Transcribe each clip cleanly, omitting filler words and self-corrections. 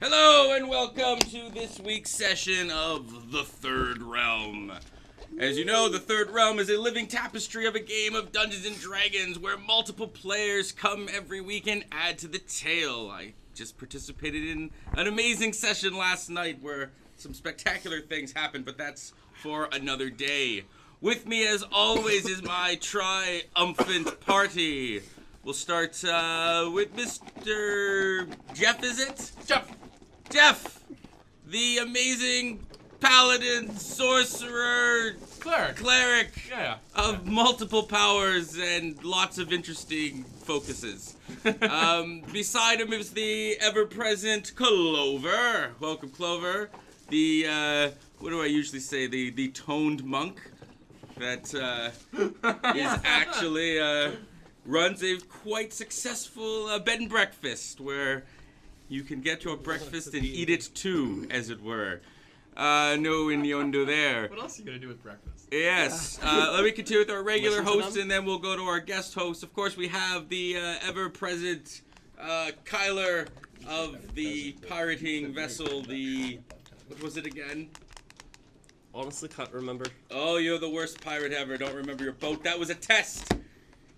Hello and welcome to this week's session of The Third Realm. As you know, The Third Realm is a living tapestry of a game of Dungeons & Dragons where multiple players come every week and add to the tale. I just participated in an amazing session last night where some spectacular things happened, but that's for another day. With me, as always, is my triumphant party. We'll start with Mr. Jeff, is it? Jeff, the amazing paladin, sorcerer, cleric of multiple powers and lots of interesting focuses. Beside him is the ever-present Clover. Welcome, Clover. The, what do I usually say? The toned monk that is actually, runs a quite successful bed and breakfast where you can get your breakfast and eat it too, as it were. No innuendo there. What else are you going to do with breakfast? Yes. Let me continue with our regular host, and then we'll go to our guest host. Of course, we have the ever-present Kyler of the pirating vessel, the... What was it again? Honestly, can't remember. Oh, you're the worst pirate ever. Don't remember your boat. That was a test.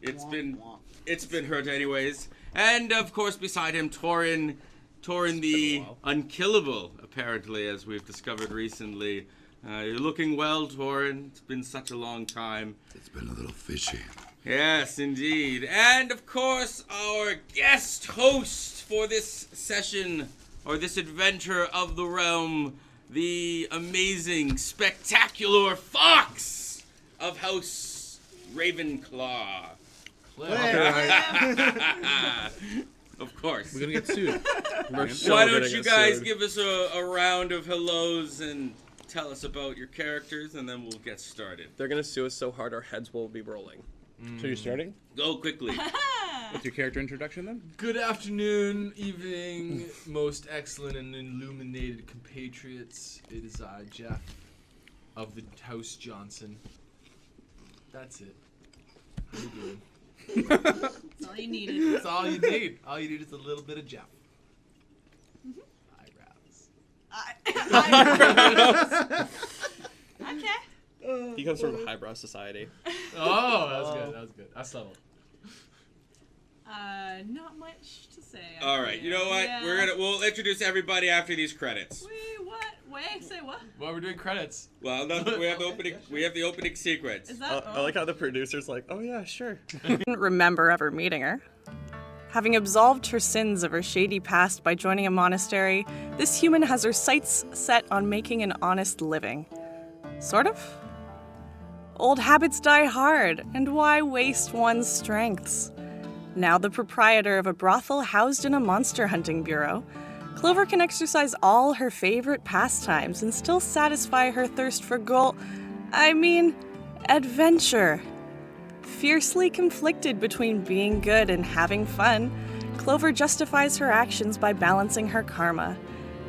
It's been hurt anyways. And, of course, beside him, Torin the unkillable, apparently, as we've discovered recently. You're looking well, Torin. It's been such a long time. It's been a little fishy. Yes, indeed. And, of course, our guest host for this session, or this adventure of the realm, the amazing, spectacular Fox of House Ravenclaw. Of course. We're gonna get sued. Why don't you guys give us a round of hellos and tell us about your characters, and then we'll get started. They're gonna sue us so hard our heads will be rolling. So you're starting? Go quickly. What's your character introduction then? Good afternoon, evening, most excellent and illuminated compatriots. It is I, Jeff, of the House Johnson. That's it. How you doing? That's all you needed. That's all you need. All you need is a little bit of Jeff. Eyebrows. Okay. He comes from highbrow society. Oh, that was good. That's subtle. Not much to say. All right, you know what? Yeah. We'll introduce everybody after these credits. Wait, what? Wait, say what? Well, we're doing credits. Well, no, we have the opening sequence. Is that? I like how the producer's like, oh yeah, sure. Didn't remember ever meeting her. Having absolved her sins of her shady past by joining a monastery, this human has her sights set on making an honest living. Sort of? Old habits die hard, and why waste one's strengths? Now the proprietor of a brothel housed in a monster hunting bureau, Clover can exercise all her favorite pastimes and still satisfy her thirst for adventure. Fiercely conflicted between being good and having fun, Clover justifies her actions by balancing her karma.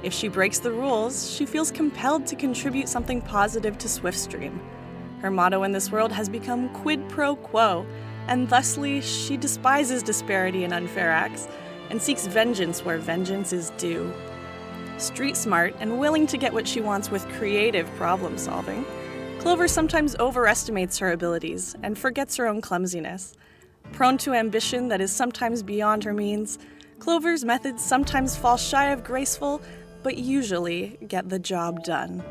If she breaks the rules, she feels compelled to contribute something positive to Swiftstream. Her motto in this world has become quid pro quo, and thusly she despises disparity and unfair acts, and seeks vengeance where vengeance is due. Street smart and willing to get what she wants with creative problem solving, Clover sometimes overestimates her abilities and forgets her own clumsiness. Prone to ambition that is sometimes beyond her means, Clover's methods sometimes fall shy of graceful, but usually get the job done.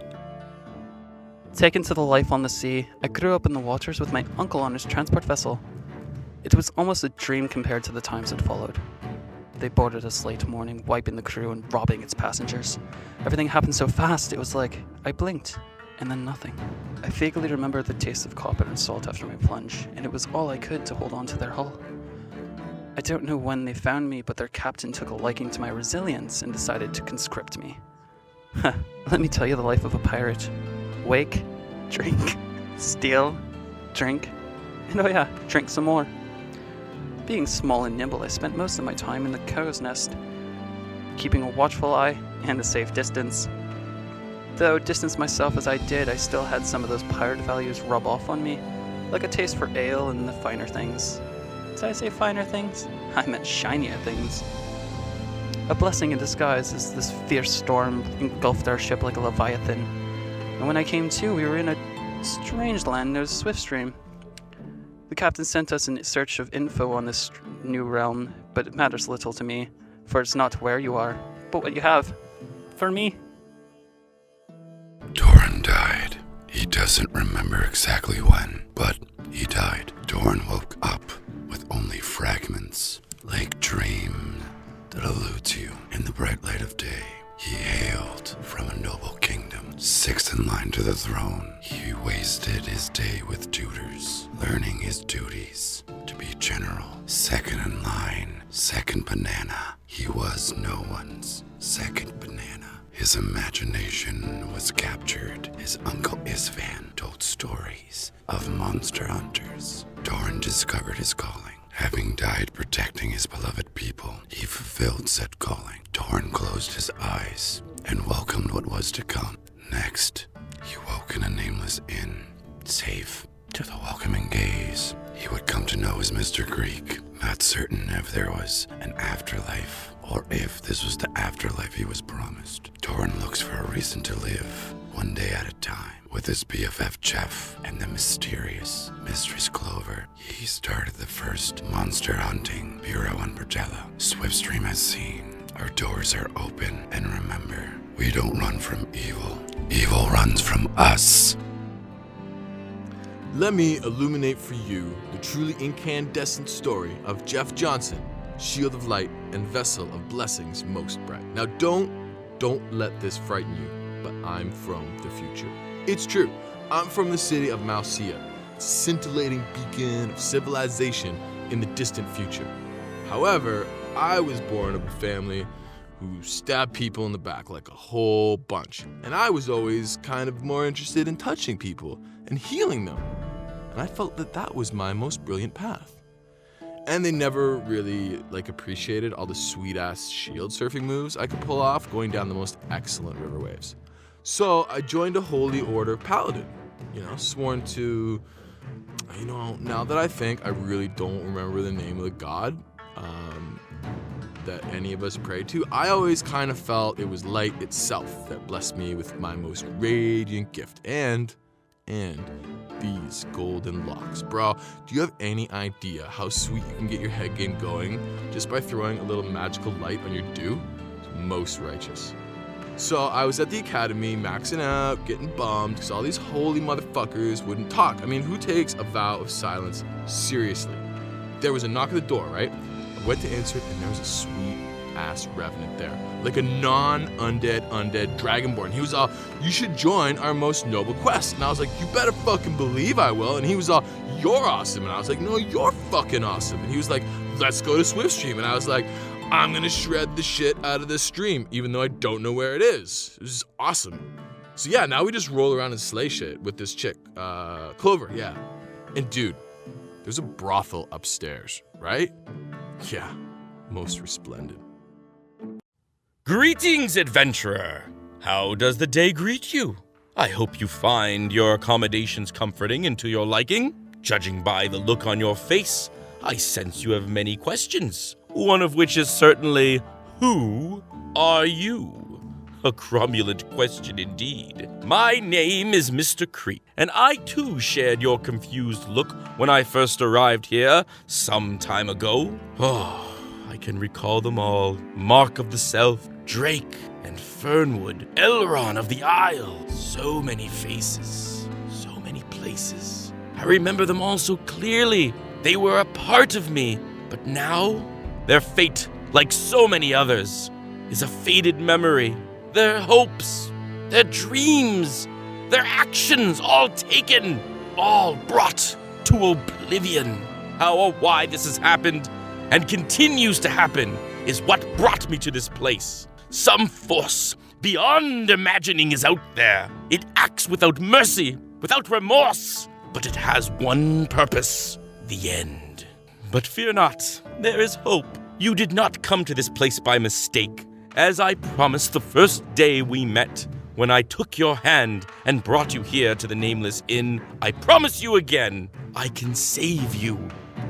Taken to the life on the sea, I grew up in the waters with my uncle on his transport vessel. It was almost a dream compared to the times that followed. They boarded us late morning, wiping the crew and robbing its passengers. Everything happened so fast, it was like I blinked, and then nothing. I vaguely remember the taste of copper and salt after my plunge, and it was all I could to hold on to their hull. I don't know when they found me, but their captain took a liking to my resilience and decided to conscript me. Let me tell you the life of a pirate. Wake, drink, steal, drink, and oh yeah, drink some more. Being small and nimble, I spent most of my time in the crow's nest, keeping a watchful eye and a safe distance. Though distance myself as I did, I still had some of those pirate values rub off on me, like a taste for ale and the finer things. Did I say finer things? I meant shinier things. A blessing in disguise as this fierce storm engulfed our ship like a leviathan. And when I came to, we were in a strange land near the Swift Stream. The captain sent us in search of info on this new realm, but it matters little to me, for it's not where you are, but what you have. For me. Doran died. He doesn't remember exactly when, but he died. Doran woke up with only fragments, like dreams that elude you in the bright light of day. He hailed from a noble kingdom, sixth in line to the throne. He wasted his day with tutors, learning his duties to be general. Second in line, second banana. He was no one's second banana. His imagination was captured. His uncle Isvan told stories of monster hunters. Doran discovered his calling. Having died protecting his beloved people, he fulfilled said calling. Doran closed his eyes and welcomed what was to come. Next, he woke in a nameless inn, safe to the welcoming gaze he would come to know as Mr. Greek. Not certain if there was an afterlife or if this was the afterlife he was promised. Doran looks for a reason to live, one day at a time. With his BFF Jeff and the mysterious Mistress Clover, he started the first monster hunting bureau on Bertella. Swiftstream has seen. Our doors are open, and remember, we don't run from evil. Evil runs from us. Let me illuminate for you the truly incandescent story of Jeff Johnson, shield of light and vessel of blessings most bright. Now don't let this frighten you, but I'm from the future. It's true, I'm from the city of Mousia, a scintillating beacon of civilization in the distant future. However, I was born of a family who stabbed people in the back like a whole bunch, and I was always kind of more interested in touching people and healing them, and I felt that was my most brilliant path. And they never really appreciated all the sweet-ass shield surfing moves I could pull off going down the most excellent river waves. So I joined a holy order of paladin, sworn to, now that I think, I really don't remember the name of the god that any of us prayed to. I always kind of felt it was light itself that blessed me with my most radiant gift and these golden locks. Bro, do you have any idea how sweet you can get your head game going just by throwing a little magical light on your dew? It's most righteous. So I was at the academy, maxing out, getting bummed, because all these holy motherfuckers wouldn't talk. I mean, who takes a vow of silence seriously? There was a knock at the door, right? I went to answer it, and there was a sweet-ass revenant there. Like a non-undead dragonborn. He was all, you should join our most noble quest. And I was like, you better fucking believe I will. And he was all, you're awesome. And I was like, no, you're fucking awesome. And he was like, let's go to Swiftstream. And I was like, I'm gonna shred the shit out of this stream, even though I don't know where it is. It was awesome. So yeah, now we just roll around and slay shit with this chick, Clover, yeah. And dude, there's a brothel upstairs, right? Yeah, most resplendent. Greetings, adventurer. How does the day greet you? I hope you find your accommodations comforting and to your liking. Judging by the look on your face, I sense you have many questions. One of which is certainly, who are you? A cromulent question indeed. My name is Mr. Creek, and I too shared your confused look when I first arrived here some time ago. Oh, I can recall them all. Mark of the South, Drake, and Fernwood, Elrond of the Isle. So many faces, so many places. I remember them all so clearly. They were a part of me, but now their fate, like so many others, is a faded memory. Their hopes, their dreams, their actions all taken, all brought to oblivion. How or why this has happened and continues to happen is what brought me to this place. Some force beyond imagining is out there. It acts without mercy, without remorse, but it has one purpose, the end. But fear not, there is hope. You did not come to this place by mistake. As I promised the first day we met, when I took your hand and brought you here to the Nameless Inn, I promise you again, I can save you.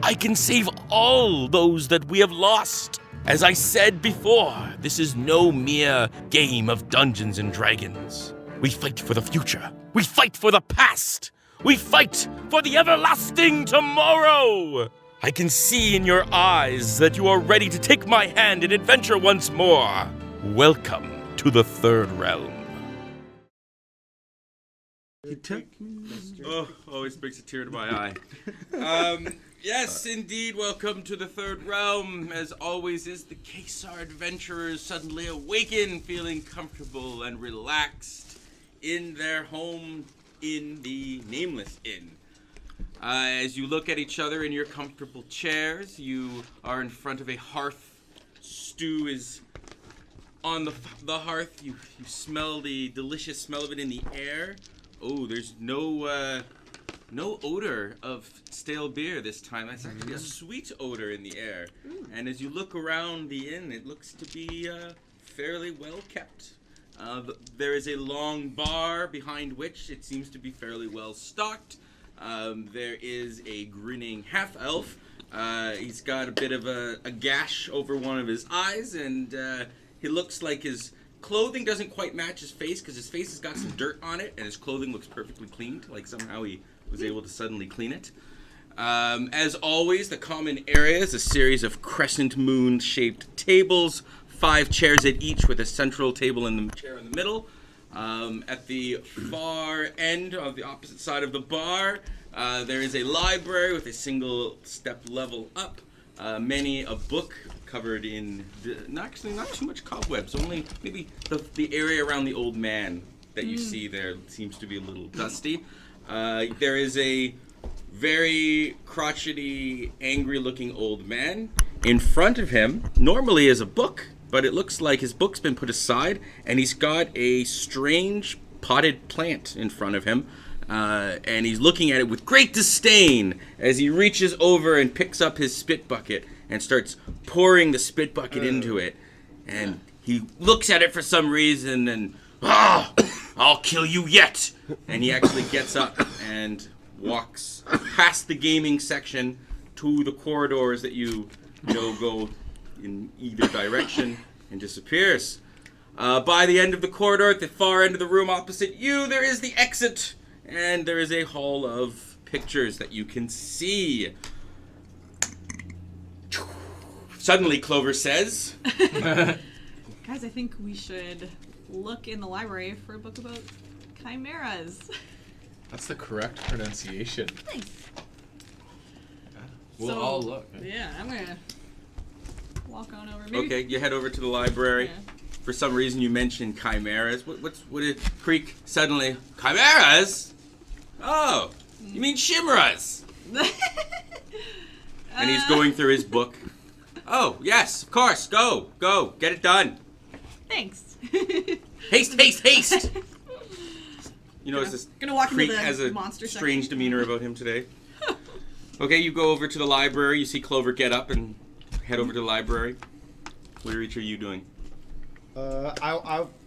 I can save all those that we have lost. As I said before, this is no mere game of Dungeons and Dragons. We fight for the future. We fight for the past. We fight for the everlasting tomorrow. I can see in your eyes that you are ready to take my hand and adventure once more. Welcome to the Third Realm. Oh, always brings a tear to my eye. Yes, indeed, welcome to the Third Realm. As always is the case, our adventurers suddenly awaken, feeling comfortable and relaxed in their home in the Nameless Inn. As you look at each other in your comfortable chairs, you are in front of a hearth. Stew is on the hearth. You smell the delicious smell of it in the air. Oh, there's no odor of stale beer this time. That's actually a sweet odor in the air. And as you look around the inn, it looks to be fairly well kept. There is a long bar behind which it seems to be fairly well stocked. There is a grinning half-elf. He's got a bit of a gash over one of his eyes, and he looks like his clothing doesn't quite match his face because his face has got some dirt on it, and his clothing looks perfectly cleaned, like somehow he was able to suddenly clean it. As always, the common area is a series of crescent moon-shaped tables, 5 chairs at each with a central table in the chair in the middle. At the far end of the opposite side of the bar, there is a library with a single step level up. Many a book covered in, not too much cobwebs, only maybe the area around the old man that you see there seems to be a little dusty. There is a very crotchety, angry-looking old man. In front of him, normally is a book, but it looks like his book's been put aside, and he's got a strange potted plant in front of him, and he's looking at it with great disdain as he reaches over and picks up his spit bucket and starts pouring the spit bucket into it. And he looks at it for some reason and, I'll kill you yet! And he actually gets up and walks past the gaming section to the corridors that you know go in either direction and disappears. By the end of the corridor, at the far end of the room opposite you, there is the exit, and there is a hall of pictures that you can see. Suddenly, Clover says, Guys, I think we should look in the library for a book about chimeras. That's the correct pronunciation. Thanks. We'll all look. Yeah, I'm gonna walk on over. Maybe. okay, you head over to the library. Yeah. For some reason, you mentioned chimeras. What did Creek suddenly? Chimeras? Oh, you mean chimeras? And he's going through his book. Oh, yes, of course. Go. Get it done. Thanks. Haste. You notice this Gonna walk into Creek the has a monster strange section. demeanor about him today. Okay, you go over to the library. You see Clover get up and head over to the library. What are you doing?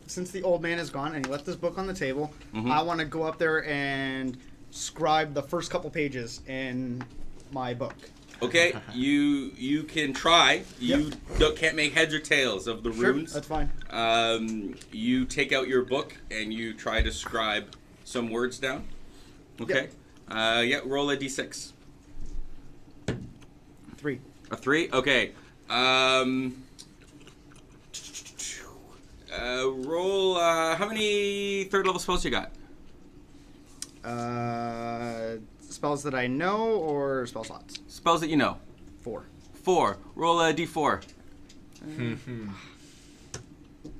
Since the old man is gone and he left his book on the table, Mhm. I want to go up there and scribe the first couple pages in my book. Okay, you can try. You can't make heads or tails of the Sure, runes. that's fine. You take out your book and you try to scribe some words down. Okay. Roll a d6. 3. A 3? Okay. Roll, how many third level spells you got? Spells that I know or spell slots? Spells that you know. 4. 4. Roll a d4.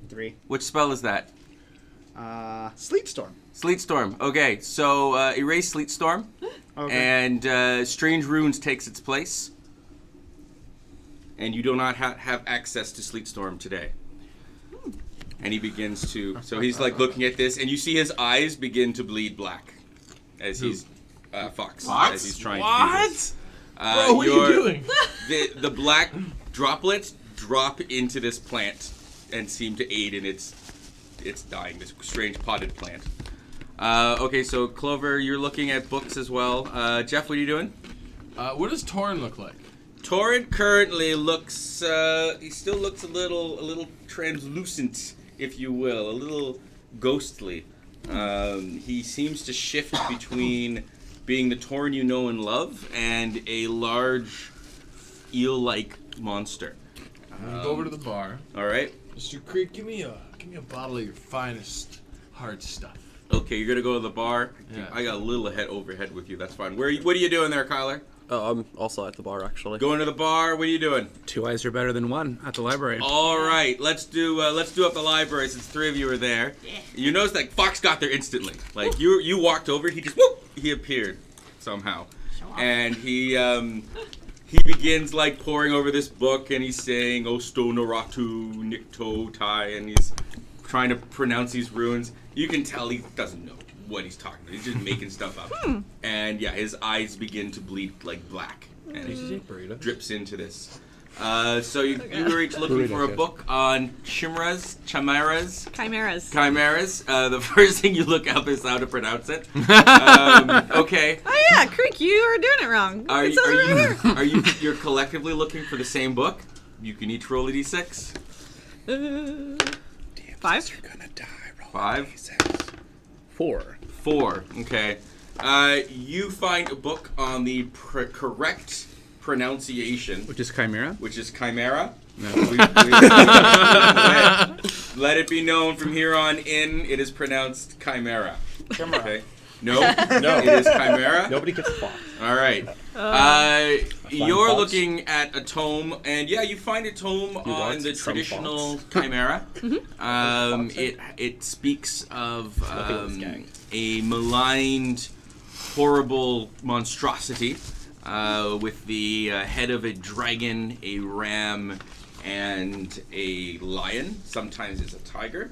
3. Which spell is that? Sleet Storm. Sleet Storm. Okay, so erase Sleet Storm. Okay. And Strange Runes takes its place. And you do not have access to Sleet Storm today. And he begins to... So he's like looking at this, and you see his eyes begin to bleed black. As he's... Fox. What? As he's trying to do this. Bro, what are you doing? The black droplets drop into this plant and seem to aid in its dying, this strange potted plant. Okay, so Clover, you're looking at books as well. Jeff, what are you doing? What does Torn look like? Torrid currently looks, he still looks a little translucent, if you will, a little ghostly. He seems to shift between being the Torn you know and love and a large eel-like monster. I'm gonna go over to the bar. All right. Mr. Creek, give me a bottle of your finest hard stuff. Okay, you're gonna go to the bar. Yeah. I got a little overhead with you. That's fine. What are you doing there, Kyler? I'm also at the bar, actually. Going to the bar. What are you doing? 2 eyes are better than 1 at the library. All right, let's do up the library since 3 of you are there. Yeah. You notice that Fox got there instantly. Like you walked over, he just he appeared somehow, and he begins like poring over this book, and he's saying Osto Noratu Nikto Tai, and he's trying to pronounce these runes. You can tell he doesn't know what he's talking about. He's just making stuff up. And yeah, his eyes begin to bleed like black, and it drips into this. So you were each looking for a book on chimeras. Chimeras. The first thing you look up is how to pronounce it. Okay. Oh yeah, Creek, you are doing it wrong. You're collectively looking for the same book? You can each roll a d6. 5. You're gonna die. Roll 5. 4. 4. Okay. You find a book on the correct pronunciation, Which is Chimera? which is Chimera. No. Let it be known from here on in, it is pronounced Chimera. Chimera. Okay. No, it is Chimera. Nobody gets fought. All right. You're fox? looking at a tome, and yeah, you find a tome on want the some traditional Chimera. It speaks of a maligned, horrible monstrosity with the head of a dragon, a ram, and a lion. Sometimes it's a tiger.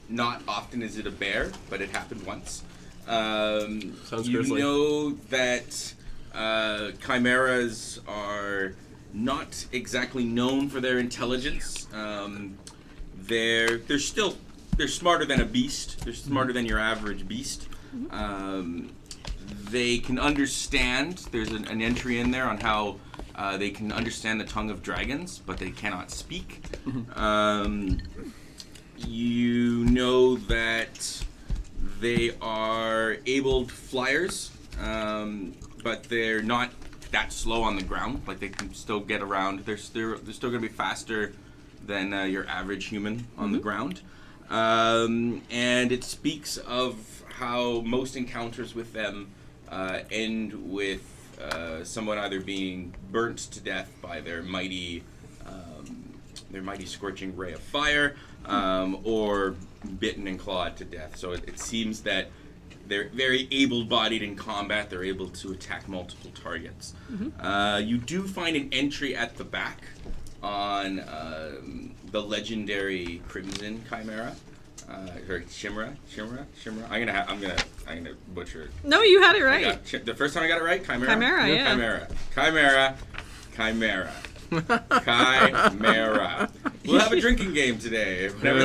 Not often is it a bear, but it happened once. Sounds you grisly. know that chimeras are not exactly known for their intelligence. They're smarter than a beast. They're smarter than your average beast. They can understand. There's an entry in there on how they can understand the tongue of dragons, but they cannot speak. You know that they are abled flyers, but they're not that slow on the ground. Like they can still get around. They're still going to be faster than your average human on the ground. And it speaks of how most encounters with them end with someone either being burnt to death by their mighty scorching ray of fire, or bitten and clawed to death. So it seems that they're very able-bodied in combat. They're able to attack multiple targets. You do find an entry at the back on the legendary Crimson Chimera, or Chimera. I'm gonna butcher it. No, you had it right. The first time I got it right, Chimera. Chimera, yeah. Chimera. We'll have a drinking game today. If never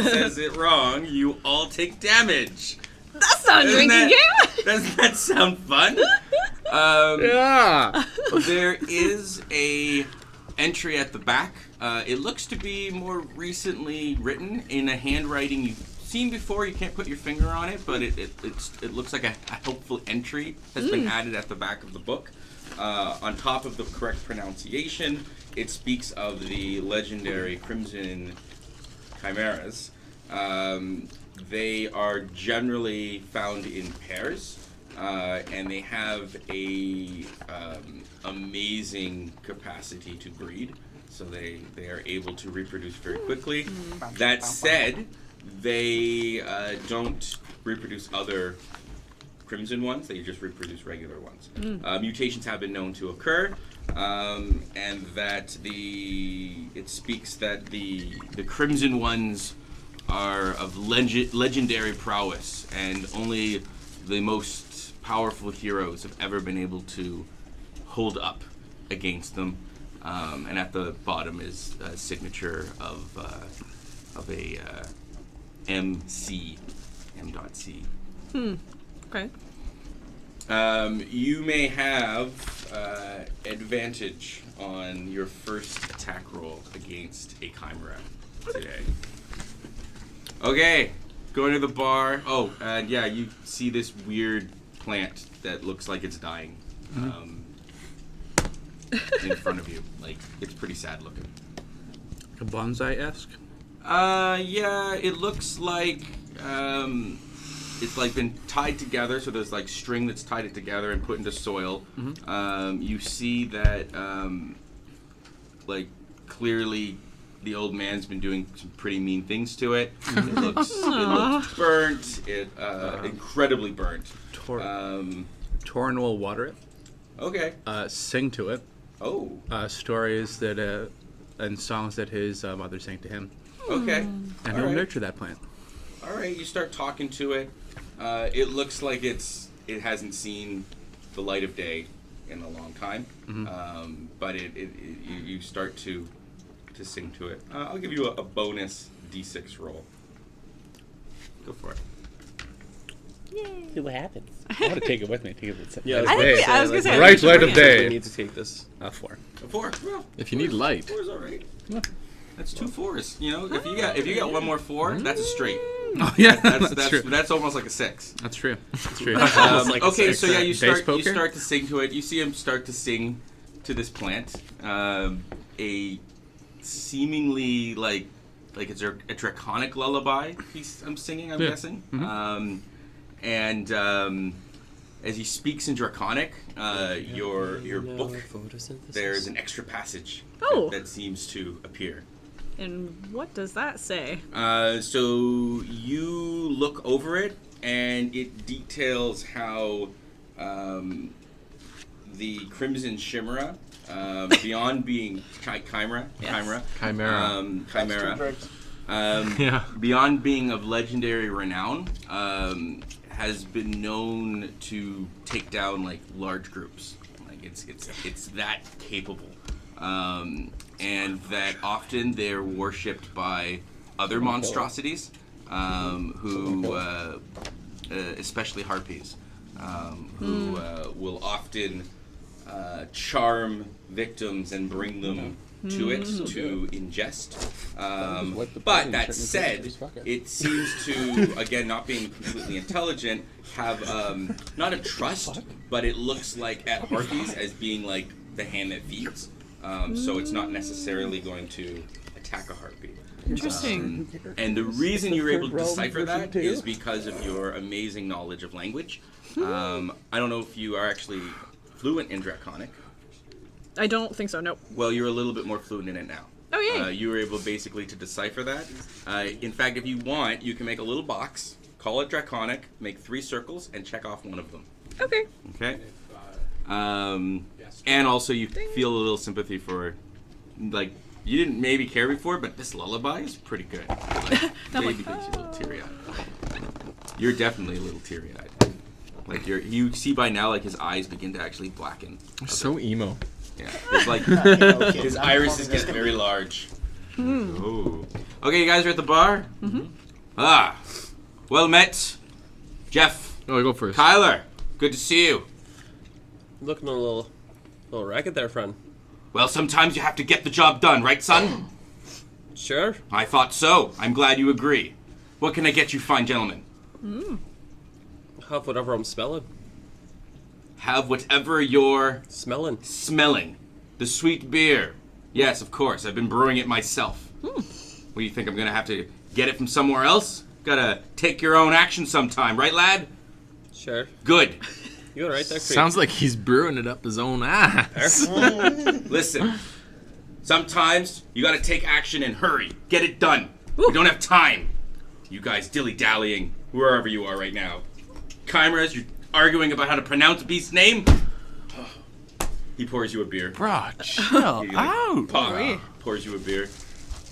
says it wrong, you all take damage. That's not a drinking game. Doesn't that sound fun? Yeah. There is a entry at the back. It looks to be more recently written in a handwriting you've seen before. You can't put your finger on it, but it looks like a helpful entry has been added at the back of the book. On top of the correct pronunciation, it speaks of the legendary Crimson Chimeras. They are generally found in pairs, and they have a amazing capacity to breed. So they are able to reproduce very quickly. That said, they don't reproduce other crimson ones. They just reproduce regular ones. Mutations have been known to occur, and that it speaks that the crimson ones are of legendary prowess, and only the most powerful heroes have ever been able to hold up against them. And at the bottom is a signature of a M.C. Okay. You may have advantage on your first attack roll against a Chimera today. Okay, going to the bar. Oh, and yeah, you see this weird plant that looks like it's dying in front of you. Like, it's pretty sad looking. A bonsai-esque? Yeah, it looks like it's like been tied together, so there's like string that's tied it together and put into soil. You see that like clearly the old man's been doing some pretty mean things to it. It looks burnt. Incredibly burnt. Torin will water it. Okay. Sing to it. Oh. Stories that and songs that his mother sang to him. Okay. And he'll nurture that plant. All right. You start talking to it. It looks like it hasn't seen the light of day in a long time. But you start to sing to it. I'll give you a bonus D6 roll. Go for it. Yay. See what happens. I want to take it with me. Take it Yeah, I was gonna say. Right light of I day. need to take this. 4. A 4. Well, If you need light. 4's all right. That's 2 4s. You know, if you got one more 4, that's a straight. Oh yeah, That's true. that's almost like a 6. That's true. That's true. Like a Okay, six. so yeah, you Dice start poker? to sing to it. You see him start to sing to this plant. A seemingly like it's a draconic lullaby. I'm singing. I'm guessing. And as he speaks in draconic, your book, there's an extra passage that seems to appear. And what does that say? So you look over it, and it details how the Crimson Chimera, beyond being Chimera, beyond being of legendary renown, has been known to take down like large groups. Like it's that capable. And that often they're worshipped by other monstrosities, who, especially harpies, who will often charm victims and bring them to it to ingest. But that said, it seems to, again, not being completely intelligent, have not a trust, but it looks like at harpies as being like the hand that feeds. So it's not necessarily going to attack a harpy. Interesting. And the reason you're able to decipher that is because of your amazing knowledge of language. I don't know if you are actually fluent in Draconic. I don't think so, nope. Well, you're a little bit more fluent in it now. Oh, yay. You were able basically to decipher that. In fact, if you want, you can make a little box, call it Draconic, make 3 circles, and check off one of them. Okay. Okay? And also you feel a little sympathy for, like, you didn't maybe care before, but this lullaby is pretty good. Like, maybe makes you a little teary-eyed. You're definitely a little teary-eyed. Like, you see by now, like, his eyes begin to actually blacken. So emo. Yeah. It's like, his irises get very large. Ooh. Okay, you guys are at the bar? Well met. Jeff. Oh, I go first. Kyler. Good to see you. Looking a little ragged there, friend. Well, sometimes you have to get the job done, right, son? Sure. I thought so. I'm glad you agree. What can I get you fine gentlemen? Have whatever I'm smelling. Have whatever you're Smelling. The sweet beer. Yes, of course. I've been brewing it myself. What do you think? I'm going to have to get it from somewhere else? Gotta take your own action sometime, right, lad? Sure. Good. You're right there, Creek. Sounds like he's brewing it up his own ass. Listen, sometimes you gotta take action and hurry. Get it done. We don't have time. You guys dilly-dallying wherever you are right now. Chimeras, you're arguing about how to pronounce a beast's name? He pours you a beer. Bro, chill out. Pours you a beer.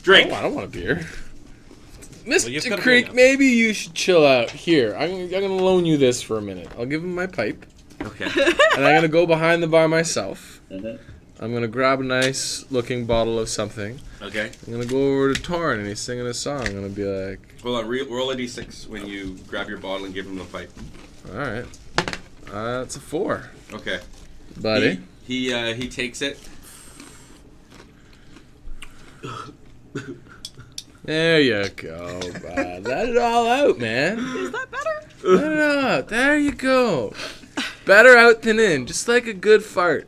Drink. Oh, I don't want a beer. you've Mr. got a Creek, beer now. maybe you should chill out. Here, I'm gonna loan you this for a minute. I'll give him my pipe, Okay. and I'm gonna go behind the bar myself. I'm gonna grab a nice-looking bottle of something. Okay. I'm gonna go over to Torrin, and he's singing a song. I'm gonna be like, Hold on. Roll a d6 when you grab your bottle and give him the pipe. all right, it's a 4, Okay. buddy. He takes it. There you go, bud. Let it all out, man. Is that better? Let it out. There you go. Better out than in, just like a good fart.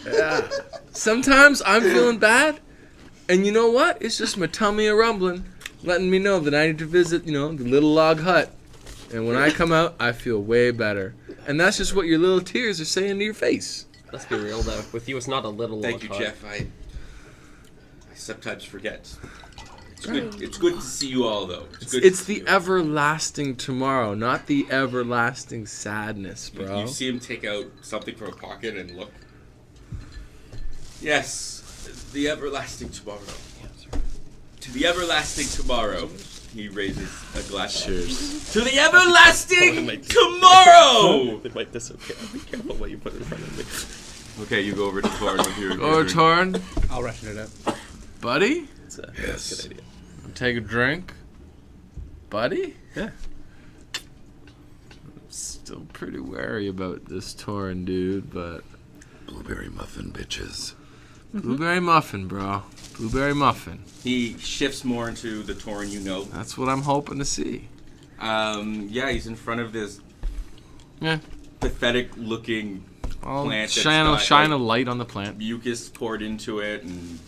Yeah. Sometimes I'm feeling bad, and you know what? It's just my tummy a rumbling, letting me know that I need to visit, the little log hut. And when I come out, I feel way better. And that's just what your little tears are saying to your face. Let's be real though. With you, it's not a little. Thank you, log Jeff. I sometimes forget. It's good to see you all, though. It's the everlasting tomorrow, not the everlasting sadness, bro. You see him take out something from a pocket and look. Yes, the everlasting tomorrow. To the everlasting tomorrow. He raises a glass. Cheers. To the everlasting tomorrow! It might disappear. Be careful what you put in front of me. Okay, you go over to Torn with your. Go, Torn. I'll ration it out. Buddy? That's a Yes. good idea. Take a drink. Buddy? Yeah. I'm still pretty wary about this Torn dude, but... Blueberry muffin, bitches. Blueberry muffin, bro. Blueberry muffin. He shifts more into the Torn you know. That's what I'm hoping to see. Yeah, he's in front of this Yeah. pathetic looking I'll plant that's shine got, a light on the plant. mucus poured into it and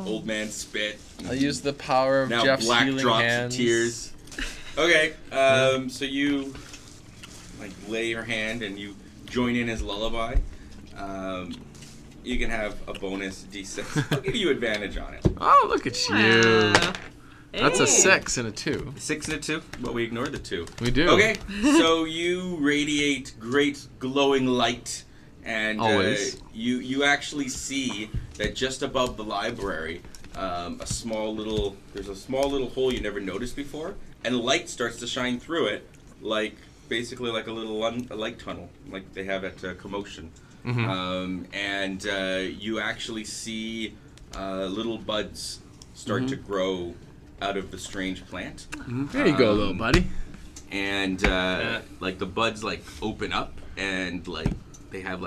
old man spit. I'll use the power of Now Jeff's black healing drops hands. of tears. Okay, so you lay your hand and you join in his lullaby. You can have a bonus D6. I'll give you advantage on it. Oh, look at you. Wow. That's a Hey. 6 and a 2. 6 and a 2, but we ignored the 2. We do. Okay, so you radiate great glowing light, and Always. you actually see that just above the library, there's a small little hole you never noticed before, and light starts to shine through it, basically like a light tunnel, like they have at Commotion. Mm-hmm. And you actually see little buds start to grow out of the strange plant. There you go, little buddy. And the buds open up and they have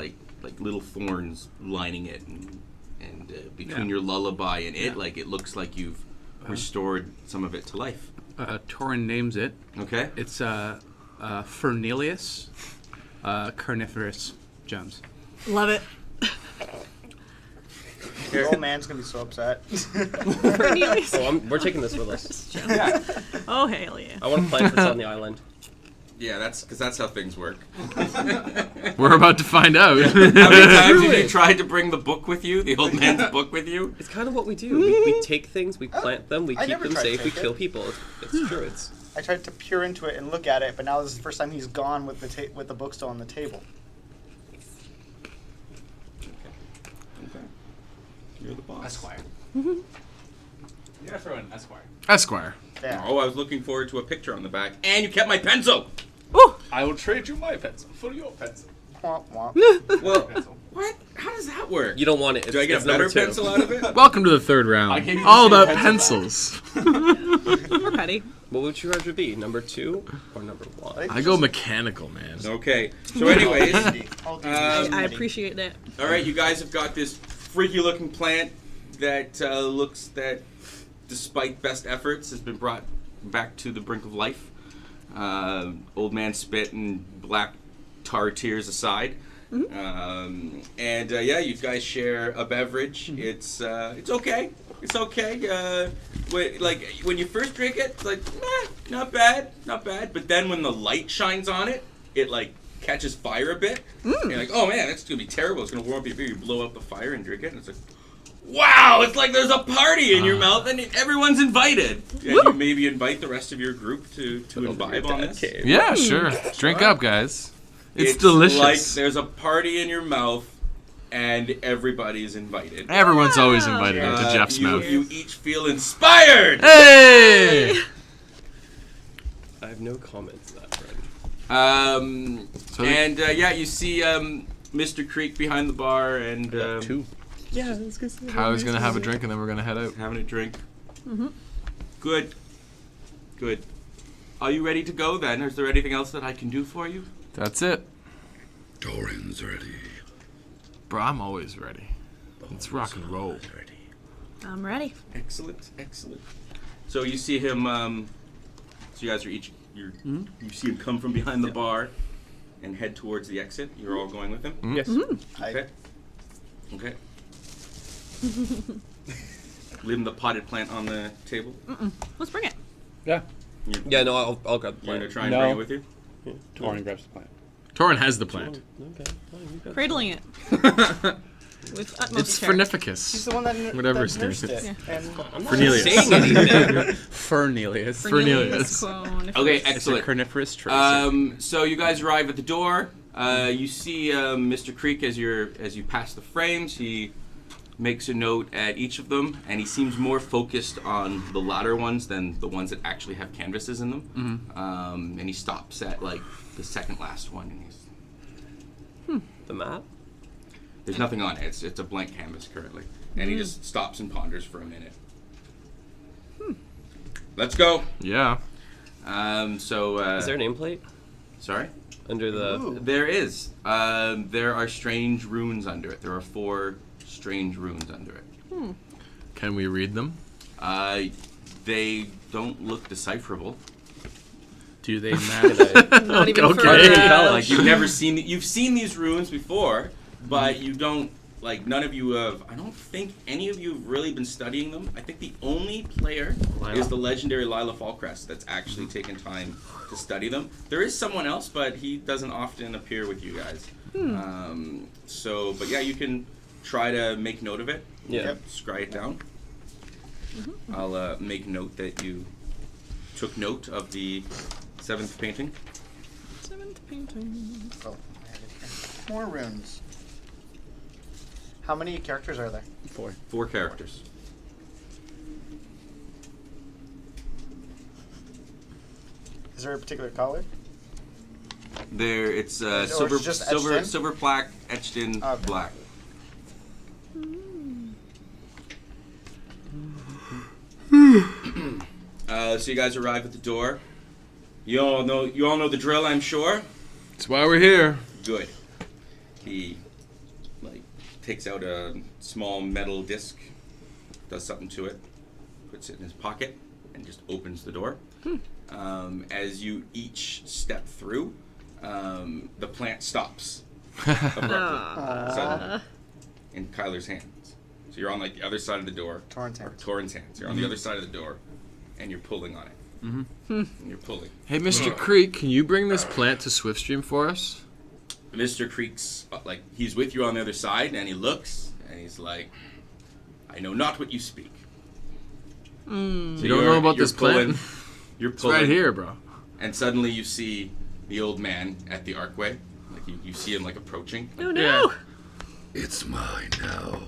little thorns lining it, and between your lullaby and it, it looks like you've restored some of it to life. Torin names it. Okay. It's Fernelius carnivorous gems. Love it. The old man's gonna be so upset. Cornelius. Oh, we're taking this with us. Oh, hell yeah. I want to plant this on the island. Yeah, that's how things work. We're about to find out. How many times have you tried to bring the book with you, the old man's book with you? It's kind of what we do. We take things, we plant them, we I keep never them tried to safe, we take kill it. people. It's true. I tried to peer into it and look at it, but now this is the first time he's gone with the book still on the table. Okay. You're the boss. Esquire. You gotta throw in Esquire. Esquire. There. Oh, I was looking forward to a picture on the back. And you kept my pencil! I will trade you my pencil for your pencil. Womp womp. Well, Pencil. what? How does that work? You don't want it. Do I get it's a better number 2. pencil out of it? Welcome to the third I round. gave you the All same about pencil pencils. We're petty. What would you rather be, number 2 or number 1? I go mechanical, man. Okay. So anyways, I appreciate that. all right, you guys have got this freaky looking plant that looks that, despite best efforts, has been brought back to the brink of life. Old man spit and black tar tears aside. Yeah, you guys share a beverage. It's okay. It's okay. When you first drink it, it's not bad. But then when the light shines on it, it catches fire a bit. You're like, oh man, that's gonna be terrible. It's gonna warm up your beer. You blow up the fire and drink it, and it's like, wow! It's like there's a party in your mouth, and everyone's invited. And you maybe invite the rest of your group to imbibe on this. Yeah, sure. Drink up, guys. It's Like delicious. there's a party in your mouth, and everybody's invited. Everyone's always invited into Jeff's mouth. You each feel inspired. Hey! I have no comments to that, friend. You see Mr. Creek behind the bar and 2. Yeah, that's good. Kylie's gonna have a drink and then we're gonna head out. having a drink. Good. Are you ready to go then? Is there anything else that I can do for you? That's it. Doran's ready. Bro, I'm always ready. Let's rock and roll. Ready. I'm ready. Excellent. So you see him. So you guys are each. You see him come from behind the bar, and head towards the exit. You're all going with him. Yes. Okay. Okay. Leaving the potted plant on the table. Let's bring it. Yeah. Yeah, no, I'll grab the You're gonna plant. try and No. bring it with you. Torin grabs the plant. Torin has the plant. Okay, fine, you got it. Cradling it. With utmost It's care. Fernificus. He's the one that Whatever that his name nursed is. it. And I'm not Cornelius. saying anything. Fernelius. Fernelius. Cone. Okay, It's a excellent. carnivorous tracer. So you guys arrive at the door. You see Mr. Creek as you pass the frames. He makes a note at each of them, and he seems more focused on the latter ones than the ones that actually have canvases in them. And he stops at like the second last one, and he's The map? there's nothing on it. It's a blank canvas currently, and he just stops and ponders for a minute. Let's go. Yeah. So Is there a nameplate sorry. under the? Ooh. There is. There are strange runes under it. There are 4 strange runes under it. Can we read them? They don't look decipherable. Do they Not even for Okay. Like you've seen these runes before, but you don't. Like none of you have. I don't think any of you have really been studying them. I think the only player is the legendary Lila Fallcrest that's actually taken time to study them. There is someone else, but he doesn't often appear with you guys. But yeah, you can try to make note of it. Yeah. Scry it down. I'll make note that you took note of the 7th painting. 7th painting. Oh, I have it here. More runes. How many characters are there? 4. 4 characters. Is there a particular color? It's Or it's silver, just etched in? silver plaque etched in Okay. black. So you guys arrive at the door. You all know the drill, I'm sure. That's why we're here. Good. He takes out a small metal disc, does something to it, puts it in his pocket, and just opens the door. As you each step through, the plant stops abruptly, suddenly, in Kyler's hands. So you're on like the other side of the door. Torrent's or hands. Torin's hands. You're on the other side of the door, and you're pulling on it. And you're pulling. Hey, Mr. Creek, can you bring this plant to Swiftstream for us? Mr. Creek's he's with you on the other side, and he looks, and he's like, "I know not what you speak." So You don't know about you're this plant? You're It's pulling, right here, bro. and suddenly you see the old man at the archway. Like you see him approaching. Oh no! It's mine now.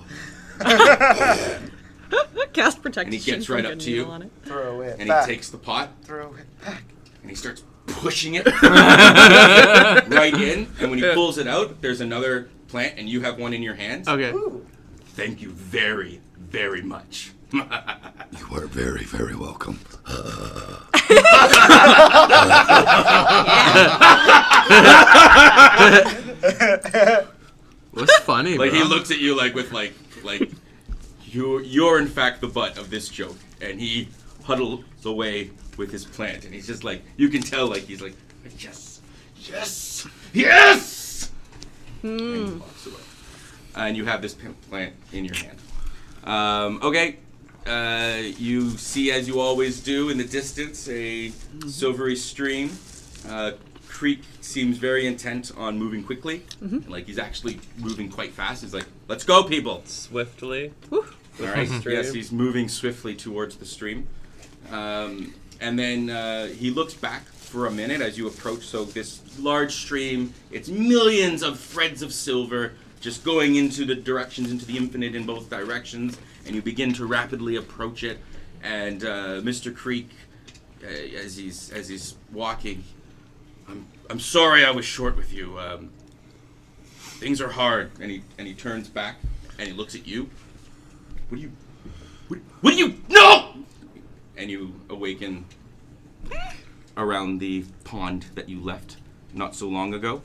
Cast protection. And he gets right from up good to you. needle on it. Throw it And back. he takes the pot Throw it back. and he starts pushing it right in. And when he pulls it out, there's another plant, and you have one in your hands. Okay. Ooh. Thank you very, very much. You are very, very welcome. What's funny, Like bro? he looks at you with you're in fact the butt of this joke, and he huddles away with his plant, and he's just you can tell he's yes, yes, yes, and he walks away, and you have this plant in your hand. Okay, you see, as you always do in the distance, a silvery stream. Creek seems very intent on moving quickly. And, he's actually moving quite fast. He's like, "Let's go, people!" Swiftly. All right. Stream. Yes, he's moving swiftly towards the stream. And then he looks back for a minute as you approach. So this large stream, it's millions of threads of silver just going into the directions, into the infinite in both directions. And you begin to rapidly approach it. And Mr. Creek, as he's walking, I'm sorry I was short with you. Things are hard. And he turns back and he looks at you. What do you no? And you awaken around the pond that you left not so long ago.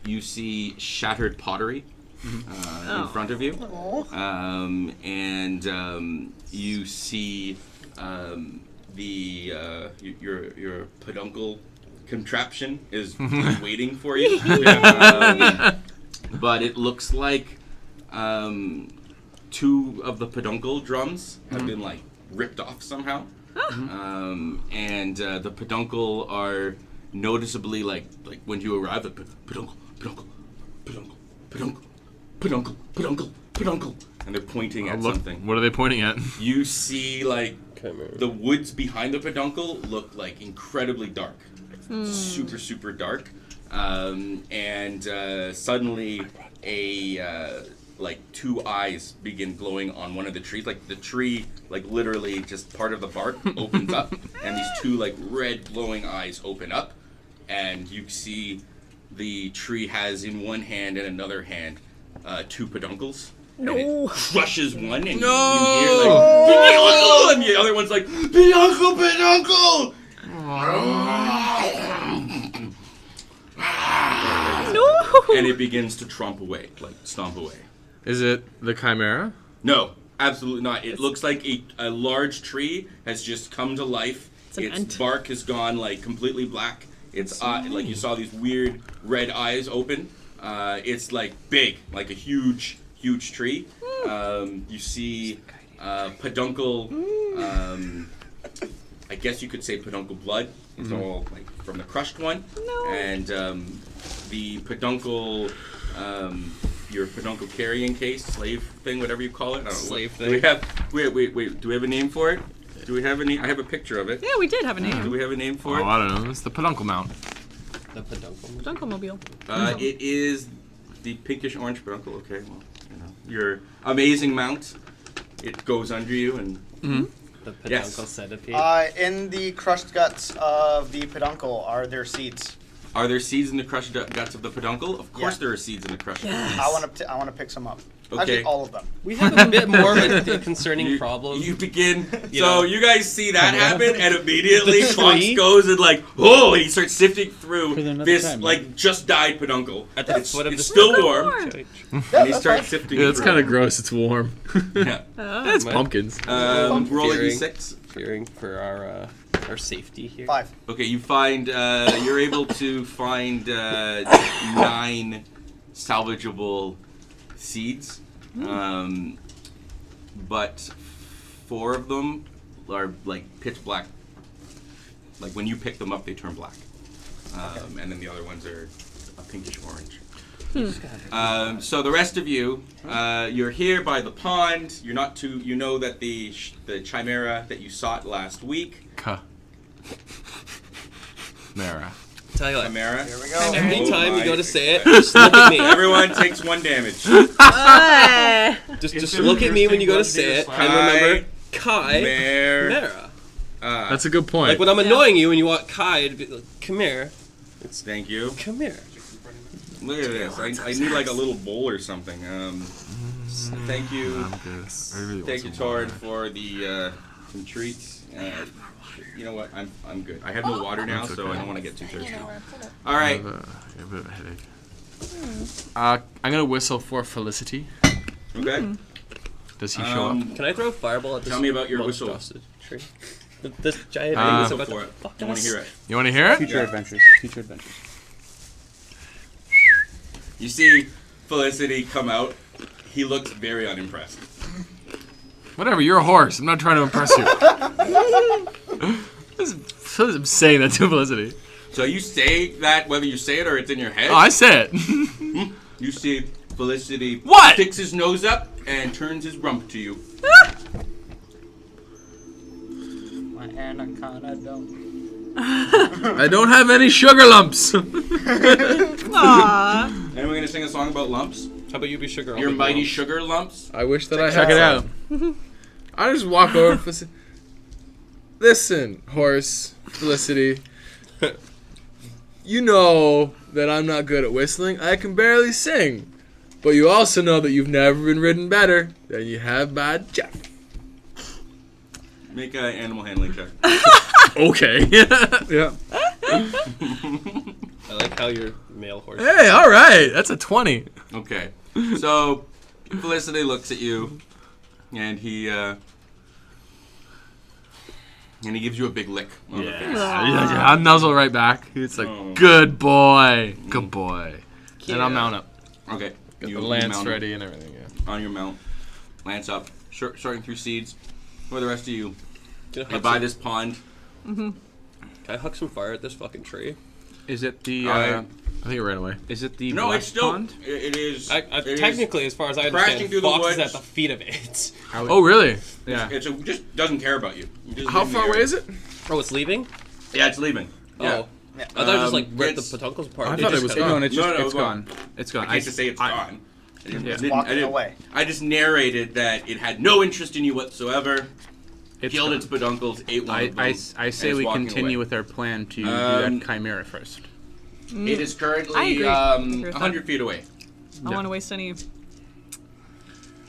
You see shattered pottery in front of you. And you see your peduncle contraption is waiting for you. But it looks like 2 of the peduncle drums have been like ripped off somehow. And the peduncle are noticeably like when you arrive at peduncle, and they're pointing at something. What are they pointing at? You see like the woods behind the peduncle look like incredibly dark, super dark, and suddenly like 2 eyes begin glowing on one of the trees. Like the tree, like literally just part of the bark opens up, and these 2 like red glowing eyes open up, and you see the tree has in one hand and another hand 2 peduncles. No. And it crushes one, and you hear like peduncle, and the other one's like peduncle. No. And it begins to stomp away. Is it the Chimera? No, absolutely not. It looks like a large tree has just come to life. Its bark has gone like completely black. Its like you saw these weird red eyes open. It's like big, like a huge tree. You see peduncle. I guess you could say peduncle blood. It's all like from the crushed one. No. And the peduncle. Your peduncle carrying case, slave thing, whatever you call it. I don't know. Slave thing. Do we have? Wait. Do we have a name for it? Do we have any? I have a picture of it. Yeah, we did have a name. Do we have a name for it? Oh, I don't know. It's the peduncle mount. The peduncle. Peduncle-mobile. It is the pinkish orange peduncle. Okay, well, your amazing mount. It goes under you and. The peduncle centipede. In the crushed guts of the peduncle, are there seeds? Are there seeds in the crushed guts of the peduncle? Of course there are seeds in the crushed guts. I want to pick some up. Okay. Actually, all of them. We have a bit more of a concerning problem. You begin. You guys see that happen, and immediately Fox goes and like, and he starts sifting through this like just died peduncle. At the foot of the still warm. And he starts sifting. Yeah, it's kind of gross. It's warm. Yeah. It's pumpkins. Roll a d6. Fearing for our safety here. 5. Okay, you find you're able to find 9 salvageable seeds, but 4 of them are like pitch black. Like when you pick them up, they turn black, and then the other ones are a pinkish orange. So the rest of you, you're here by the pond. You're not too. You know that the Chimera that you sought last week. Chimera. Tell you what. Chimera. Here we go. Every time you go to say it, just look at me. Everyone takes 1 damage. Just look at me when you go to say it, and remember Chimera. That's a good point. Like when I'm annoying you and you want Kai to be like, Chimera. Thank you. Chimera. Look at this. I need like a little bowl or something. Thank you. I'm good. I really Thank you, Torrid, for the some treats. You know what? I'm good. I have no water now, That's so okay. I don't want to get too thirsty. All right. I have a bit of a headache. I'm gonna whistle for Felicity. Okay. Does he show up? Can I throw a fireball at this? Tell me about your whistle. Tree? This giant thing is Go about for to it. fuck I want to us. hear it. You want to hear it? Future adventures. Future adventures. You see Felicity come out. He looks very unimpressed. Whatever. You're a horse. I'm not trying to impress you. I'm saying that to Felicity. So you say that whether you say it or it's in your head. Oh, I say it. You see Felicity What? sticks his nose up and turns his rump to you. My anaconda don't. I don't have any sugar lumps. Aww. Anyone gonna sing a song about lumps? How about you be sugar? Your mighty sugar lumps? I wish that I had it out. I just walk over to Felicity. Listen, horse, Felicity. You know that I'm not good at whistling. I can barely sing. But you also know that you've never been ridden better than you have by Jeff. Make an animal handling check. Okay. Yeah. I like how you're male horse. Hey, all right. That's a 20. Okay. So, Felicity looks at you, and he gives you a big lick on the face. Yeah, I'll nuzzle right back. It's like, good boy. Good boy. And I'll mount up. Okay. Get the lance ready and everything, yeah. On your mount. Lance up. Sorting through seeds. Where the rest of you? Can By this pond. Can I huck some fire at this fucking tree? Is it the? I think it ran away. Is it the? No, black it's still. pond? It is. Technically, as far as I crashing understand, through the Fox is woods. at the feet of it. Oh, really? Yeah. It just doesn't care about you. How far away is it? Oh, it's leaving? Yeah, it's leaving. Yeah. Oh. I thought it just like ripped the it's- peduncles apart. I They thought just it was kinda- gone. No, it's No, just no, it's well, gone. It's gone. I hate to say it's gone. Walking away. I just narrated that it had no interest in you whatsoever. It's Killed gone. its peduncles, ate one of them. I and say is we walking continue away. with our plan to do that Chimera first. It is I currently agree. I agree with 100 feet away. I don't want to waste any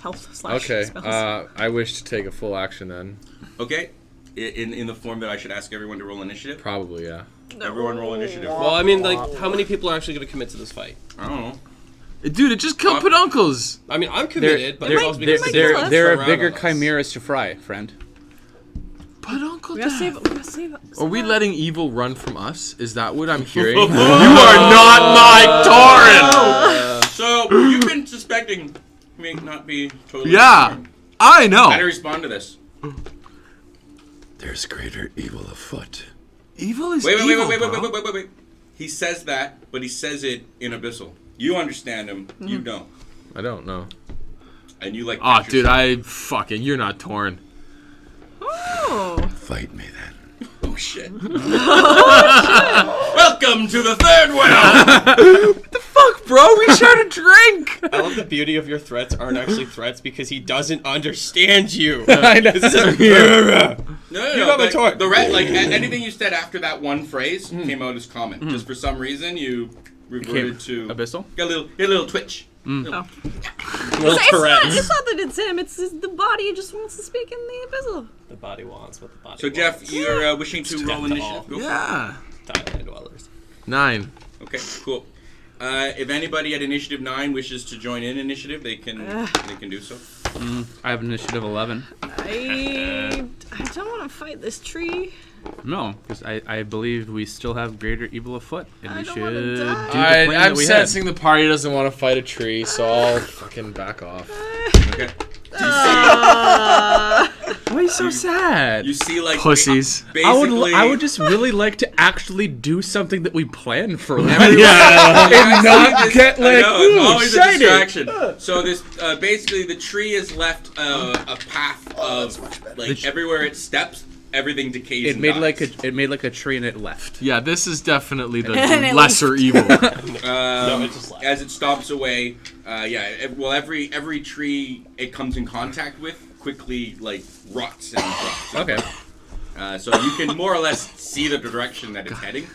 health / Okay, spells. I wish to take a full action then. Okay. In the form that I should ask everyone to roll initiative. Probably, yeah. Everyone roll initiative. Well, I mean, like, how many people are actually going to commit to this fight? I don't know. Dude, it just killed peduncles! I mean, I'm committed, but it's also because there are bigger chimeras to fry, friend. Peduncle We gotta save it. We gotta save it. Are we letting evil run from us? Is that what I'm hearing? You are not my Tauren! So, you've been suspecting me not be totally Yeah, sure. I know. How to respond to this? There's greater evil afoot. Evil is Wait. evil, bro. He says that, but he says it in Abyssal. You understand him. You don't. I don't know. And you like. Aw, catch dude, yourself. you're not Tauren. Oh. Fight me then. Oh shit. Welcome to the third round. Fuck, bro, we shared a drink! I love the beauty of your threats aren't actually threats because he doesn't understand you. I know. No, You got my like, toy. The anything you said after that one phrase came out as comment. Just for some reason, you reverted to Abyssal? Got a little twitch. Little It's Tourette's. not that it's him. It's the body just wants to speak in the abyssal. The body wants what the body So wants. Jeff, you're wishing to roll Step initiative. Go for it. Yeah. Thailand dwellers. 9. Okay, cool. If anybody at initiative 9 wishes to join in initiative, they can do so. I have initiative 11. I don't want to fight this tree. No, because I believe we still have greater evil afoot, and I we don't should wanna do the die. plan that I'm we sensing the party doesn't want to fight a tree, so I'll fucking back off. Okay. had. Why are you so sad? You see, like Pussies. Basically, I would just really like to actually do something that we planned for. Yeah. And not get I like, know, it's ooh, always a shiny. distraction. So this basically the tree has left a path of like everywhere it steps, everything decays. It and made dies. like a tree and it left. Yeah, this is definitely the And it lesser evil. No, it just left. As it stops away, every tree it comes in contact with quickly like rots and drops. Okay. So you can more or less see the direction that it's heading,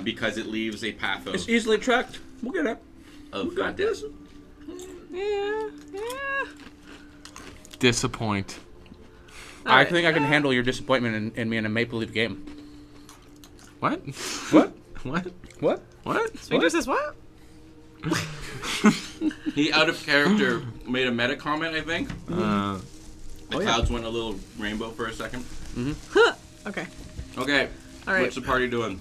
because it leaves a path of It's easily tracked. We'll get it. death. Yeah. Disappoint. I think I can handle your disappointment in me in a Maple Leaf game. What? What? What? What? What? Victor says what? He out of character made a meta comment, I think. Uh, The clouds went a little rainbow for a second. Okay. Okay. All right. What's the party doing?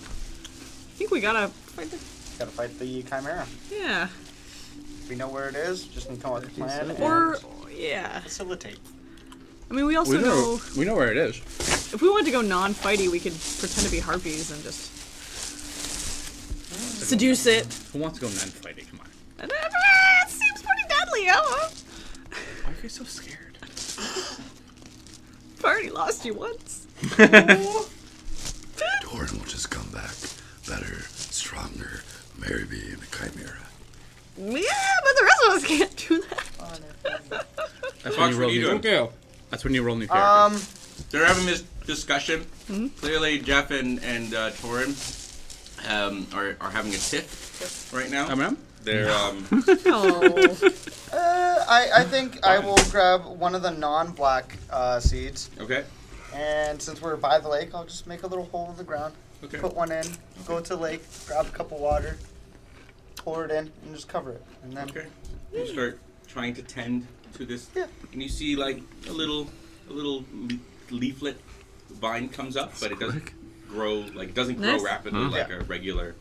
I think we gotta fight the. Gotta fight the Chimera. Yeah. We know where it is. Just need to come up with a plan Or and yeah. facilitate. I mean, we also know We know where it is. if we wanted to go non-fighty, we could pretend to be harpies and just seduce it. Who wants to go non-fighting? Come on. And, it seems pretty deadly, huh? Why are you so scared? I've already lost you once. Doran will just come back better, stronger, marry me in a chimera. Yeah, but the rest of us can't do that. That's Fox, when you what roll are you new. doing? That's when you roll new characters. They're having this discussion. Clearly, Jeff and Torin are having a tiff right now. They're Oh. I think I will grab one of the non-black seeds, okay. and since we're by the lake, I'll just make a little hole in the ground. Okay. Put one in, go to the lake, grab a cup of water. pour it in and just cover it, and then Okay. You start trying to tend to this, Yeah. and you see like a little leaflet vine comes up, but it doesn't grow Nice. rapidly like a regular,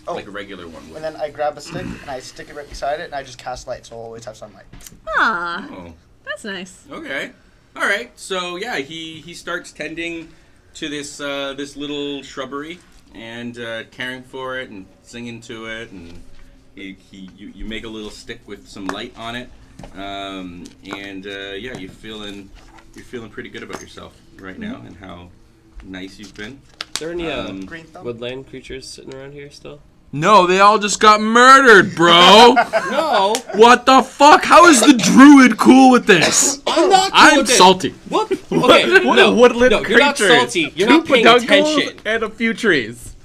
like a regular one would. And then I grab a stick and I stick it right beside it, and I just cast light, so I'll always have sunlight. Ah, Oh. that's nice. Okay. All right. So yeah, he starts tending to this this little shrubbery and caring for it and singing to it, and you make a little stick with some light on it, and yeah, you're feeling pretty good about yourself right now and how nice you've been. Is there any Green thumb. woodland creatures sitting around here still? No, they all just got murdered, bro. No, What the fuck? How is the druid cool with this? I'm not. Cool I'm with it. salty. What? Okay, What no, a woodland no, you're not creature. salty. You're not paying attention. And a few trees.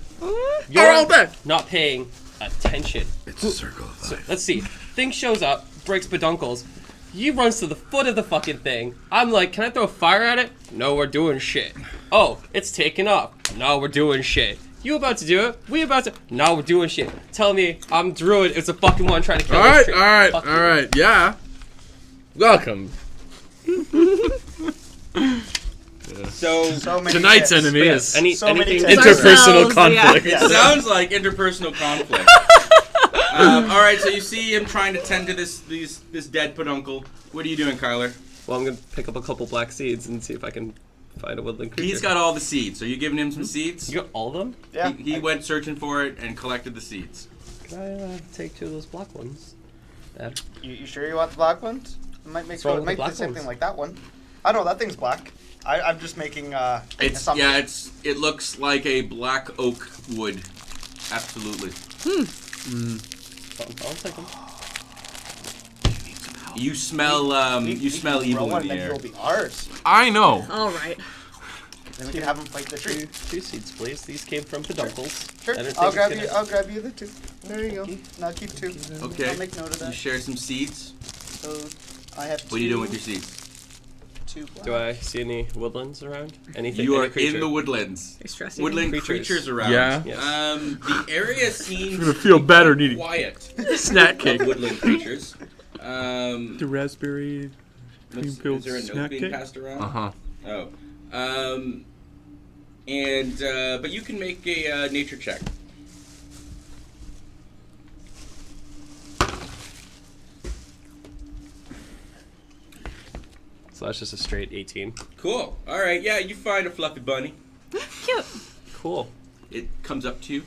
You're all dead. not paying attention. It's a circle of life. Let's see. Thing shows up, breaks peduncles. He runs to the foot of the fucking thing. I'm like, can I throw fire at it? No, we're doing shit. Oh, it's taking off. No, we're doing shit. You about to do it? We about to? No, we're doing shit. Tell me I'm druid. It's a fucking one trying to kill this tree. Fuck you. all right. Yeah. Welcome. So So many Tonight's tips. enemy is So many anything? tips. interpersonal Ourselves, yeah. conflict. Yeah. sounds like interpersonal conflict. All right. So you see him trying to tend to this dead peduncle. What are you doing, Kyler? Well, I'm gonna pick up a couple black seeds and see if I can find a woodland creature. He's got all the seeds. Are you giving him some seeds? You got all of them? Yeah. He went searching for it and collected the seeds. Can I take 2 of those black ones? Dad? You sure you want the black ones? It might make What's wrong with the the black same ones? thing like that one. I know that thing's black. I'm just making assumption. It looks like a black oak wood. Absolutely. I'll take them. You smell you smell can grow evil one in the and then air. you'll be ours. I know. All right. Then we can have them fight the tree. 2 seeds, please. These came from peduncles. Sure. Entertain I'll grab the you. kiddo. I'll grab you the 2. There you go. Now keep 2. Okay. I'll make note of You that. share some seeds. So I have 2. What are you doing with your seeds? 2 black. Do I see any woodlands around? Anything? You any are creature? in the woodlands. You're stressing. Woodland Creatures. creatures around. Yeah. Yes. The area seems gonna feel better needing quiet snack of cake. woodland creatures. The raspberry cream Is filled there a note snack being cake. passed around? Uh-huh. Oh. But you can make a nature check. So that's just a straight 18. Cool. All right. Yeah, you find a fluffy bunny. Cute. Cool. It comes up to you.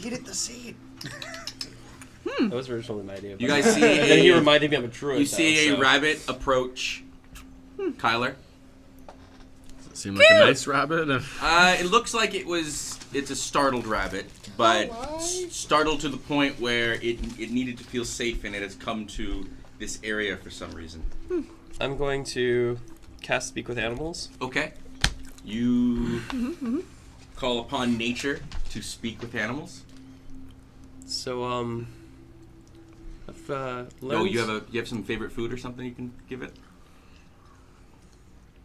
Eat it the seed. That was originally my idea. You but- guys see And then he a, reminded me of a druid. you see now, a so- rabbit approach Kyler. Seem like a nice rabbit. It looks like it's a startled rabbit, but startled to the point where it needed to feel safe, and it has come to this area for some reason. I'm going to cast Speak with Animals. Okay. You call upon nature to speak with animals. So, I've learned... No, you have some favorite food or something you can give it?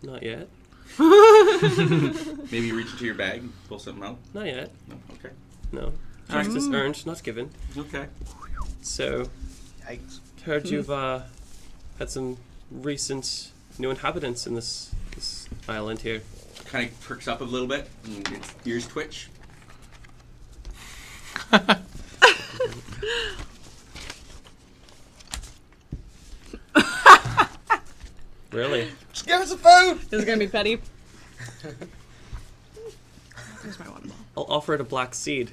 Not yet. Maybe you reach into your bag and pull something out? Not yet. No? Okay. No. Justice earned, not given. Okay. So, Yikes. heard you've had some recent new inhabitants in this island here. Kind of perks up a little bit, and its ears twitch. Really? Just give us some food. This is gonna be petty. Here's my water bottle. I'll offer it a black seed.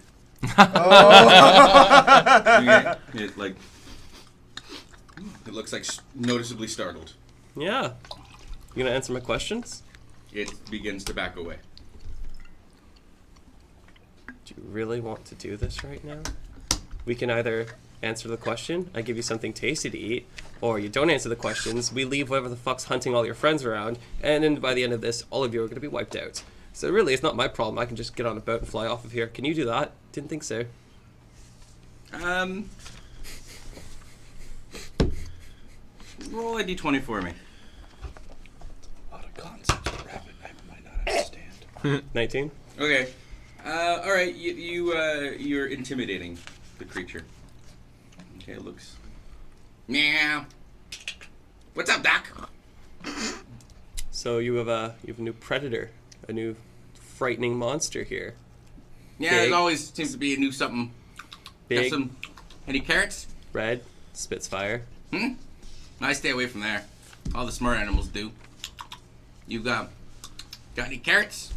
It looks like noticeably startled. Yeah. You gonna answer my questions? It begins to back away. Do you really want to do this right now? We can either answer the question, I give you something tasty to eat, or you don't answer the questions, we leave whoever the fuck's hunting all your friends around, and then by the end of this, all of you are going to be wiped out. So really, it's not my problem. I can just get on a boat and fly off of here. Can you do that? Didn't think so. Roll a d20 for me. A lot of concepts of rabbit I might not understand. 19? Okay. All right. You're intimidating the creature. Okay, it looks. Meow. What's up, Doc? So you have a new predator, a new frightening monster here. Yeah, Big. there always seems to be a new something. Big, Got any carrots? red, spits fire. I stay away from there. All the smart animals do. You got any carrots?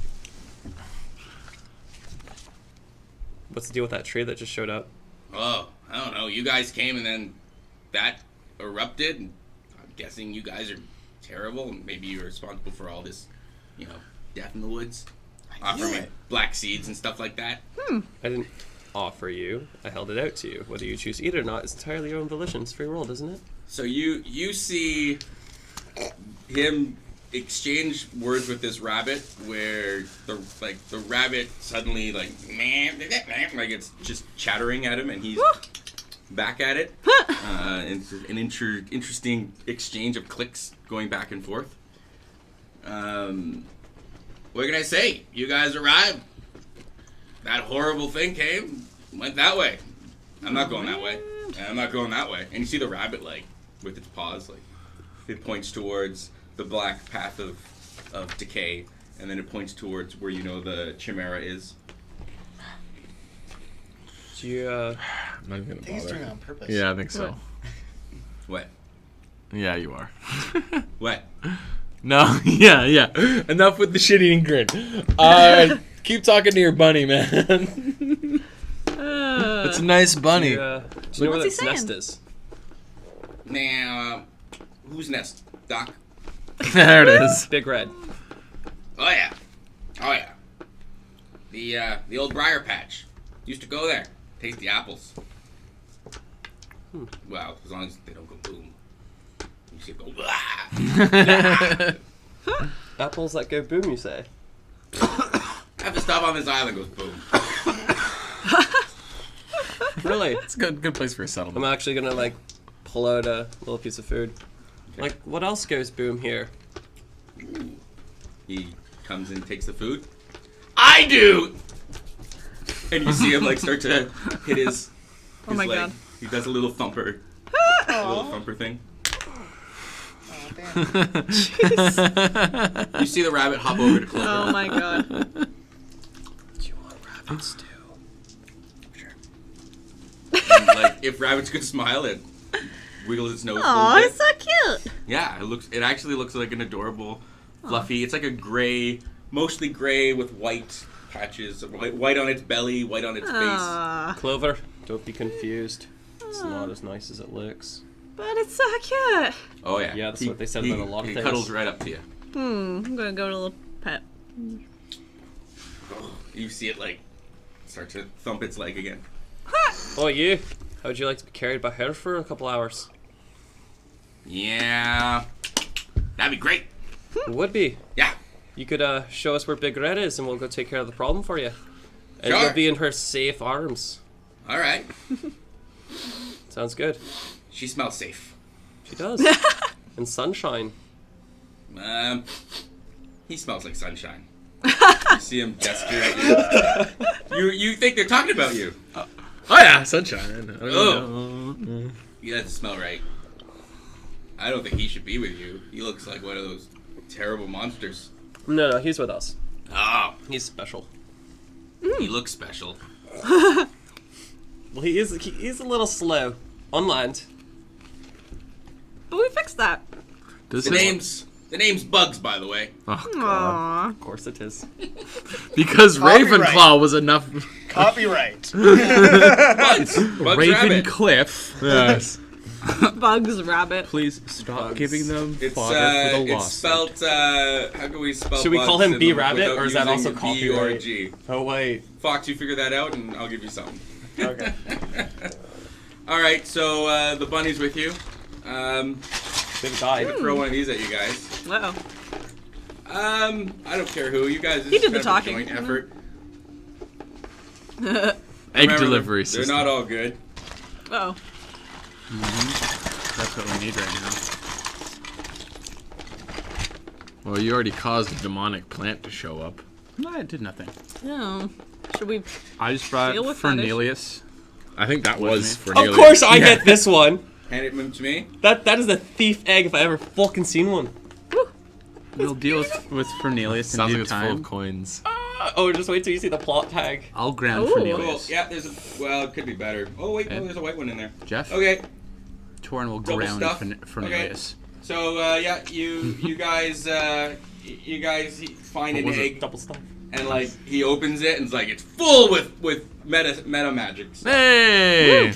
What's the deal with that tree that just showed up? Oh, I don't know. You guys came and then that erupted. And I'm guessing you guys are terrible and maybe you're responsible for all this, death in the woods. Offer me black seeds and stuff like that. I didn't offer you. I held it out to you. Whether you choose to eat it or not is entirely your own volition. It's free roll, isn't it? So you see him exchange words with this rabbit where the rabbit suddenly like it's just chattering at him and he's back at it. It's an interesting exchange of clicks going back and forth. What can I say? You guys arrived. That horrible thing came, went that way. I'm not going that way. I'm not going that way. And you see the rabbit with its paws it points towards the black path of decay, and then it points towards where the Chimera is. Do you I'm not even I think he's gonna doing it bother. on purpose. Yeah, I think so. What? Yeah, you are. What? No, yeah. Enough with the shit-eating grin. Keep talking to your bunny, man. It's a nice bunny. do you know where What's he this nest saying? is? Now, whose nest? Doc? There it is. Big red. Oh yeah. The old briar patch. Used to go there. Taste the apples. Well, as long as they don't go boom. You see it go blah. Apples that go boom, you say? Half the stuff on this island goes boom. Really? It's a good place for a I'm settlement. actually gonna pull out a little piece of food. What else goes boom here? He comes and takes the food. I do! And you see him start to hit his Oh my leg. God. He does a little thumper. A little thumper thing. Oh, damn. You see the rabbit hop over to Clover. Oh my god. Do you want rabbit stew? Sure. And, if rabbits could smile, it wiggles its nose. Aw, a little it's bit. so cute. Yeah, it actually looks like an adorable, fluffy. It's like a gray, mostly gray with white patches, white on its belly, white on its face. Aw, Clover, don't be confused. It's not as nice as it looks. but it's so cute. Oh yeah, Yeah, that's what they said about a lot of he things. cuddles right up to you. I'm gonna go to a little pet. You see it start to thump its leg again. Oh, you? How would you like to be carried by her for a couple hours? Yeah, that'd be great. It would be. Yeah, You could show us where Big Red is, and we'll go take care of the problem for you. And Sure. you'll be in her safe arms. all right. Sounds good. She smells safe. She does. And sunshine. He smells like sunshine. You see him gesture at you. You think they're talking about you? Oh yeah, sunshine. Oh. He doesn't smell right. I don't think he should be with you. He looks like one of those terrible monsters. No, he's with us. Oh, He's special. he looks special. Well, he's a little slow on land. But we fixed that. Does The name's Bugs, by the way. Aww. Of course it is. Because Copyright. Ravenclaw was enough. Copyright. Bugs Rabbit. Ravencliff. Yes. Bugs Rabbit. Please stop Bugs. giving them It's fodder for the it's lawsuit. spelled how can we spell? Should we call Bugs him in B the- Rabbit, without or is that using also B or copyright? G? Oh, wait. Fox, you figure that out, and I'll give you something. Okay. All right, so the bunny's with you. Big guy. Throw one of these at you guys. Uh-oh. I don't care who you guys. He did the It's kind of a talking. joint effort. Egg Remember, delivery They're system. not all good. Uh-oh. That's what we need right now. Well, you already caused a demonic plant to show up. No, it did nothing. No. Should we? I just brought Deal with that Fernelius. I think that was Of Fernelius. course I get this one. Hand it to me. That is a thief egg if I ever fucking seen one. We'll deal with Fernelius in Sounds due like it's full time. of coins. Just wait till you see the plot tag. I'll ground Ooh. Cool. Fernelius. Yeah, well, it could be better. Oh wait, Okay. there's a white one in there. Jeff, Okay. Torn will Double ground stuff. Fernelius. So yeah, you guys find an was it? egg Double stuff. and like he opens it and it's like it's full with meta magic stuff. Hey!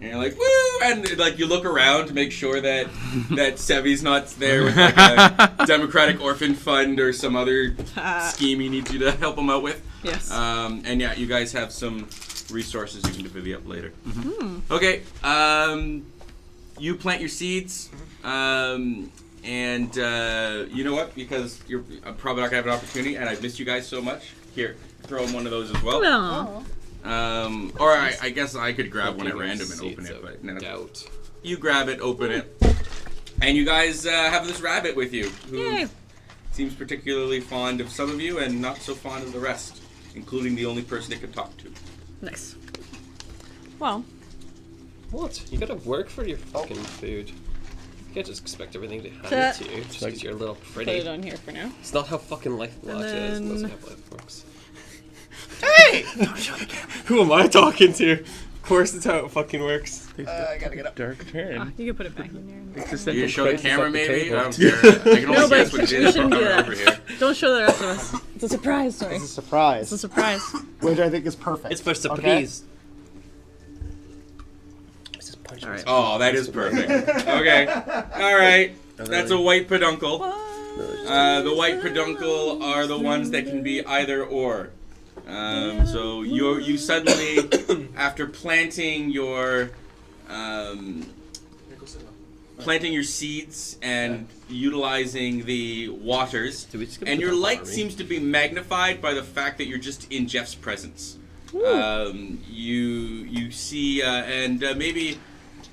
And you're like, woo! And like you look around to make sure that Sevi's not there with like a Democratic Orphan Fund or some other scheme he needs you to help him out with. Yes. And yeah, you guys have some resources you can divvy up later. Mm-hmm. Okay. You plant your seeds. And you know what? Because I'm probably not gonna have an opportunity, and I've missed you guys so much. Here, throw in one of those as well. No. Or I guess I could grab one at random and open it, but no. Doubt. You grab it, open it, and you guys have this rabbit with you, who Yay. seems particularly fond of some of you and not so fond of the rest, including the only person it could talk to. Nice. Well, What? You gotta work for your fucking food. You can't just expect everything to happen to you just because you're a little put pretty. it on here for now. It's not how fucking life is. then- That's not how life works. Hey! Who am I talking to? Of course, it's how it fucking works. I gotta get up. Dark turn. You can put it back in there. It's just You that show the price is camera, at the maybe? table. I don't care. I can only No, but guess what it we is. shouldn't do Over that. here. Don't show the rest of us. It's a surprise, sorry. It's a surprise, It's a surprise. which I think is perfect. It's for Okay? surprise. Let's just punch All this. right. Oh, that is perfect. Okay. All right. That's a white peduncle. The white peduncle are the ones that can be either or. So you suddenly, after planting your seeds and utilizing the waters, Did we just get and to your the light farming? seems to be magnified by the fact that you're just in Jeff's presence. You see, and maybe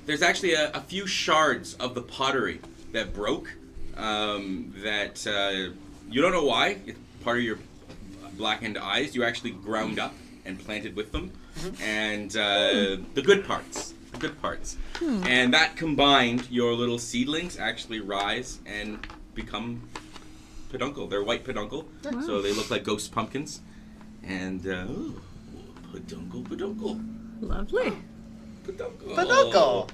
there's actually a few shards of the pottery that broke. That you don't know why. It's part of your blackened eyes. You actually ground up and planted with them, and the good parts. And that combined, your little seedlings actually rise and become peduncle. They're white peduncle, so they look like ghost pumpkins. And peduncle. Lovely. Peduncle.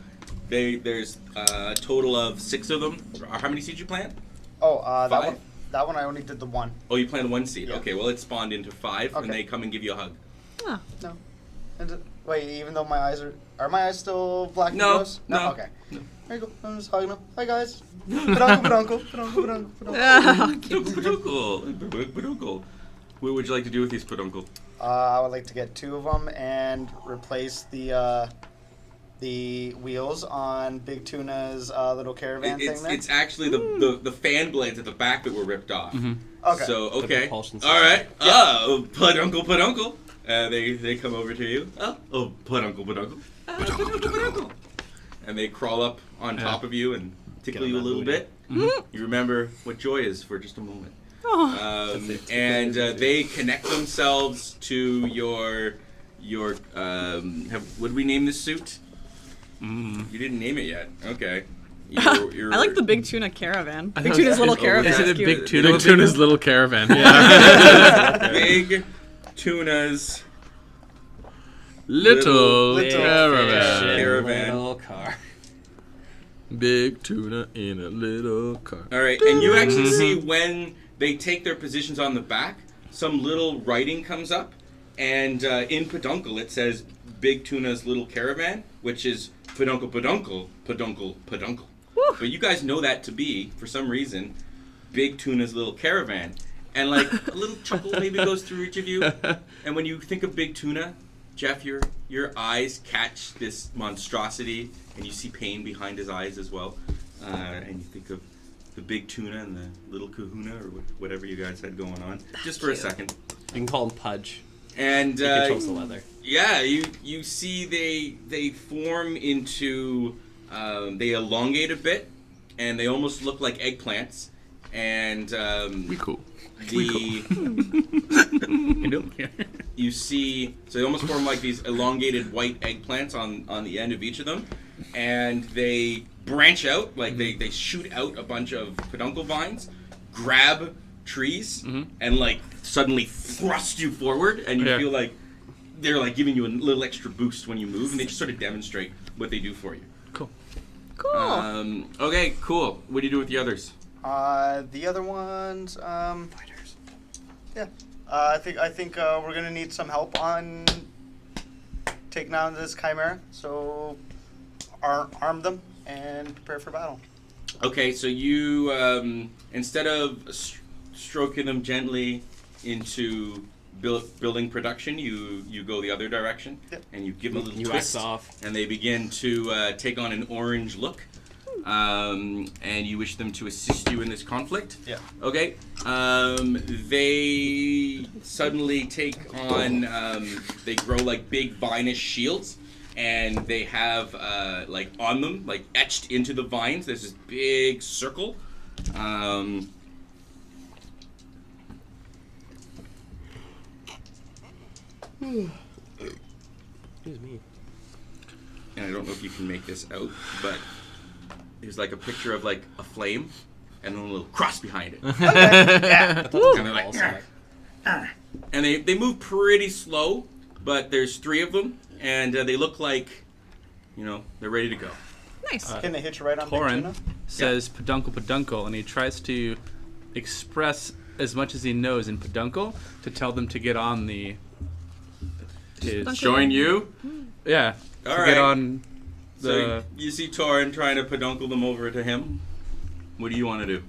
There's a total of 6 of them. How many seeds you plant? Oh, that 5? one. That one I only did the one. Oh, you planted 1 seed. Yeah. Okay, well it spawned into 5, and Okay. they come and give you a hug. Oh. No. Wait, even though my eyes are my eyes still black and No, gross? no. Okay. No. There you go. I'm just hugging them. Hi guys. Peduncle. Peduncle. What would you like to do with these peduncle? I would like to get 2 of them and replace the wheels on Big Tuna's little caravan thing there. It's actually the fan blades at the back that were ripped off. Okay. So The okay, propulsion all system. right. Oh, peduncle. They come over to you. Oh, peduncle. And they crawl up on top of you and tickle you a little bit. You remember what joy is for just a moment. And they connect themselves to your what did we name this suit? You didn't name it yet. Okay. I like the Big Tuna caravan. I Big thought- Tuna's little is- caravan. is Is it a cute. big tuna? Big Tuna's little caravan. Yeah. Big Tuna's Little Little caravan. Caravan. Little car. Big tuna in a little car. All right, and you actually see when they take their positions on the back, some little writing comes up, and in peduncle it says Big Tuna's Little Caravan, which is peduncle. But you guys know that to be, for some reason, Big Tuna's Little Caravan. And like a little chuckle maybe goes through each of you. And when you think of Big Tuna, Jeff, your eyes catch this monstrosity, and you see pain behind his eyes as well. And you think of the Big Tuna and the Little Kahuna, or whatever you guys had going on, just for a second. You can call him Pudge. And He controls the weather. yeah, you see they form into they elongate a bit, and they almost look like eggplants. and We cool. you see, so they almost form like these elongated white eggplants on the end of each of them, and they branch out, like they shoot out a bunch of peduncle vines, grab trees, and like suddenly thrust you forward, and you feel like they're like giving you a little extra boost when you move, and they just sort of demonstrate what they do for you. Cool. Cool. Okay, cool. What do you do with the others? The other ones, fighters. Yeah. I think we're gonna need some help on taking down this Chimera. So, arm them and prepare for battle. Okay, so you instead of stroking them gently into building production, you go the other direction, and you give them a little twist, and they begin to take on an orange look. And you wish them to assist you in this conflict. Yeah. Okay. They suddenly take on. They grow like big vinous shields, and they have like on them, like etched into the vines. There's this big circle. Excuse me. And I don't know if you can make this out, but there's like a picture of like a flame and then a little cross behind it. Okay. Yeah. And they're like, and they move pretty slow, but there's 3 of them, and they look like, they're ready to go. Nice. Can they hit you right on Big Torin Tuna? says peduncle, and he tries to express as much as he knows in peduncle to tell them to get on his Join you? Yeah. All to right. get on So the. you see Torin trying to peduncle them over to him. What do you want to do?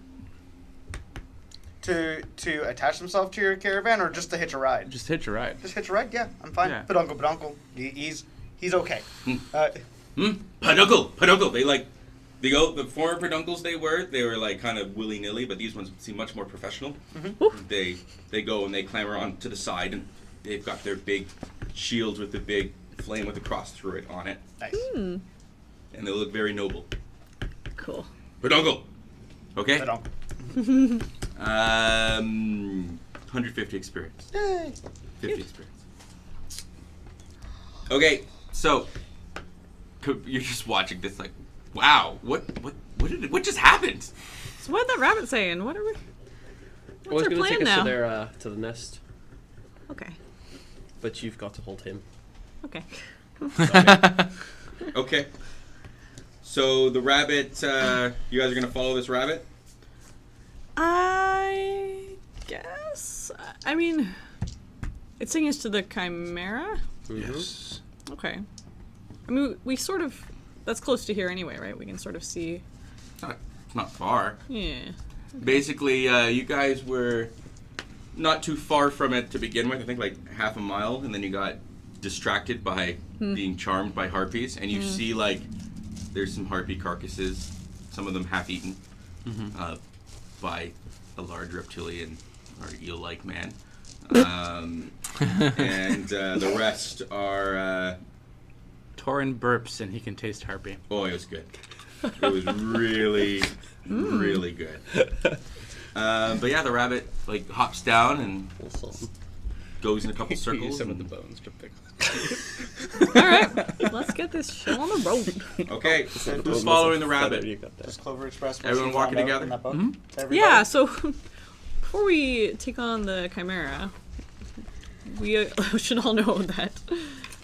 To attach themselves to your caravan, or just to hitch a ride? Just hitch a ride. Just hitch a ride? Yeah, I'm fine. Yeah. Peduncle. He's okay. Peduncle. They go. The former peduncles they were like kind of willy nilly, but these ones seem much more professional. They go and they clamber on to the side, and they've got their big shields with the big flame with a cross through it on it. Nice. And they look very noble. Cool. Peduncle. Okay. Peduncle. 150 experience. Yay. 50 experience. Okay, so you're just watching this like, wow, what just happened? So what that rabbit saying? What are we? What's our Gonna plan take us now? to the nest, Okay. but you've got to hold him. Okay. Okay. So the rabbit, you guys are gonna follow this rabbit? I guess. I mean, it's taking us to the Chimera. Yes. Okay. I mean, we sort of. That's close to here anyway, right? We can sort of see. It's not far. Yeah. Basically, you guys were not too far from it to begin with. I think like half a mile, and then you got distracted by being charmed by harpies, and you see like there's some harpy carcasses, some of them half-eaten by a large reptilian or eel-like man, and the rest are. Torin burps and he can taste harpy. Oh, it was good. It was really, really good. But yeah, the rabbit like hops down and goes in a couple circles. Use some of the bones to pick. All right. Let's get this show on the road. Okay, who's following the rabbit? Does Clover Express? Everyone walking together? In that book? Everybody? Yeah. So before we take on the Chimera, we should all know that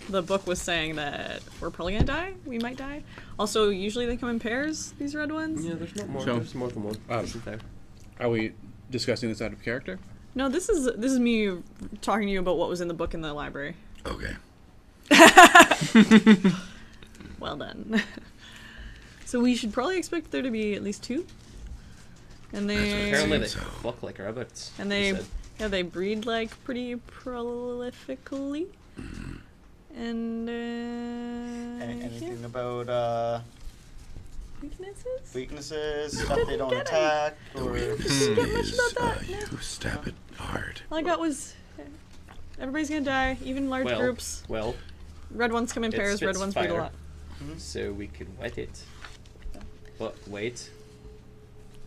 the book was saying that we're probably gonna die. We might die. Also, usually they come in pairs. These red ones. Yeah, there's not more. So- There's more than one. Isn't there? Are we discussing this out of character? No, this is me talking to you about what was in the book in the library. Okay. Well done. So we should probably expect there to be at least 2. And they Apparently they So- look like rabbits. and he they said. they breed like pretty prolifically. And Anything about weaknesses? weaknesses, stuff they don't Get 'em. attack, The or weakness Get much is about that, you stab it hard. All I got was everybody's gonna die, even large Well, groups. well, Red ones come in it pairs. Red spits ones breed a fire. lot. so we could wet it. But wait,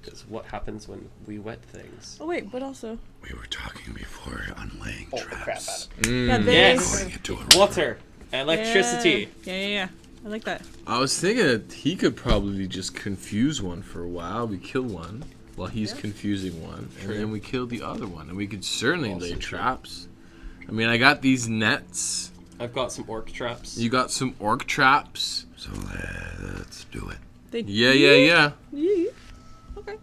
is what happens when we wet things. Oh wait, but also. We were talking before on laying Hold the crap out traps. of it. Yeah, they. Yes. Going into a river. Water, electricity. Yeah. I like that. I was thinking that he could probably just confuse one for a while. We kill one while he's confusing one, and then we kill the other one, and we could certainly lay traps. I mean, I got these nets. I've got some orc traps. You got some orc traps. So let's do it. They. Yeah. Yeah. Okay.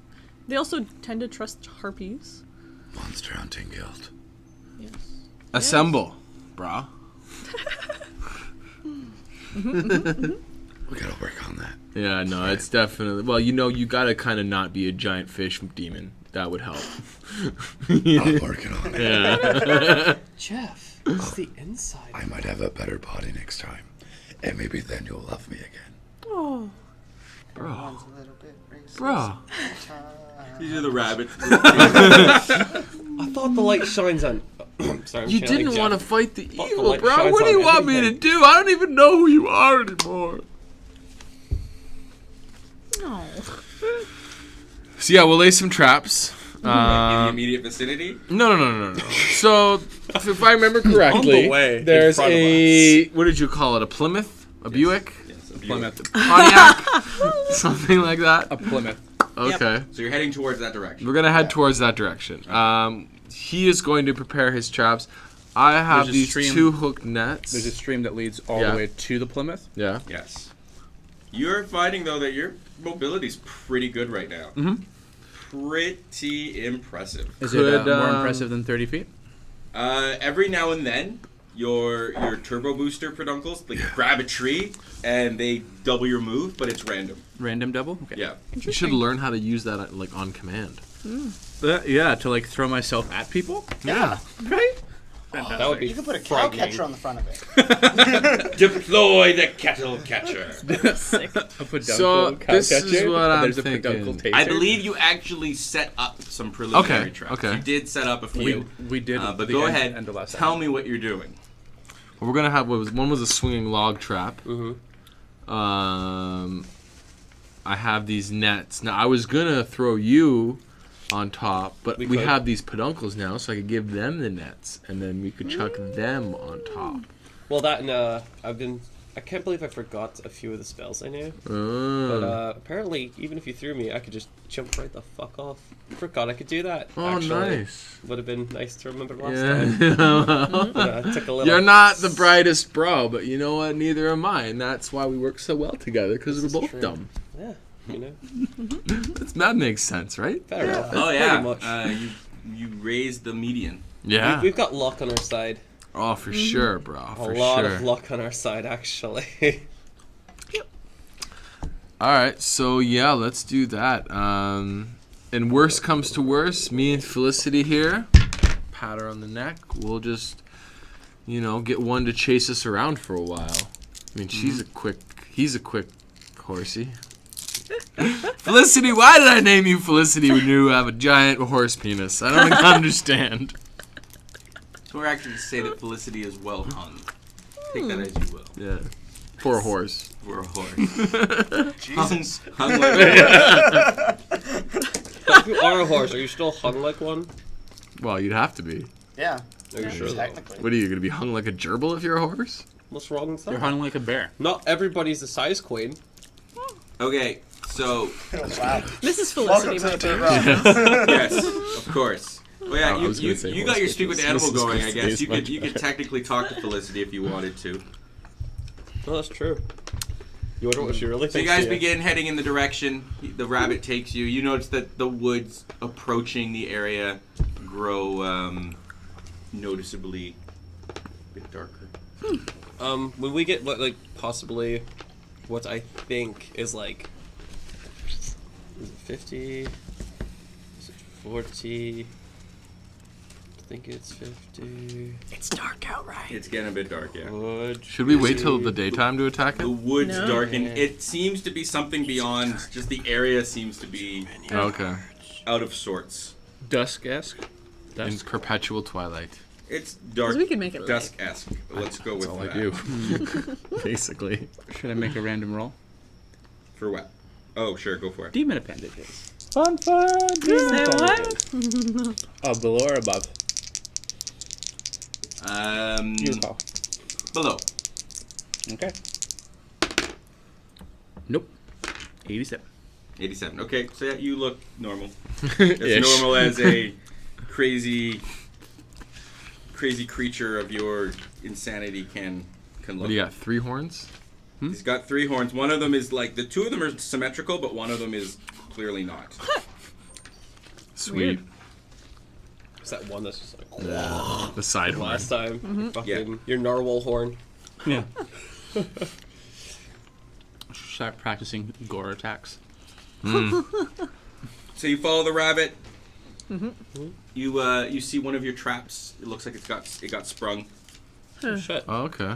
They also tend to trust harpies. Monster Hunting Guild. Yes. Assemble, brah. We gotta work on that. Yeah, no, it's definitely. Well, you gotta kind of not be a giant fish demon. That would help. I'm working on it. Yeah. Jeff, it's the inside. I might have a better body next time. And maybe then you'll love me again. Oh. Bro. It's a little bit racist. Bro. These are the rabbits. I thought the light shines on. Sorry, I'm You channeling didn't Jeff. want to fight the Thought the evil, light bro. shines What do on you want me to everything. do? I don't even know who you are anymore. No. So yeah, we'll lay some traps. In the immediate vicinity. No. So, if I remember correctly, On the way, in there's front of a what did you call it? A Plymouth? A Buick? Yes, a Plymouth. Pontiac? Something like that. A Plymouth. Okay. So you're heading towards that direction. We're gonna head towards that direction. He is going to prepare his traps. I have There's a these stream. 2 hook nets. There's a stream that leads all Yeah. the way to the Plymouth. Yeah. Yes. You're finding though that your mobility's pretty good right now. Mhm. Pretty impressive. Is Could, it more impressive than 30 feet? Every now and then, your turbo booster peduncles grab a tree and they double your move, but it's random. Random double? Okay. Yeah. You should learn how to use that like on command. Yeah, to like throw myself at people? Yeah. Right? That would be You could put a cow frightening. catcher on the front of it. Deploy the kettle catcher. Sick. A peduncle So, cow this is catcher, what and I'm there's a thinking. peduncle taser. I believe you actually set up some preliminary Okay, traps. okay. You did set up a few. we did. But the go end- ahead. end of last Tell time. me what you're doing. Well, we're gonna have one was a swinging log trap. Mm-hmm. I have these nets. Now I was gonna throw you on top, but We we could. have these peduncles now, so I could give them the nets, and then we could chuck them on top. Well, that and I can't believe I forgot a few of the spells I knew. But Oh, apparently, even if you threw me, I could just jump right the fuck off. Forgot I could do that. oh actually. nice. Would have been nice to remember last time. Yeah. But, took a little. You're not the brightest bro, but you know what? Neither am I, and that's why we work so well together, because This we're is both true. dumb. Yeah, you know. That makes sense, right? Fair enough. Oh Pretty yeah. much. You raised the median. Yeah. We've got luck on our side. Oh, for sure, bro. A For lot sure. of luck on our side, actually. All right, so yeah, let's do that. And worst comes to worst, me and Felicity here, pat her on the neck. We'll just, get one to chase us around for a while. I mean, he's a quick horsey. Felicity, why did I name you Felicity when you have a giant horse penis? I don't understand. So we're actually to say that Felicity is well hung. Take that as you will. Yeah, for a horse. For a horse. Jesus. Hung like If you are a horse, are you still hung like one? Well, you'd have to be. Yeah. Are you sure? though? Technically. What are you gonna be hung like a gerbil if you're a horse? What's wrong with that? You're hung like a bear. Not everybody's a size queen. Okay, so Wow. This is Welcome Felicity, to the by Big the way. Rock. yes, of course. Well, yeah, Oh, I was you gonna say got horse your speak with the bitches. animal This is going. I gonna guess stay you could technically talk to Felicity if you wanted to. No, that's true. You wonder what she really So you thinks. guys she is. begin heading in the direction the rabbit takes you. You notice that the woods approaching the area grow noticeably a bit darker. When we get possibly what I think is like, is it 50? Is it 40? I think it's 50. It's dark out, right? It's getting a bit dark, yeah. Wood. Should we wait till the daytime to attack The it? woods No. darken. Yeah. It seems to be something beyond. Just the area seems to be Okay. out of sorts. Dusk-esque? In Dusk? perpetual twilight. It's dark. 'Cause we can make it dusk-esque. Let's go with That's all I that. do. Basically. Should I make a random roll? For what? Oh, sure, go for it. Demon appendages. Fun. Say what? Oh, below or above? You call. Below. Okay. Nope. 87. 87. Okay, so yeah, you look normal. As Ish. normal as a crazy creature of your insanity can look. What do you got? 3 horns? He's got 3 horns. One of them is like, the 2 of them are symmetrical, but one of them is clearly not. Sweet. Is that one that's just like The side horn. last time? Fucking Yeah. your narwhal horn. Yeah. Start practicing gore attacks. So you follow the rabbit. You see one of your traps. It looks like it got sprung. Oh, shit. Oh, okay.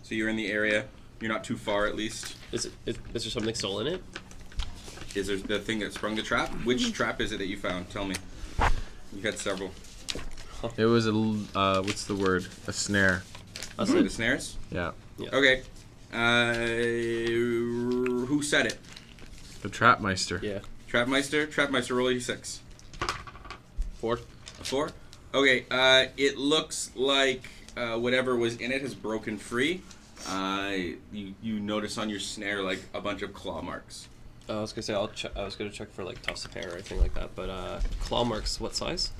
So you're in the area. You're not too far, at least. Is there something still in it? Is there the thing that sprung the trap? Which trap is it that you found? Tell me. You had several. It was a, what's the word? A snare. The snares? Yeah. Okay. Who said it? The Trapmeister. Yeah. Trapmeister, roll a d6. 4. A 4? Okay, it looks like whatever was in it has broken free. You notice on your snare like a bunch of claw marks. I was gonna say I was gonna check for like tufts of hair or anything like that, but claw marks, what size?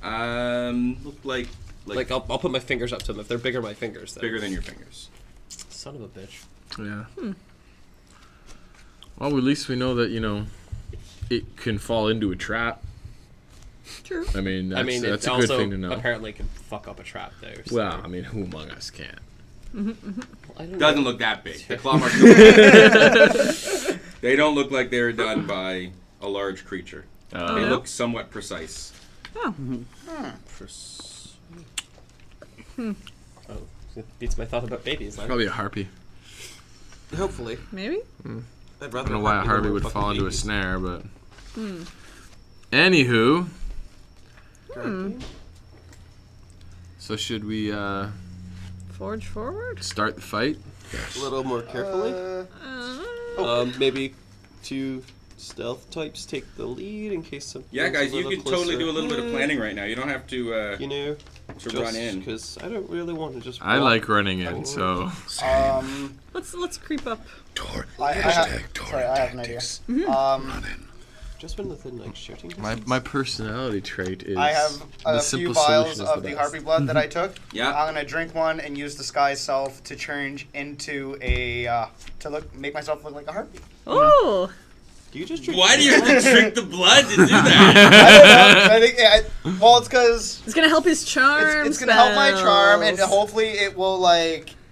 Look like Like I'll put my fingers up to them. If they're bigger, my fingers. Then. bigger than your fingers. Son of a bitch. Yeah. Well, at least we know that, it can fall into a trap. True. I mean, that's it a good also thing to know. apparently can fuck up a trap there. So. Well, I mean, who among us can't? I don't Doesn't know. look that big. The claw marks. They don't look like they were done by a large creature. They no? look somewhat precise. Oh. Oh, it beats my thought about babies. Then. Probably a harpy. Hopefully. Maybe? I'd I rather don't know why a harpy harpy than would fucking fall into a babies. snare, but... Anywho. So should we Forge forward? start the fight? A little more carefully. Maybe 2 stealth types take the lead in case something. Yeah, guys, you can totally do a little bit of planning right now. You don't have to run in. Because I don't really want to just. I walk like running in, forward. so... Let's creep up. Tor, I hashtag Tor sorry, I have an idea. tactics. Um, Just when within like shooting. My personality trait is... I have the a few simple vials solution is of the the best. harpy blood that I took. Yeah. I'm gonna drink one and use disguise self to change into a make myself look like a harpy. Oh! Do you just drink? Why do you have to drink the blood to do that? I don't know. I think, well, it's because It's gonna help his charm. it's gonna help my charm, and spells. hopefully it will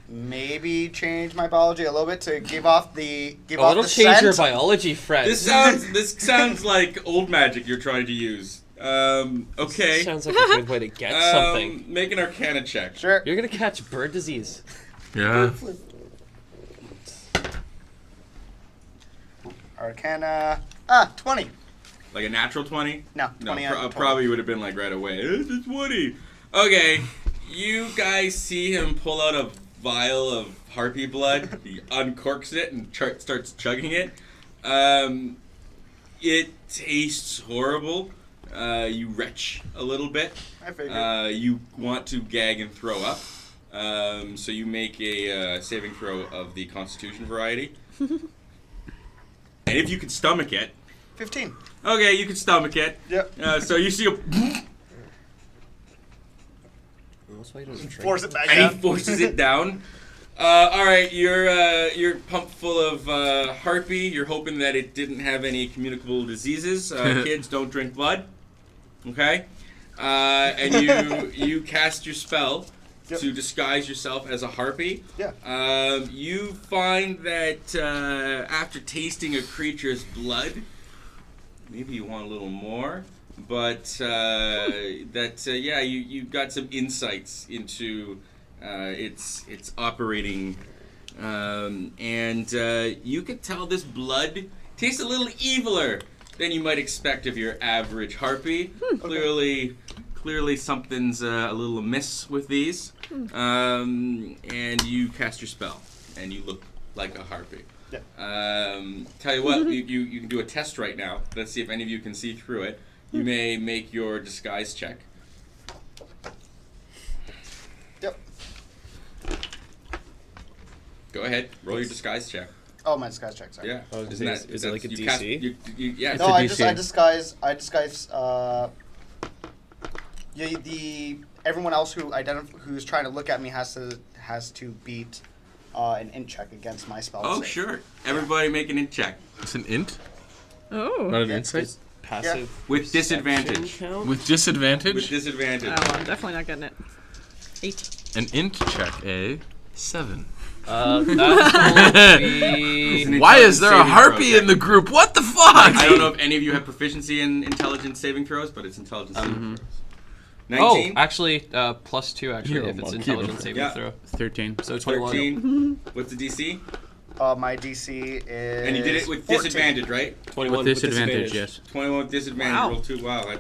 maybe change my biology a little bit to give off the It'll the change your scent. biology, friend. This sounds like old magic you're trying to use. Okay. Sounds like a good way to get something. Make an Arcana check. Sure. You're gonna catch bird disease. Yeah. Arcana 20. Like a natural 20? No, No, 20 on 20. probably would have been like right away. It's a 20. Okay, you guys see him pull out a vial of harpy blood. He uncorks it and starts chugging it. It tastes horrible. You retch a little bit. I figured. You want to gag and throw up. So you make a saving throw of the Constitution variety. And if you can stomach it. 15. Okay, you can stomach it. Yep. So you see a. That's why he doesn't drink. Force it back And down. he forces it down. All right, you're pumped full of harpy. You're hoping that it didn't have any communicable diseases. Kids, don't drink blood. Okay. And you cast your spell to disguise yourself as a harpy. Yeah. You find that after tasting a creature's blood, maybe you want a little more, but you got some insights into its operating, and you could tell this blood tastes a little eviler than you might expect of your average harpy. Clearly something's a little amiss with these. And you cast your spell, and you look like a harpy. Tell you what, you can do a test right now. Let's see if any of you can see through it. You may make your disguise check. Yep. Go ahead, roll your disguise check. Oh, my disguise check. Sorry. Yeah. Is it like a you DC? Yeah. No, I disguise. Everyone else who's trying to look at me has to beat an int check against my spell. Oh, save. sure. Everybody make an int check. It's an int? Oh. Not an insight? Passive. With disadvantage. Count? With disadvantage? With disadvantage. Oh, I'm definitely not getting it. 8. An int check, eh? 7. That will be... Why is there a Saving harpy throw in the group? What the fuck? I don't know if any of you have proficiency in intelligence saving throws, but it's intelligence saving throws. 19? Oh, actually, +2 actually, You're a if it's monkey. intelligence saving Yeah. throw. 13. So 21. 13. What's the DC? My DC is. And you did it with 14. disadvantage, right? 21 With disadvantage, yes. 21 with disadvantage. Wow. Roll 2. Wow,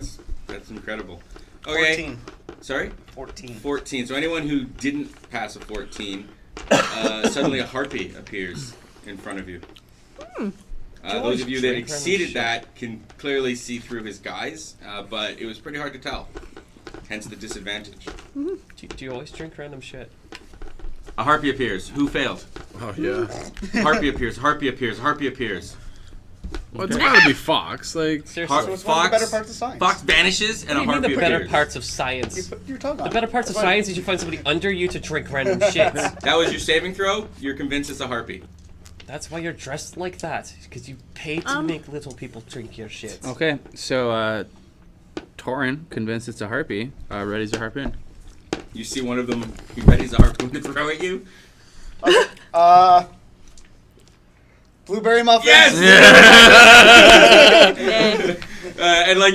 that's incredible. Okay. 14. Sorry? 14. 14. So anyone who didn't pass a 14, suddenly a harpy appears in front of you. Those of you that exceeded that can clearly see through his guise, but it was pretty hard to tell. Hence the disadvantage. Do you always drink random shit? A harpy appears. Who failed? Oh, yeah. Harpy appears. Harpy appears. Harpy appears. Well, it's gotta be Fox. Like, Seriously. So it's one of the better parts of science. Fox vanishes and a What do you mean harpy the better appears. parts of science? You put your tongue on The it. better parts of That's why- science is you find somebody under you to drink random shit. That was your saving throw. You're convinced it's a harpy. That's why you're dressed like that, because you pay to make little people drink your shit. Okay, so Torin, convinced it's a harpy, readies a harpoon. You see one of them. He readies a harpoon to throw at you. Blueberry muffins. Yes. And like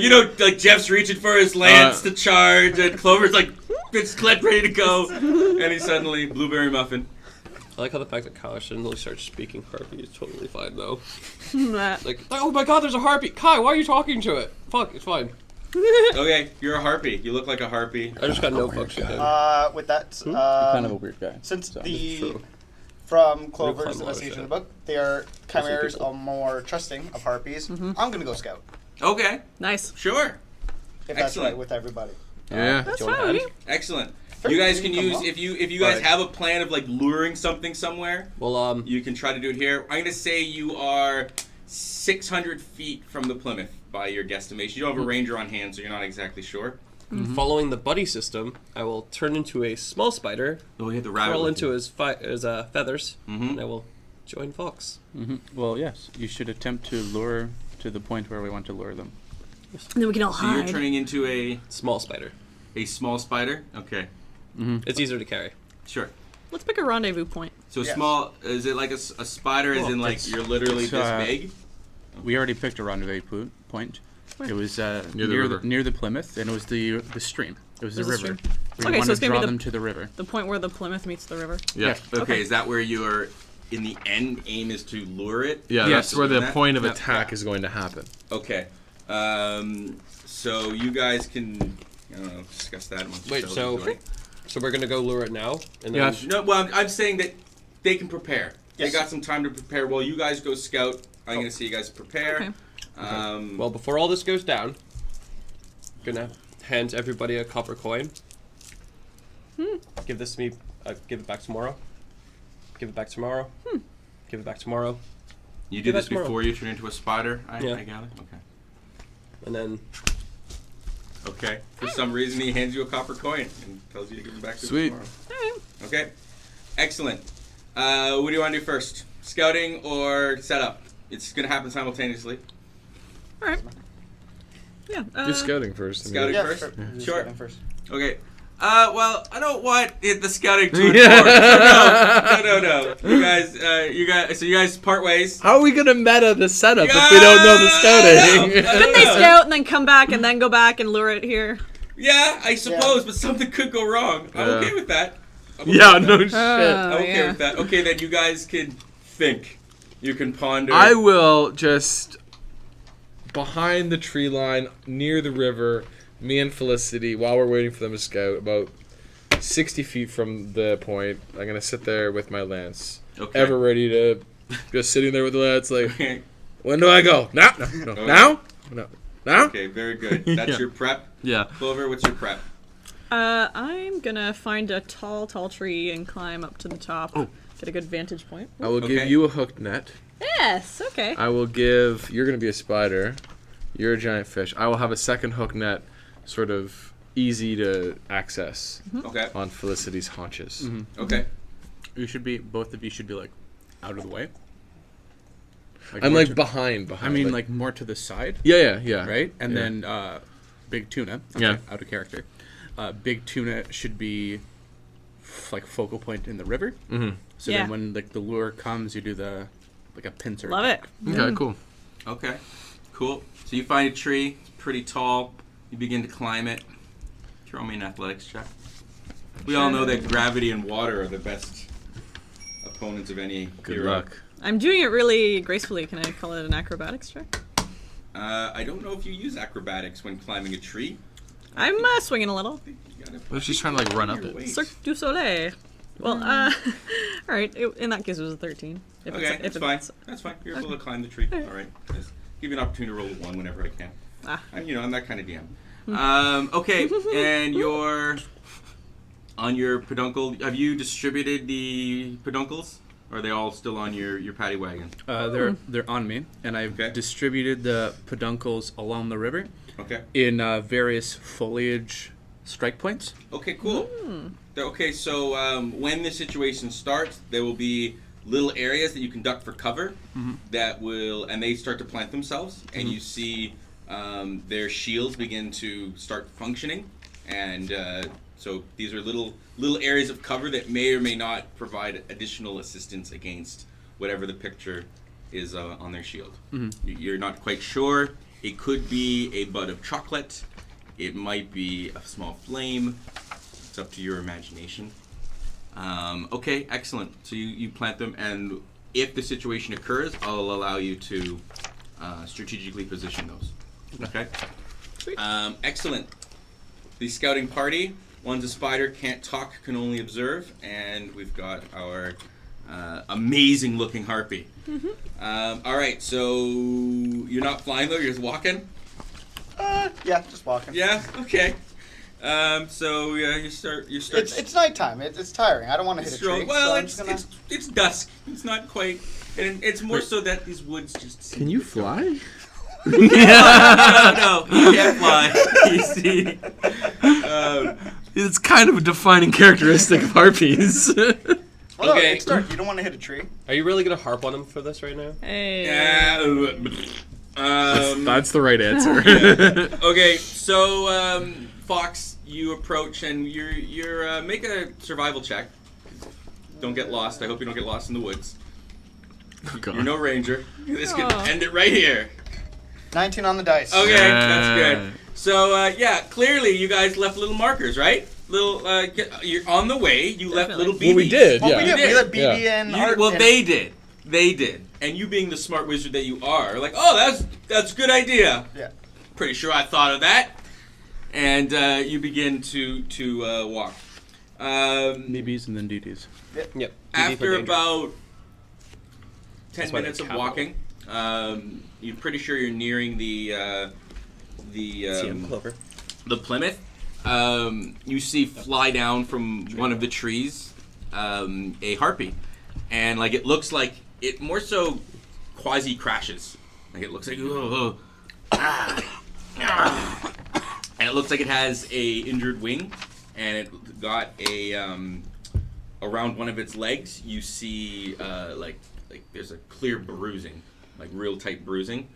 Jeff's reaching for his lance to charge, and Clover's like, it's ready to go, and he suddenly blueberry muffin. I like how the fact that Kyle suddenly starts speaking harpy is totally fine though. Nah. Like, oh my god, there's a harpy! Kai, why are you talking to it? Fuck, it's fine. Okay, you're a harpy. You look like a harpy. I just got no function. With that, You're kind of a weird guy. since so. from climb Clover's a lot of investigation of shit. the book, they are chimeras people. are more trusting of harpies. I'm gonna go scout Okay, Nice. sure, if that's Excellent. right with everybody. yeah. That's Do you want fine. to add? excellent. You guys can use if you guys Right. have a plan of like luring something somewhere. Well, You can try to do it here. I'm gonna say you are 600 feet from the Plymouth by your guesstimation. You don't have a ranger on hand, so you're not exactly sure. following the buddy system, I will turn into a small spider, Oh, you have the rabbit. curl with into you. his feathers, Mhm. and I will join Fox. Well, yes, you should attempt to lure to the point where we want to lure them. And then we can all So you're hide. turning into a Small spider. small spider. Okay, It's easier to carry. sure. Let's pick a rendezvous point. So Yes. small. Is it like a spider? As Well, in like it's- you're literally it's, this big? We already picked a rendezvous point. Where? It was Near the river. near the Plymouth, and it was the stream. It was the There's a river. stream. We Okay, so want it's to gonna be draw the- them to the river. The point where the Plymouth meets the river. Yeah. Okay, Okay. is that where your in the end aim is to lure it? Yeah, Yes. that's where the That- point of yeah. attack is going to happen. Okay. So you guys can I don't know, discuss that amongst Wait, yourselves, so right? so we're gonna go lure it now, and then Yes. No, well, I'm saying that they can prepare. Yes. They got some time to prepare. While you guys go scout, I'm going to see you guys prepare. Okay. well, before all this goes down, I'm gonna hand everybody a copper coin. Give this to me. Give it back tomorrow. Give it back tomorrow. Give it back tomorrow. you do give this that tomorrow. before you turn into a spider, I Yeah. gather? Okay. And then Okay. For some reason, he hands you a copper coin and tells you to give it back to him Sweet. tomorrow. Okay. Excellent. What do you want to do first? Scouting or setup? It's going to happen simultaneously. All right. Yeah. Do scouting first. I mean, Scouting Yeah, first? sure. Sure. Scouting first. Okay. Well, I don't want the scouting to inform. No. You guys part ways. How are we gonna meta the setup if we don't know the scouting? Couldn't they scout and then come back and then go back and lure it here? Yeah, I suppose, but something could go wrong. I'm Yeah. okay with that. I'm okay Yeah, with no that. shit. I'm Oh, okay yeah. with that. Okay, then you guys can think. You can ponder. I will just behind the tree line near the river. Me and Felicity, while we're waiting for them to scout, about 60 feet from the point, I'm gonna sit there with my lance, Okay. ever ready to Just sitting there with the lads, like, Okay. when do I go? Now? No. Now? No. Now? Okay, very good. That's Yeah. your prep. Yeah. Clover, what's your prep? I'm gonna find a tall tree and climb up to the top. Oh. Get a good vantage point. I will Okay. give you a hooked net. Yes, okay. I will give... You're going to be a spider. You're a giant fish. I will have a second hook net, sort of easy to access Okay. on Felicity's haunches. Mm-hmm. Okay. Both of you should be like out of the way. I'm more like to- behind. I mean, like more to the side, Yeah. right? And Yeah. then Big Tuna. Okay, Yeah. Out of character. Big Tuna should be like focal point in the river. Mm-hmm. So Yeah. then when like the lure comes, you do the like a pincer. Love it. Okay, cool. Okay. Cool. So you find a tree. It's pretty tall. You begin to climb it. Throw me an athletics check. We all know that gravity and water are the best opponents of any Good hero. luck. I'm doing it really gracefully. Can I call it an acrobatics check? I don't know if you use acrobatics when climbing a tree. I'm swinging a little. You gotta What if she's trying to, like, run up your it? weight. Cirque du Soleil. Well, all right. In that case, it was a 13. If Okay, if that's fine. That's fine. You're able to climb the tree. All right. Just give you an opportunity to roll a 1 whenever I can. Ah. I'm that kind of DM. Okay, and on your peduncle, have you distributed the peduncles? Or are they all still on your paddy wagon? They're on me, and I've Okay. distributed the peduncles along the river Okay. in various foliage strike points. Okay, cool. Okay, so when the situation starts, there will be little areas that you can duck for cover and they start to plant themselves, and you see their shields begin to start functioning, and so these are little areas of cover that may or may not provide additional assistance against whatever the picture is on their shield. You're not quite sure. It could be a bud of chocolate. It might be a small flame. It's up to your imagination. Okay, excellent. So you plant them, and if the situation occurs, I'll allow you to strategically position those. Okay? Sweet. Excellent. The scouting party, one's a spider, can't talk, can only observe, and we've got our amazing looking harpy. All right, so you're not flying though, you're just walking? Yeah, just walking. Yeah, okay. So you start. It's nighttime. It's tiring. I don't want to hit a tree. Well, so I'm just gonna... it's dusk. It's not quite, and it's more so that these woods just. Can you fly? No, you can't fly. You see. It's kind of a defining characteristic of harpies. Well, Okay. no, it's dark. You don't want to hit a tree. Are you really gonna harp on him for this right now? Hey. That's the right answer. Okay, so Fox, you approach and you're make a survival check. Don't get lost. I hope you don't get lost in the woods. You're no ranger. This could Aw. end it right here. 19 on the dice. Okay, that's good. So yeah, clearly you guys left little markers, right? Little, you're on the way. You left Definitely. little BBs. Well, we did, Well, yeah. we did. You We let BB Yeah. and You- Art well, in. they did, and you being the smart wizard that you are like, oh, that's a good idea. Yeah. Pretty sure I thought of that. And you begin to walk. BBs and then DDs. Yep. After about 10 That's why minutes they're of walking, you're pretty sure you're nearing the CM Clover. the Plymouth. You see fly down from one of the trees a harpy, and like it looks like it more so quasi crashes. Like it looks like and it looks like it has a injured wing, and it got a around one of its legs. You see like there's a clear bruising, like real tight bruising,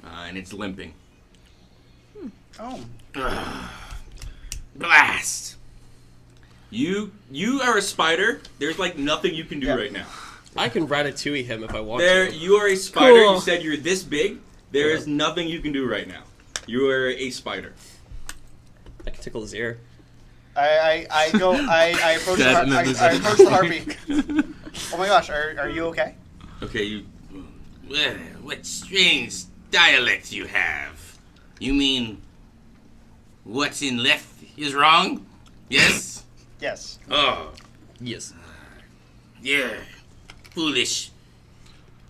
and it's limping. Oh. Blast! You are a spider. There's like nothing you can do Yeah. right now. I can ratatouille him if I want There, to. you are a spider. Cool. You said you're this big. There is nothing you can do right now. You are a spider. I can tickle his ear. I approach the That- and then I approach the harpy. Oh my gosh, are you okay? Okay, you. Well, what strange dialect you have. You mean what's in left is wrong? Yes? Yes. Oh, Yes. yeah. Foolish.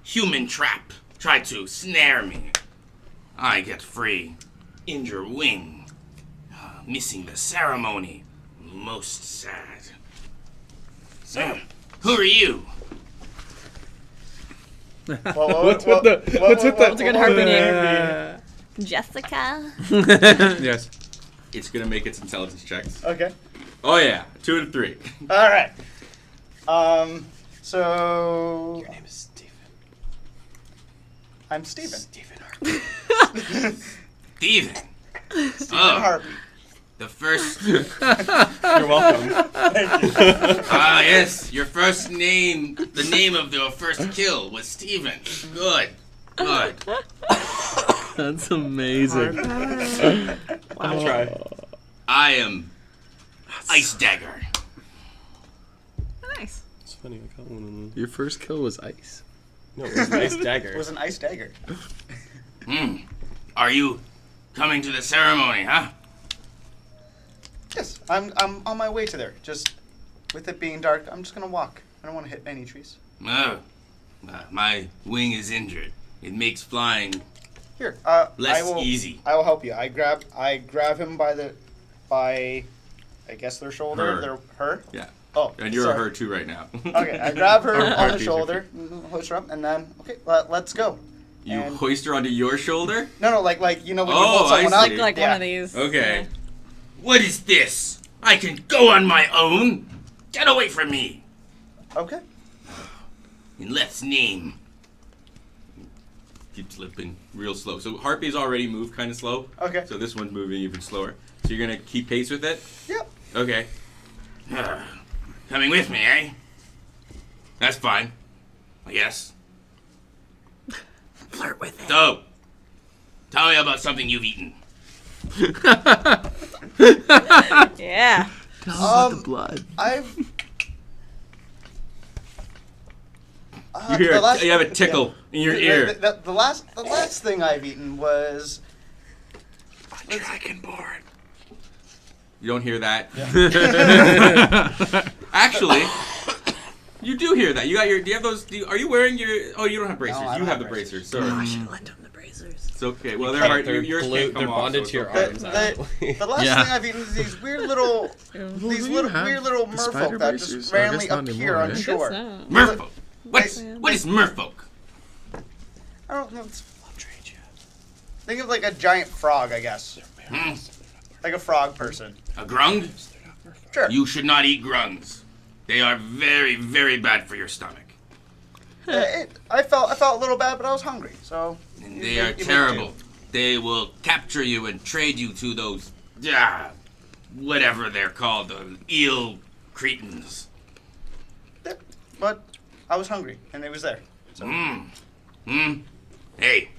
human trap tried to snare me. I get free. Injure wing. Missing the ceremony. Most sad. So, who are you? What's with the? What's a good harpy name? Jessica. Yes. It's gonna make its intelligence checks. Okay. Oh yeah, 2 out of 3. All right. So Your name is Steven. I'm Steven. Steven Steven. Steven Oh, Harpy. the first. You're welcome. Ah, yes, your first name. The name of your first kill was Steven. Good. Good. That's amazing. I'll try. I am Ice Dagger. Nice. It's funny, I got one of them. Your first kill was ice. No, it was a nice It dagger. was an ice dagger. Are you coming to the ceremony, huh? Yes, I'm on my way to there. Just with it being dark, I'm just gonna walk. I don't want to hit any trees. Oh, my wing is injured. It makes flying Here, less I will, easy. I will help you. I grab him by I guess their shoulder. Her. Yeah. Oh, And you're sorry. a her too right now. Okay, I grab her Or on the harpies, shoulder, hoist her up, and then let's go. You And- hoist her onto your shoulder? No, like you know when you Oh, hold someone I up. see. Like Yeah. one of these. Okay. What is this? I can go on my own. Get away from me. Okay. In Let's name. Keep slipping real slow. So Harpy's already moved kind of slow. Okay. So this one's moving even slower. So you're gonna keep pace with it? Yep. Okay. Coming with me, eh? That's fine. I guess. Flirt with it. So, tell me about something you've eaten. Yeah. Blood. I've. You hear the last- you have a tickle in your ear. The last thing I've eaten was. Dragonborn. You don't hear that. Actually, you do hear that. You got your. Do you have those? Are you wearing your? Oh, you don't have bracers. No, I You don't have have the bracers. bracers. Sorry. I should have lent him the bracers. It's okay. Well, they're hard. Yours can't come they're off, bonded so to your it's okay. arms. The actually. last Yeah. thing I've eaten is these weird little weird little merfolk that just randomly appear on Guess shore. so. Merfolk. What Like- is merfolk? I don't know. Think of like a giant frog, I guess. Like a frog person. A grung? Sure. You should not eat grungs. They are very, very bad for your stomach. I felt a little bad, but I was hungry, so. And you they make- are you make terrible. do. They will capture you and trade you to those, whatever they're called, the eel cretins. Yeah, but I was hungry, and it was there. So. Hey,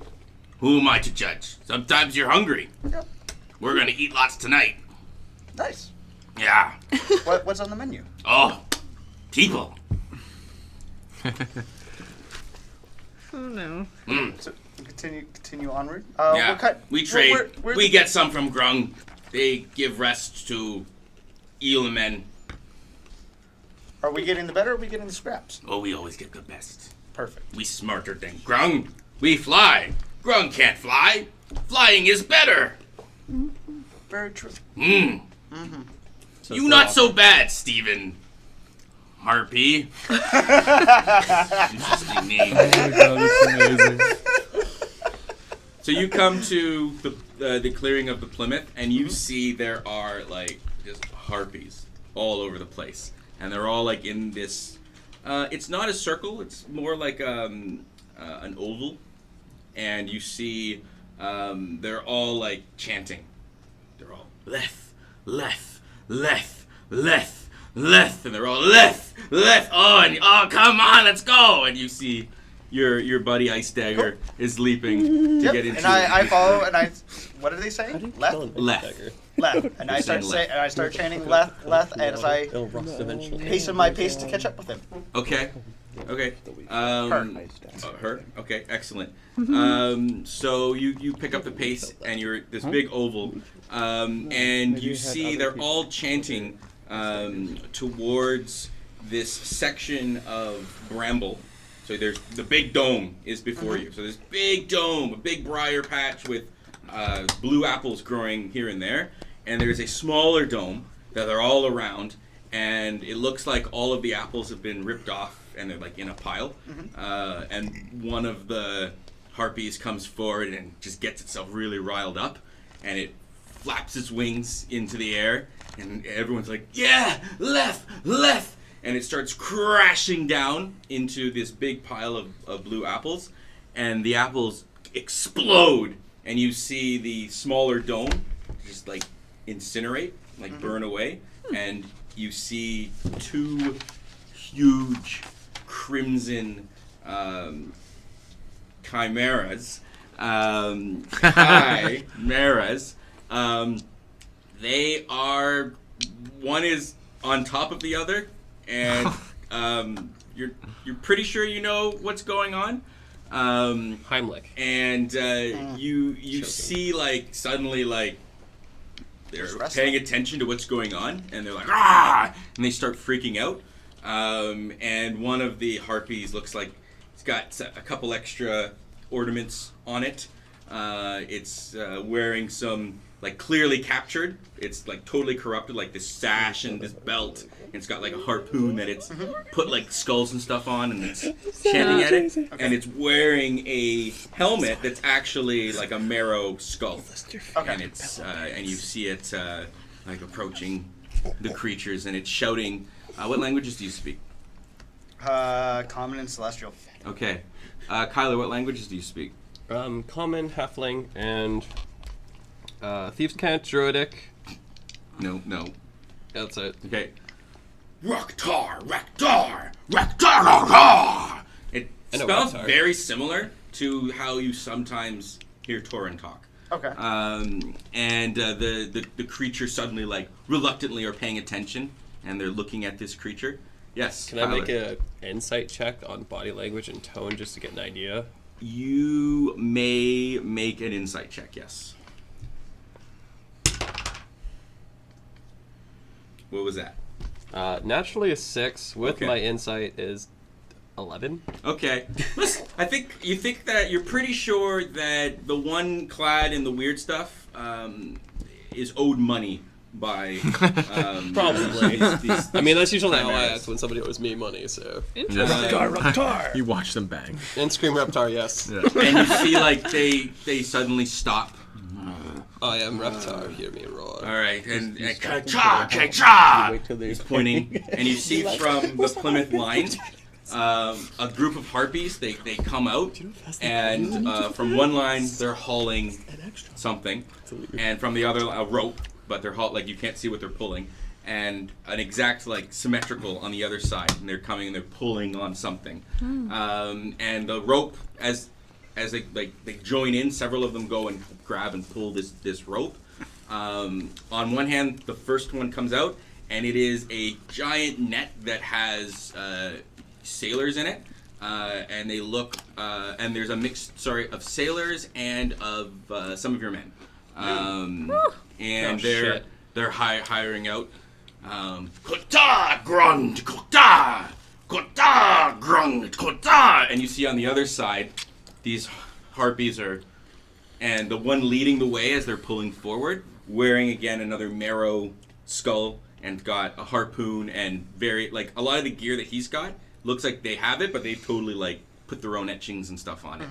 who am I to judge? Sometimes you're hungry. Yep. We're gonna eat lots tonight. Nice. Yeah. What's on the menu? Oh, people. Oh no. So continue onward. Yeah. What kind, We trade. where We the- get some from grung. They give rest to eel men. Are we getting the better? Or are we getting the scraps? Oh, we always get the best. Perfect. We smarter than grung. We fly. Grung can't fly. Flying is better. Very true. So You it's not off. so bad, Stephen. Harpy. Interesting name. That's amazing. So you come to the clearing of the Plymouth, and you see there are like just harpies all over the place, and they're all like in this. It's not a circle; it's more like an oval, and you see they're all like chanting. They're all left, left, left, left, left, and they're all left, left. Oh, come on, let's go! And you see your buddy Ice Dagger is leaping to Yep. get into And I follow, and I. What are they saying? Left, Kill an ice Left. dagger. left, and I start saying left. chanting left, left, as I It'll rust eventually. hasten my pace to catch up with him. Okay. Okay. Her. Okay. Excellent. So you pick up the pace, and you're at this big oval, and you see they're all chanting towards this section of bramble So there's the big dome is before you. So this big dome, a big briar patch with blue apples growing here and there. And there's a smaller dome that are all around. And it looks like all of the apples have been ripped off and they're like in a pile. And one of the harpies comes forward and just gets itself really riled up. And it flaps its wings into the air. And everyone's like, yeah, left. And it starts crashing down into this big pile of blue apples. And the apples explode. And you see the smaller dome just like incinerate, like burn away. And you see two huge crimson chimeras. Chimeras. They are, one is on top of the other. And you're pretty sure you know what's going on. Heimlich. And you see like suddenly like they're paying attention to what's going on, and they're like ah, and they start freaking out. And one of the harpies looks like it's got a couple extra ornaments on it. It's wearing some like clearly captured. It's like totally corrupted, like this sash and this belt. And it's got like a harpoon that it's put like skulls and stuff on, and it's chanting at it. And it's wearing a helmet that's actually like a marrow skull. And it's and you see it like approaching the creatures, and it's shouting. What languages do you speak? Common and Celestial. Okay, Kyler, what languages do you speak? Common, Halfling, and Thieves' Cant, Druidic. No. That's it. Okay. Raktar. It spells very similar to how you sometimes hear Tauren talk. Okay. And the creature suddenly, like, reluctantly are paying attention, and they're looking at this creature. Yes, Can I make an insight check on body language and tone just to get an idea? You may make an insight check, yes. What was that? Naturally a 6. With my insight is 11. Okay. Listen, I think you think that you're pretty sure that the one clad in the weird stuff is owed money by probably. These I mean, that's usually how I act when somebody owes me money. So Reptar. You watch them bang and scream Reptar, yes. Yeah. And you see like they suddenly stop. I am Reptar, hear me roar. All right, and cha, he's pointing, and you see from the Plymouth line a group of harpies. They come out, and from one line they're hauling something, and from the other a rope, but they're like you can't see what they're pulling, and an exact like symmetrical on the other side, and they're coming and they're pulling on something, and the rope as they join in, several of them go and grab and pull this rope. On one hand, the first one comes out, and it is a giant net that has sailors in it, and they look, and there's a mix, of sailors and of some of your men, and they're hiring out. Kota grund, kota grund, kota, and you see on the other side. These harpies are, and the one leading the way as they're pulling forward, wearing again another marrow skull and got a harpoon and very, like, a lot of the gear that he's got looks like they have it, but they've totally, like, put their own etchings and stuff on it.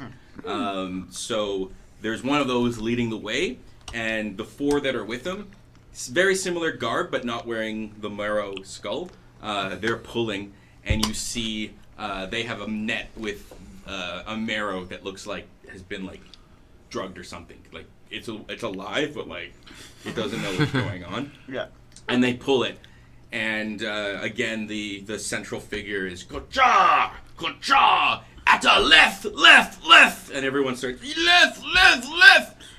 So there's one of those leading the way, and the four that are with him, very similar garb, but not wearing the marrow skull. They're pulling, and you see they have a net with a marrow that looks like has been like drugged or something. Like it's alive, but like it doesn't know what's going on. Yeah. And they pull it, and again the central figure is Kocha, at a left, and everyone starts left,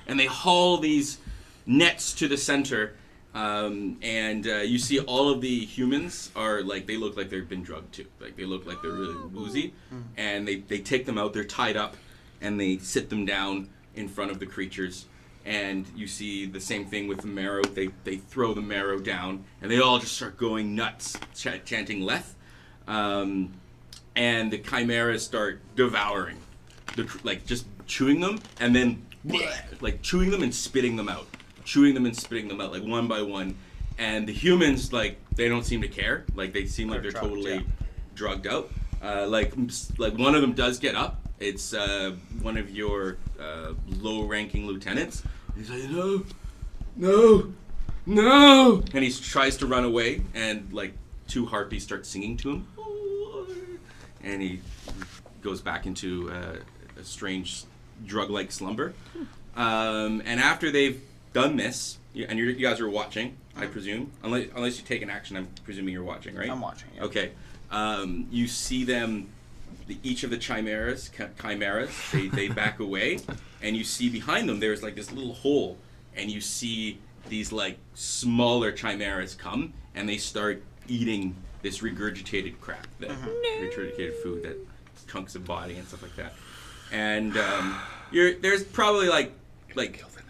and they haul these nets to the center. And you see all of the humans are like, they look like they've been drugged too. Like they look like they're really woozy. And they take them out, they're tied up, and they sit them down in front of the creatures. And you see the same thing with the marrow. They throw the marrow down, and they all just start going nuts, chanting Leth. and the chimeras start devouring, like just chewing them, and then like chewing them and spitting them out, like one by one. And the humans, like, they don't seem to care. Like, they seem like they're totally drugged out. Like one of them does get up. It's one of your low-ranking lieutenants. He's like, no, and he tries to run away, and like 2 harpies start singing to him, and he goes back into a strange drug-like slumber. And after they've done this, and you guys are watching, I presume, unless you take an action, I'm presuming you're watching, right? I'm watching. Yeah. Okay. You see them, each of the chimeras, they back away, and you see behind them there's like this little hole, and you see these like smaller chimeras come, and they start eating this regurgitated crap, regurgitated food, that chunks of body and stuff like that. And there's probably like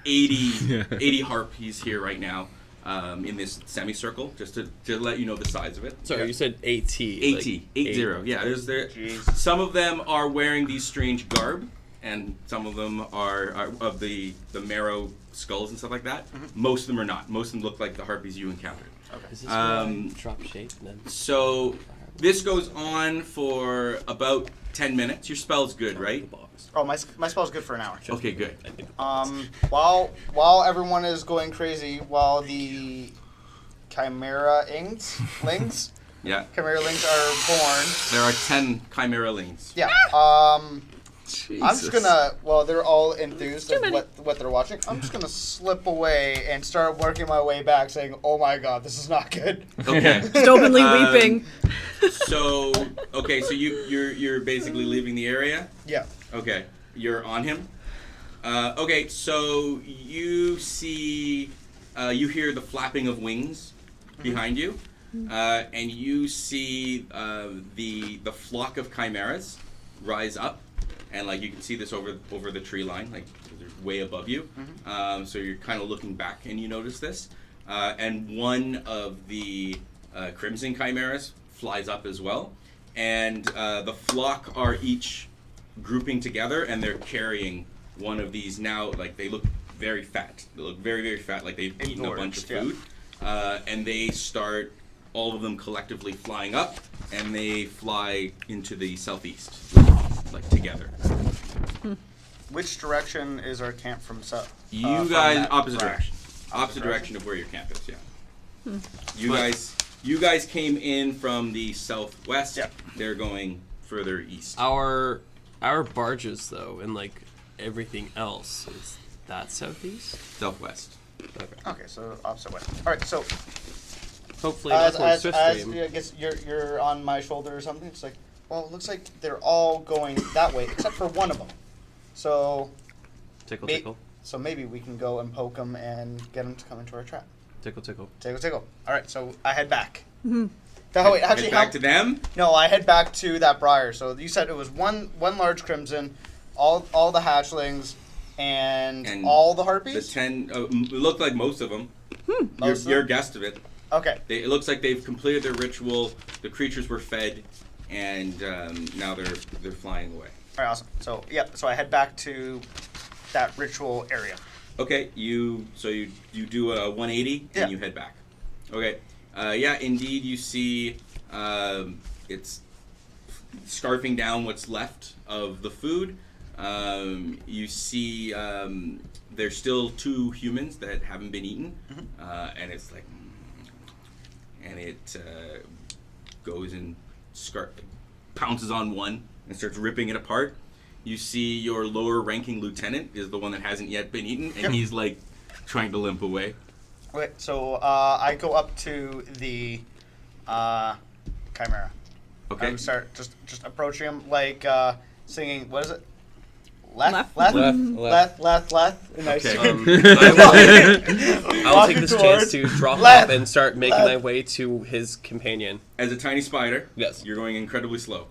80 harpies here right now. In this semicircle, just to let you know the size of it. Sorry, you said 80. 80. 80. Yeah, there's there. Some of them are wearing these strange garb, and some of them are of the marrow skulls and stuff like that. Most of them are not. Most of them look like the harpies you encountered. Okay. Is this where I drop shape then? So this goes on for about 10 minutes. Your spell's good, right? Oh, my spell's good for an hour. Okay, good. While everyone is going crazy, while the Chimera-lings Yeah. Chimera-lings are born. There are 10 Chimera-lings. Yeah. Jesus. I'm just gonna, while they're all enthused of what they're watching, I'm just gonna slip away and start working my way back, saying, "Oh my God, this is not good." Okay. Just openly weeping. So you're basically leaving the area. Yeah. Okay, you're on him. Okay, so you see, you hear the flapping of wings behind you, and you see the flock of chimeras rise up, and like you can see this over the tree line, like they're way above you. So you're kind of looking back, and you notice this, and one of the crimson chimeras flies up as well, and the flock are each grouping together, and they're carrying one of these now. Like, they look very fat. They look very, very fat, like they've eaten a bunch of food. And they start, all of them collectively flying up, and they fly into the southeast, like together. Which direction is our camp from south? You guys, opposite direction. Opposite direction of where your camp is, yeah. You guys came in from the southwest. Yeah. They're going further east. Our barges, though, and like everything else, is that southeast? Southwest. Okay, so opposite way. All right, so Hopefully not towards Swift as Stream. I guess you're on my shoulder or something. It's like, well, it looks like they're all going that way except for one of them. So Tickle, tickle. So maybe we can go and poke them and get them to come into our trap. Tickle, tickle. Tickle, tickle. All right, so I head back. Mm-hmm. Oh, wait, actually, Head back to them? No, I head back to that briar. So you said it was one large crimson, all the hatchlings, and all the harpies? The 10, it looked like most of them. Your guess of it. Okay. It looks like they've completed their ritual, the creatures were fed, and now they're flying away. All right, awesome. So, so I head back to that ritual area. Okay, you do a 180 and you head back. Okay, indeed you see it's scarfing down what's left of the food. You see there's still 2 humans that haven't been eaten, and it's like, and it goes and pounces on one and starts ripping it apart. You see your lower ranking lieutenant is the one that hasn't yet been eaten, and he's like trying to limp away. Okay, so I go up to the Chimera. Okay. I start just approaching him, like singing, what is it? Left. Left. And I Okay. sing. I'll take this chance to drop off and start making my way to his companion. As a tiny spider, Yes. you're going incredibly slow.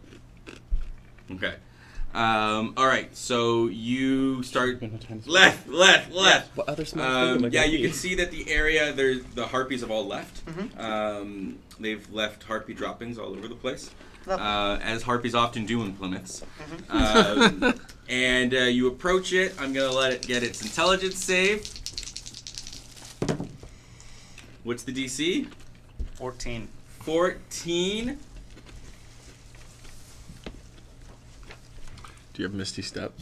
Okay. All right, so you start left. What other small food am I gonna You eat? can see that the area, the harpies have all left. They've left harpy droppings all over the place. as harpies often do in Plymouths. And you approach it. I'm going to let it get its intelligence save. What's the DC? 14. 14. Do you have Misty Step?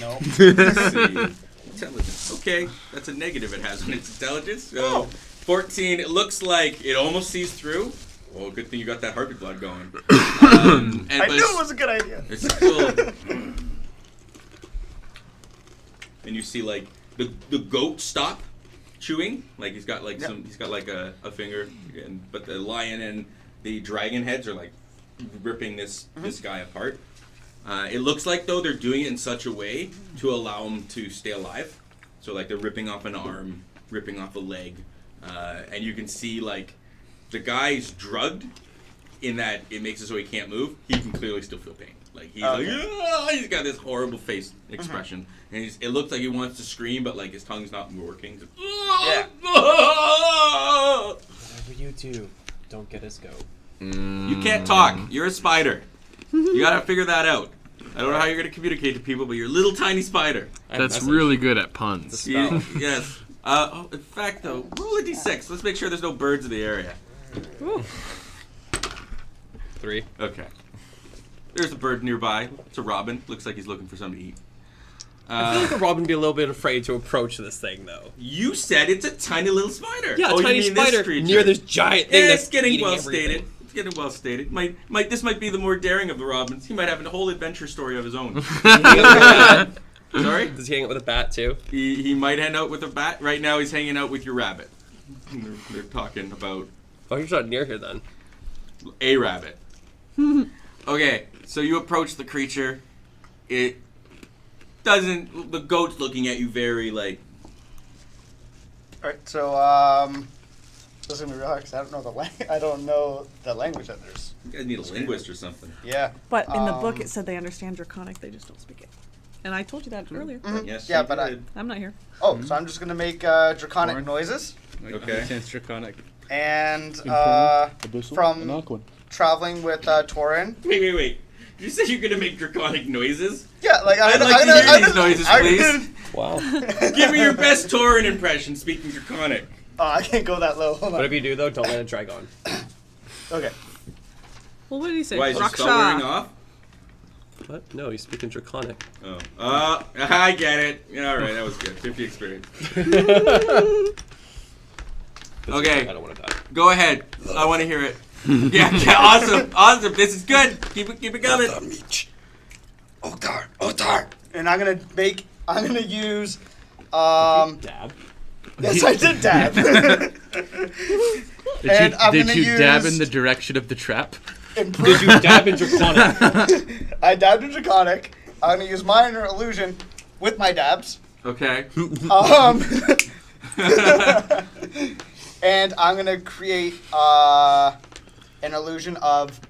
No. Let's see. Intelligence. Okay, that's a negative it has on its intelligence. So 14, it looks like it almost sees through. Well, good thing you got that harpy blood going. I knew it was a good idea. It's still... And you see, like, the goat stop chewing. Like, he's got, like, he's got, like, a finger. But the lion and the dragon heads are, like, ripping this guy apart. It looks like, though, they're doing it in such a way to allow him to stay alive. So, like, they're ripping off an arm, ripping off a leg. And you can see, like, the guy's drugged in that it makes it so he can't move. He can clearly still feel pain. Like, he's like, he's got this horrible face expression. And it looks like he wants to scream, but, like, his tongue's not working. He's like, Whatever you do, don't get his goat. You can't talk. You're a spider. You gotta figure that out. I don't know how you're gonna communicate to people, but you're a little tiny spider. That's really good at puns. Yes. In fact, though, roll a d6. Let's make sure there's no birds in the area. Ooh. 3. Okay. There's a bird nearby. It's a robin. Looks like he's looking for something to eat. I feel like a robin would be a little bit afraid to approach this thing, though. You said it's a tiny little spider. Yeah, a tiny you mean spider this near this giant thing that's it's getting eating well everything. stated. It's getting well stated. This might be the more daring of the robins. He might have a whole adventure story of his own. Sorry? Does he hang out with a bat, too? He might hang out with a bat. Right now, he's hanging out with your rabbit. They're talking about Oh, he's not near here, then. a rabbit. Okay, so you approach the creature. It doesn't... The goat's looking at you very, like... Alright, so, this is gonna be real hard because I don't know the language that there's. You guys need a linguist or something. Yeah. But in the book, it said they understand Draconic, they just don't speak it. And I told you that earlier. Yes, Yeah, you but did. I'm not here. so I'm just gonna make draconic noises, Okay. Understands Draconic. and from traveling with Torin. Wait. You said you're gonna make draconic noises? Yeah, like I'd like to hear these noises, please. Wow. Give me your best Tauren impression speaking draconic. I can't go that low. Hold on. Whatever you do, though, don't let it drag on. Okay. Well, what did he say? Why, is your spell wearing off? What? No, he's speaking Draconic. Oh. I get it. Alright, that was good. 50 experience. Okay. I don't want to die. Go ahead. I want to hear it. Yeah, awesome. This is good. Keep it coming. Otar. And I'm gonna use Dab. Yes, I did dab. Did you dab in the direction of the trap? Did you dab in Draconic? I dabbed in Draconic. I'm gonna use minor illusion with my dabs. Okay. And I'm gonna create an illusion of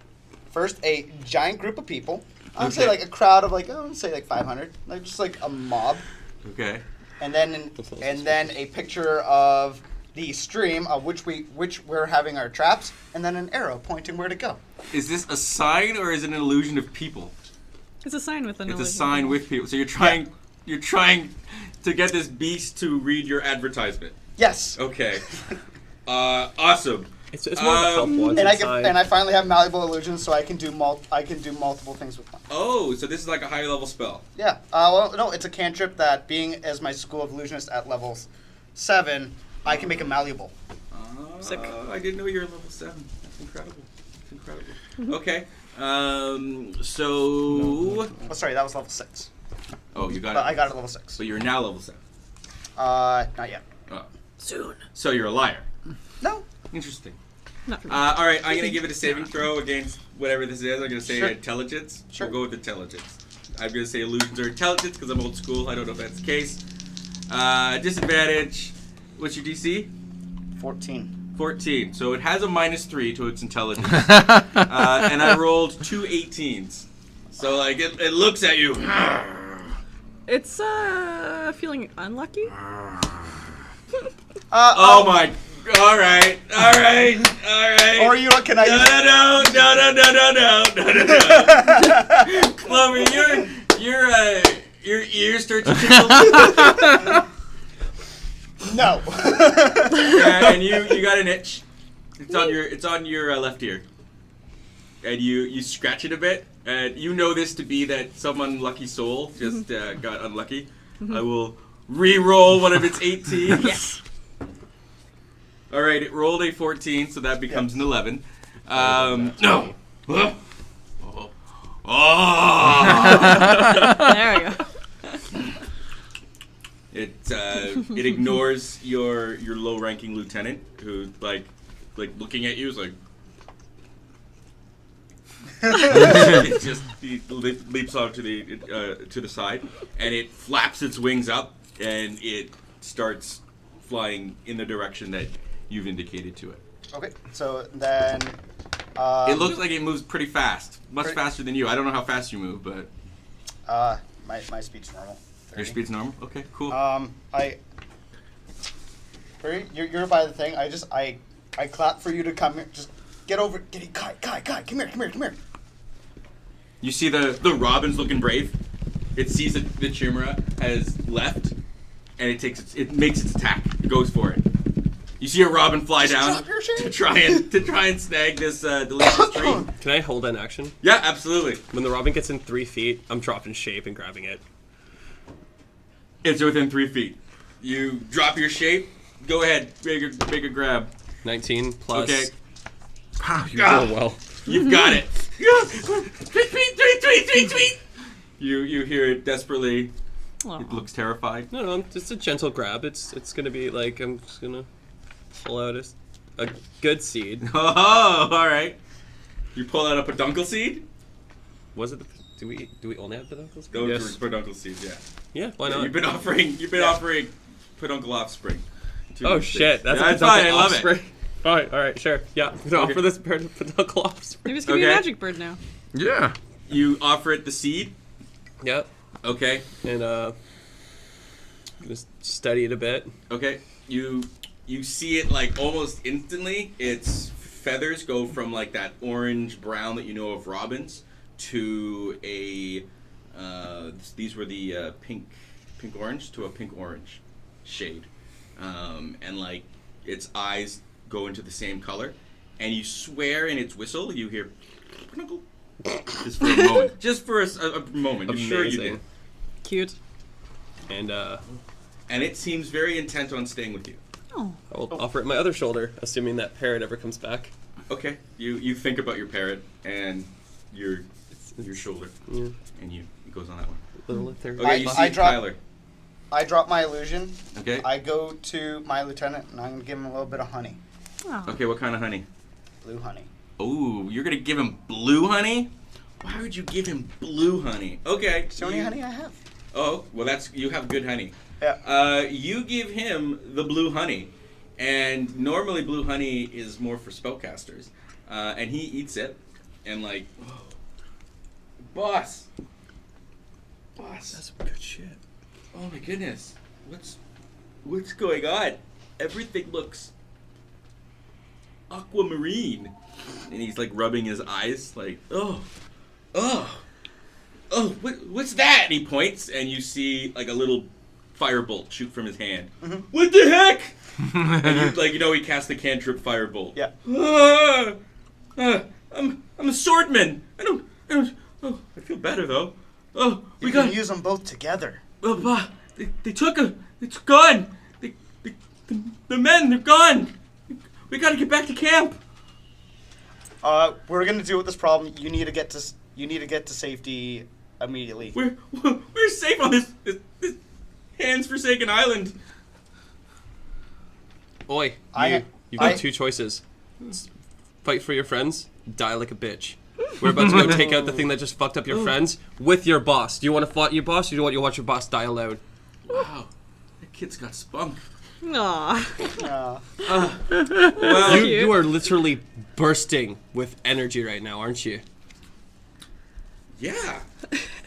first a giant group of people. I'm gonna say like a crowd of like 500, like just like a mob. Okay. And then a picture of the stream of which we're having our traps, and then an arrow pointing where to go. Is this a sign or is it an illusion of people? It's a sign with an It's a sign with people. So you're trying to get this beast to read your advertisement. Yes. Okay. Awesome. It's more of a help one. And I finally have malleable illusions, so I can do multiple things with them. Oh, so this is like a higher level spell. Yeah. Well, no, it's a cantrip that, being as my school of illusionist at level 7, I can make it malleable. Sick. I didn't know you were level 7. That's incredible. Okay. So. Oh, sorry, that was level 6. Oh, you got But it. I got it at level 6. But you're now level 7. Not yet. Oh. Soon. So you're a liar. No. Interesting. Not for me. All right, I'm gonna give it a saving throw against whatever this is. I'm gonna say intelligence. Sure. We'll go with intelligence. I'm gonna say illusions are intelligence because I'm old school. I don't know if that's the case. Disadvantage. What's your DC? 14. 14. So it has a -3 to its intelligence. And I rolled 2 18s. So like it looks at you. It's feeling unlucky. Oh All right. Or you can I? No. Clover, your ears start to tickle. No. Yeah, and you got an itch. It's on your left ear, and you scratch it a bit, and you know this to be that some unlucky soul just got unlucky. I will re-roll one of its 18. Yes. All right, it rolled a 14, so that becomes an 11. No. There we go. It ignores your low-ranking lieutenant, who like looking at you is like. It just leaps off to the side, and it flaps its wings up, and it starts flying in the direction that you've indicated to it. Okay, so then. It looks like it moves pretty fast, much faster than you. I don't know how fast you move, but my speed's normal. 30. Your speed's normal. Okay, cool. You're by the thing. I clap for you to come here. Just get over. Kai, come here. You see the robin's looking brave. It sees that the Chimera has left, and it makes its attack. It goes for it. You see a robin fly down to try and snag this delicious treat. Can I hold an action? Yeah, absolutely. When the robin gets in 3 feet, I'm dropping shape and grabbing it. It's within 3 feet. You drop your shape. Go ahead, make a grab. 19 plus. Okay. Wow, you're doing well. You've got it. Tweet. You hear it desperately. Aww. It looks terrified. No, just a gentle grab. It's gonna be like I'm just gonna pull out a good seed. Oh, all right. You pull out a peduncle seed. Was it? Do we only have peduncles? Those are peduncle seeds. Yeah. Yeah. Why not? You've been offering peduncle offspring. Oh shit! That's a fine. I love it. Fine. All right. Sure. Yeah. We can offer this bird a peduncle offspring. Maybe it's gonna be a magic bird now. Yeah. You offer it the seed. Yep. Okay. And just study it a bit. Okay. You see it like almost instantly. Its feathers go from like that orange brown that you know of robins to a these were the pink orange to a pink orange shade, and like its eyes go into the same color, and you swear in its whistle you hear just for a moment, just for a moment. You're sure you did. Cute. And it seems very intent on staying with you. Oh. I will offer it my other shoulder, assuming that parrot ever comes back. Okay. You think about your parrot and your shoulder, Yeah. and it goes on that one. Little ethereal. Okay, you see Tyler. I drop my illusion. Okay. I go to my lieutenant, and I'm going to give him a little bit of honey. Oh. Okay, what kind of honey? Blue honey. Oh, you're gonna give him blue honey? Why would you give him blue honey? Okay. It's the only honey I have. Oh, well, you have good honey. Yeah. You give him the blue honey, and normally blue honey is more for spellcasters, and he eats it, and like, oh, boss, That's some good shit. oh my goodness, what's going on? Everything looks aquamarine, and he's like rubbing his eyes, like, oh, what's that? And he points, and you see like a little firebolt shoot from his hand. Mm-hmm. What the heck? And he cast the cantrip firebolt. Yeah. I'm a swordman. I don't. Oh, I feel better though. Oh, We can use them both together. They took a. It's gone. The men, they're gone. We gotta get back to camp. We're gonna deal with this problem. You need to get to safety immediately. We're safe on this hands forsaken island. Oi, you've got two choices. Fight for your friends, die like a bitch. We're about to go take out the thing that just fucked up your friends with your boss. Do you want to fight your boss, or do you want to watch your boss die alone? Wow, that kid's got spunk. Aww. Well, You are literally bursting with energy right now, aren't you? yeah.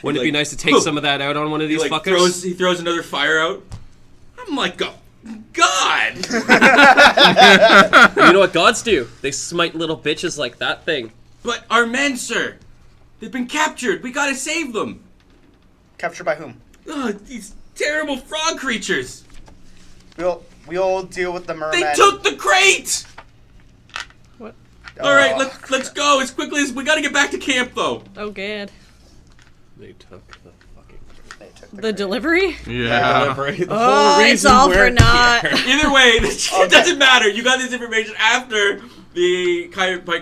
Wouldn't it be nice to take some of that out on one of these fuckers? He throws another fire out. I'm like a god. You know what gods do? They smite little bitches like that thing. But our men, sir, they've been captured. We gotta save them. Captured by whom? These terrible frog creatures. We'll deal with the merman. They took the crate. What? All right, let's go as quickly as we gotta get back to camp though. Oh, God. They took the fucking... The delivery? Yeah. delivery. The Oh, whole it's reason all we're for naught. here. Either way, it doesn't matter. You got this information after the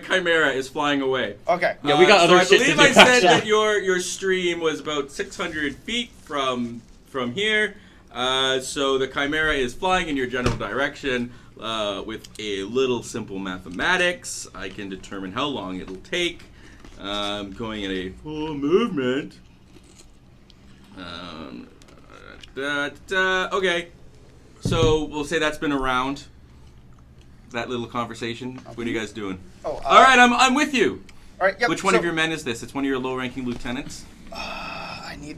Chimera is flying away. Okay. Yeah, we got other so shit I to believe do. I said that your stream was about 600 feet from here. So the Chimera is flying in your general direction. With a little simple mathematics, I can determine how long it'll take. Going in a full movement. Okay. So we'll say that's been around. That little conversation. What are you guys doing? Oh, all right, I'm with you. All right. Yep. Which one of your men is this? It's one of your low-ranking lieutenants. I need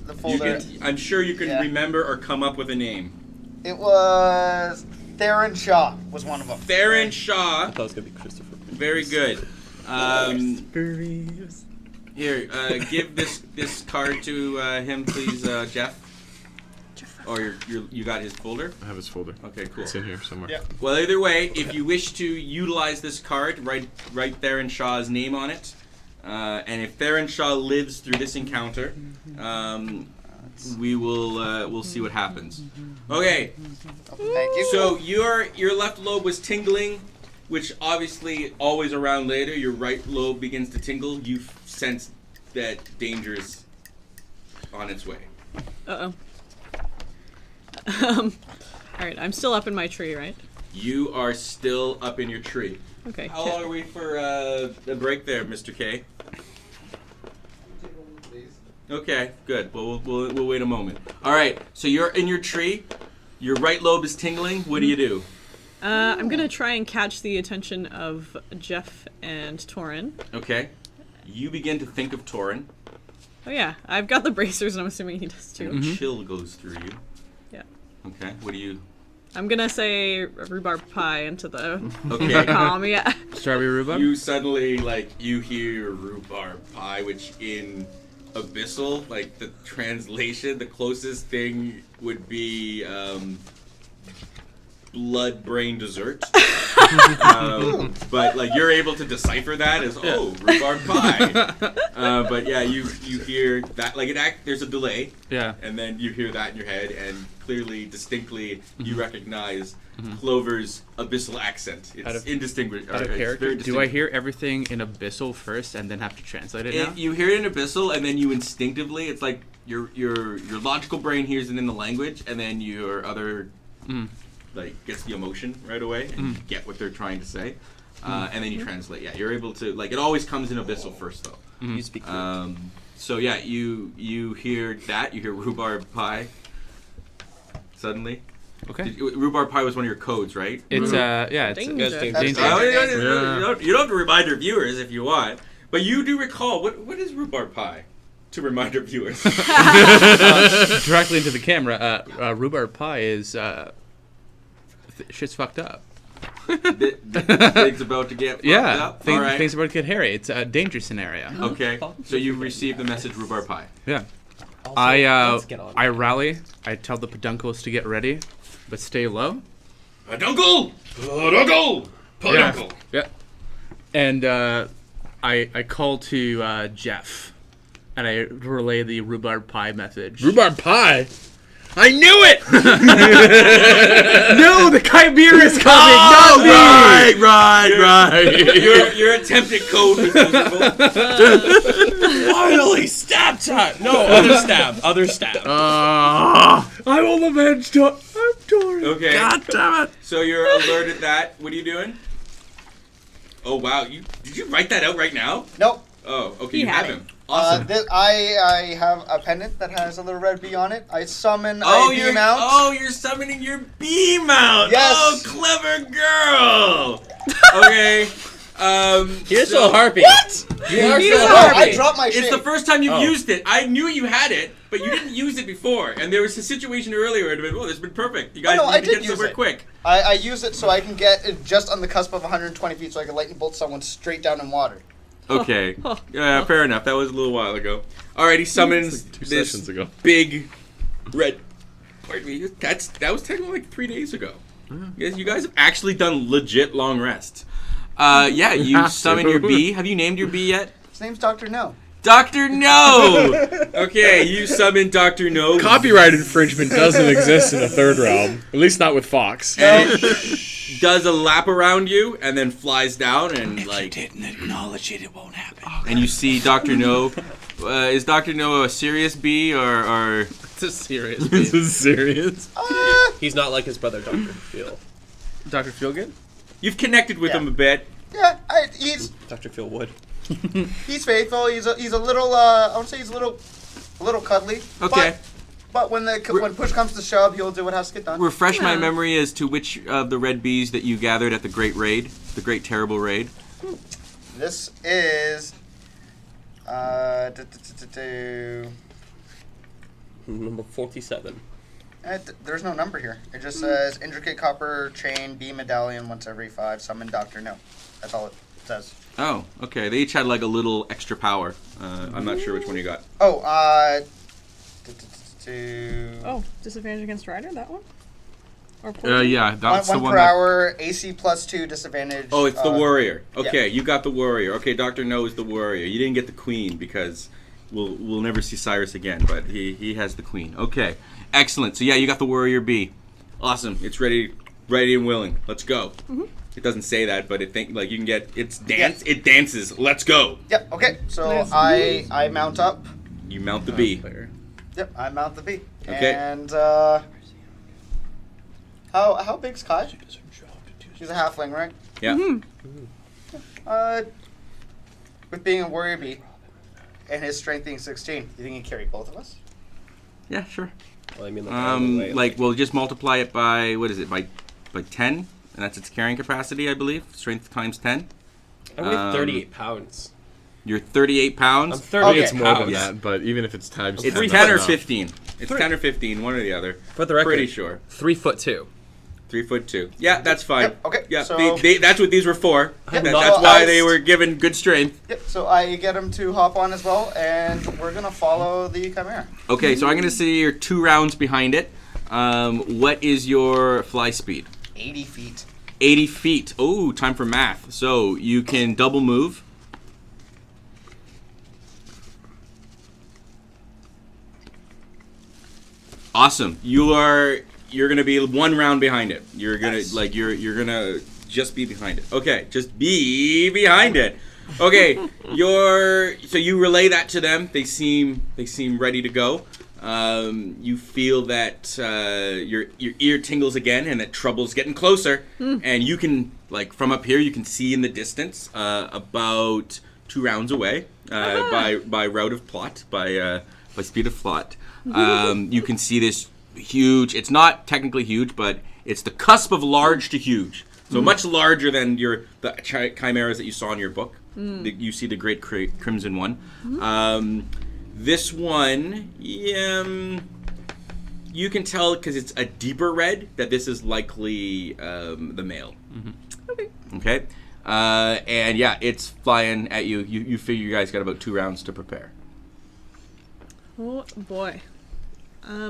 the You folder. I'm sure you can Yeah. remember or come up with a name. It was Theron Shaw was one of them. Theron Shaw. I thought it was going to be Christopher. Very good. Here, give this card to him, please, Jeff. Or you got his folder? I have his folder. Okay, cool. It's in here somewhere. Yeah. Well, either way, if you wish to utilize this card, write Theron Shaw's name on it. And if Theron Shaw lives through this encounter, we'll see what happens. Okay. Thank you. So your left lobe was tingling, which obviously always around later. Your right lobe begins to tingle. You sense that danger is on its way. Uh-oh. All right, I'm still up in my tree, right? You are still up in your tree. Okay. How long are we for a break there, Mr. K? Okay, good. Well, we'll wait a moment. All right, so you're in your tree. Your right lobe is tingling. What do you do? I'm gonna try and catch the attention of Jeff and Torin. Okay. You begin to think of Torin. Oh yeah, I've got the bracers, and I'm assuming he does too. And a chill goes through you. Yeah. Okay. What do you? I'm gonna say rhubarb pie into the Okay. palm. Yeah. Strawberry rhubarb? You suddenly you hear rhubarb pie, which in Abyssal, the translation, the closest thing would be blood brain dessert. But you're able to decipher that as rhubarb pie. But yeah, you hear that there's a delay. Yeah. And then you hear that in your head, and clearly, distinctly, you recognize Clover's Abyssal accent. It's indistinguishable. Out of character. Do I hear everything in Abyssal first and then have to translate it now? You hear it in Abyssal, and then you instinctively, it's like your logical brain hears it in the language, and then your other gets the emotion right away, and you get what they're trying to say, and then you translate. Yeah, you're able to it always comes in Abyssal first though. You speak. So yeah, you hear that, you hear rhubarb pie. Suddenly. Okay. Rhubarb pie was one of your codes, right? It's it's Danger. danger. You don't have to remind our viewers if you want, but you do recall what is rhubarb pie to remind our viewers. Directly into the camera. Rhubarb pie is shit's fucked up. Things about to get fucked up. All right. Things about to get hairy. It's a danger scenario. Okay, so you receive the message rhubarb pie. Yeah. Also, let's get on. I rally. I tell the peduncles to get ready, but stay low. Peduncle! Peduncle! Peduncle! Yeah. And I call to Jeff, and I relay the rhubarb pie message. Rhubarb pie? I knew it! No, the Chimera is coming! Oh, not me! Right. Your attempted code was Finally, stab shot. No, other stab. I will avenge I'm torn. Okay. God damn it. So you're alerted that. What are you doing? Oh wow! Did you write that out right now? Nope. Oh, okay. He You had have it. him. Awesome. I have a pendant that has a little red bee on it. I summon a you're bee mount. Oh, you're summoning your bee mount. Yes. Oh, clever girl. Okay. You're so still harpy. What? You are He's still a harpy. I dropped my shit. It's the first time you've used it. I knew you had it, But you didn't use it before, and there was a situation earlier. It'd have been, this has been perfect. You guys no, I need to did get use somewhere it. quick. I use it so I can get it just on the cusp of 120 feet, so I can lightning bolt someone straight down in water. Okay. Yeah, fair enough. That was a little while ago. All right, he summons Like 2 this sessions ago. big red. Pardon me. That was technically like 3 days ago. You guys have actually done legit long rests. Yeah, you have summon to. your bee. Have you named your bee yet? His name's Dr. No. Dr. No! Okay, you summon Dr. No. Copyright infringement doesn't exist in the third realm. At least not with Fox. And it does a lap around you and then flies down and like Didn't acknowledge it, it won't happen. and you see Dr. No. Is Dr. No a serious bee or It's a serious This baby. is serious. He's not like his brother, Dr. Phil. Dr. Feelgood? you've connected with Yeah. him a bit? Yeah, he's Dr. Phil Wood. faithful. He's a little. I would say he's a little cuddly. Okay. But when push comes to shove, he'll do what has to get done. Refresh my Yeah. memory as to which of the red bees that you gathered at the Great Raid, the Great Terrible Raid. This is. Number 47. There's no number here. It just says intricate copper chain bee medallion once every 5. Summon Dr. No. That's all it says. Oh, okay. They each had like a little extra power. I'm not sure which one you got. Oh, Oh, disadvantage against rider, that one? Or Yeah, that's the one one per that... hour, AC +2, disadvantage. Oh, it's the warrior. yeah. Okay, you got the warrior. Okay, Dr. No is the warrior. You didn't get the queen because we'll never see Cyrus again, but he has the queen. Okay, excellent. So yeah, you got the warrior bee. Awesome. It's ready and willing. Let's go. It doesn't say that, but you can get it's dance. It dances. Let's go. Yep. Okay. So Nice. I mount up. You mount the bee. Yep. I mount the bee. Okay. And how big's Kai? She's a halfling, right? Yeah. With being a warrior bee, and his strength being 16, you think he can carry both of us? Yeah, sure. Well, I mean, way, We'll just multiply it by what is it? By 10, and that's its carrying capacity, I believe. Strength times 10. I weigh 38 pounds. You're 38 pounds. I'm 38 It's more than pounds. that, but even if it's times It's 10, 10 or that's 15. It's 10 or 15, one or the other. For the record, Pretty sure. 3'2". 3'2". Yeah, that's fine. Yep, okay, Yeah, so- that's what these were for. Yep, That's well, why I- they were given good strength. Yep. So I get him to hop on as well, and we're gonna follow the Chimera. Okay, so I'm going to say you're 2 rounds behind it. What is your fly speed? 80 feet. 80 feet. Oh, time for math. So you can double move. Awesome. You're gonna be 1 round behind it. You're gonna you're gonna just be behind it. Okay, just be behind it. Okay, so you relay that to them. They seem ready to go. You feel that your ear tingles again, and that trouble's getting closer. And you can from up here, you can see in the distance about 2 rounds away by route of plot by speed of plot. You can see this huge. It's not technically huge, but it's the cusp of large to huge. So much larger than the chimeras that you saw in your book. You see the Great Crimson one. This one, you can tell because it's a deeper red that this is likely the male. Okay. And yeah, it's flying at you. You figure you guys got about 2 rounds to prepare. Oh boy.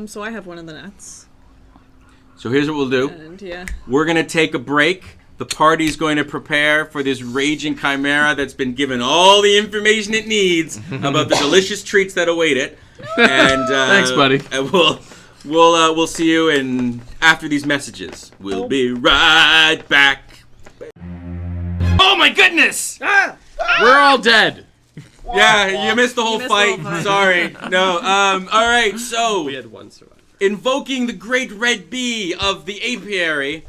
So I have one of the nets. So here's what we'll do. And yeah. We're going to take a break. The party's going to prepare for this raging chimera that's been given all the information it needs about the delicious treats that await it. And Thanks, buddy. And we'll see you after these messages. We'll be right back. Oh my goodness! We're all dead. Yeah, you missed the whole missed the fight. whole fight. Sorry. No. All right. So We had 1 survivor. invoking the great red bee of the apiary,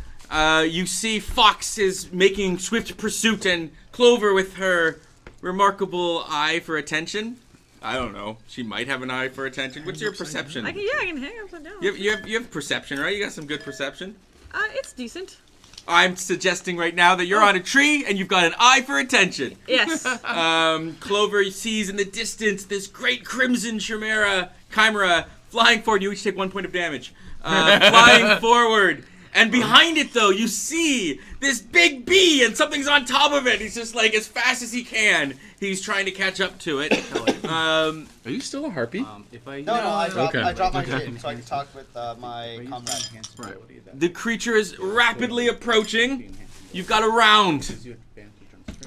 you see Fox is making swift pursuit, and Clover with her remarkable eye for attention. I don't know. She might have an eye for attention. What's your perception? I can hang upside down. You have perception, right? You got some good perception. It's decent. I'm suggesting right now that you're on a tree and you've got an eye for attention. Yes. Clover sees in the distance this great crimson chimera Chimera flying forward. You each take 1 point of damage. Flying forward. And behind it, though, you see this big bee, and something's on top of it. He's just like, as fast as he can, he's trying to catch up to it. Are you still a harpy? No, I dropped my Okay. cape so I can talk with my comrade. Right. The creature is rapidly approaching. You've got a round.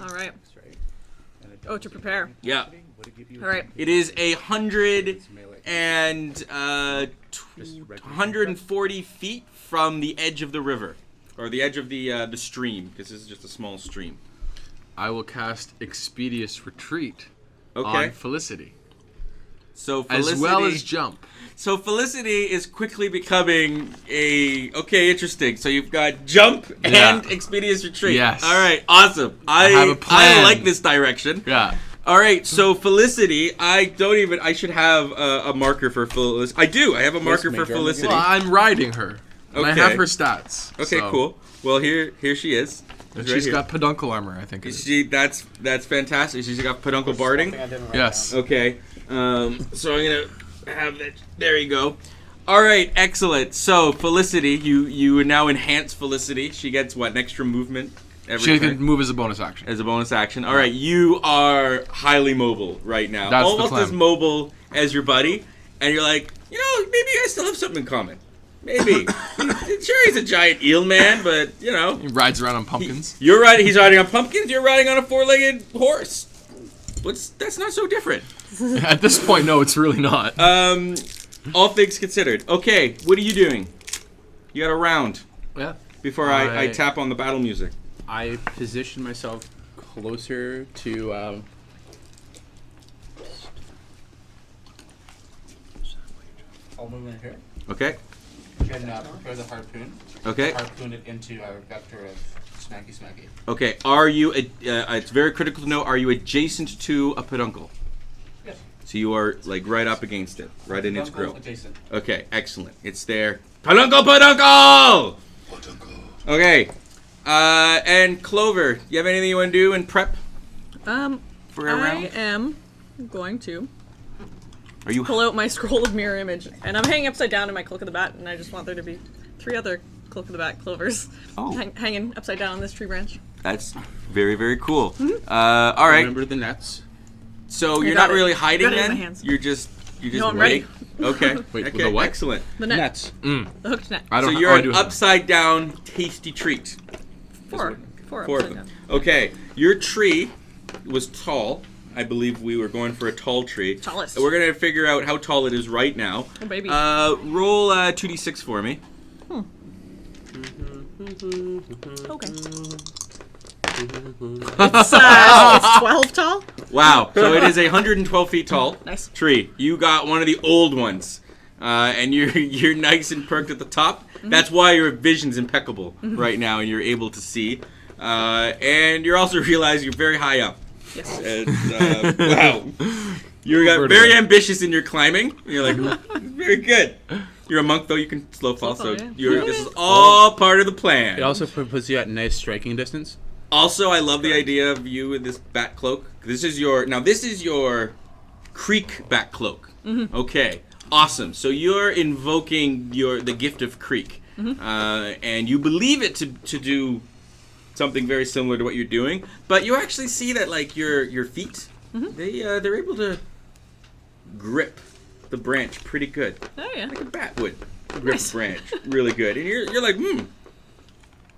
All right. Oh, to prepare. Yeah. All right. It is 140 feet from the edge of the river, or the edge of the stream, because this is just a small stream. I will cast Expeditious Retreat Okay. on Felicity. So Felicity, As well as Jump. So Felicity is quickly becoming okay, interesting. So you've got Jump and Expeditious Retreat. Yes. All right, awesome. I have a plan. I like this direction. Yeah. All right, so Felicity, I should have a marker for Felicity. I do. I have a marker for Felicity. Well, I'm riding her. And I Okay. have her stats. Okay, so- cool. Well, here she is. And Right she's here. got peduncle armor, I think. That's fantastic. She's got peduncle barding. Yes. Okay. So I'm gonna have that. There you go. All right, excellent. So Felicity, you now enhance Felicity. She gets what, an extra movement every She turn? can move as a bonus action. As a bonus action. All right, you are highly mobile right now. That's the Almost plan. as mobile as your buddy, and you're like, maybe you guys still have something in common. Maybe. Sure, he's a giant eel man, but He rides around on pumpkins. he's riding on pumpkins. You're riding on a 4-legged horse. That's not so different. At this point, no, it's really not. All things considered. Okay, what are you doing? You got a round Yeah. before I tap on the battle music. I position myself closer to. I'll move in here. Okay. And prepare the harpoon. Okay. Harpoon it into our vector of smacky smacky. Okay. Are you? It's very critical to know. Are you adjacent to a peduncle? Yes. So you are like right up against it, right in its grill. Adjacent. Okay. Excellent. It's there. Peduncle. Okay. And Clover, you have anything you want to do in prep for a I round? am going to Are you? pull out my scroll of mirror image, and I'm hanging upside down in my cloak of the bat, and I just want there to be 3 other cloak of the bat clovers hanging upside down on this tree branch. That's very, very cool. All right. Remember the nets. So you're got not it. really hiding Got it in then? my hands. You're just No, I'm waiting? ready. Okay. Wait, okay. the what? Excellent. The net. Nets. The hooked net. I So don't. you're I an do have- upside down tasty treat. 4 Four of upside them. down. Okay. Your tree was tall. I believe we were going for a tall tree. Tallest. We're gonna figure out how tall it is right now. Oh, baby. Roll 2d6 for me. Okay. It's 12 tall. Wow. So it is 112 feet tall. Nice. Tree. You got one of the old ones, and you're nice and perked at the top. That's why your vision's impeccable right now, and you're able to see. And you're also realize you're very high up. Yes. And, wow. You got very ambitious in your climbing. You're like, very good. You're a monk, though. You can slow fall, Slow fall, so yeah. this is all part of the plan. It also puts you at nice striking distance. Also, I love the idea of you in this bat cloak. This is your creek bat cloak. Okay, awesome. So you're invoking the gift of creek, and you believe it to do something very similar to what you're doing. But you actually see that like your feet, they're able to grip the branch pretty good, Oh yeah. like a bat would grip Nice. a branch really good. And you're like,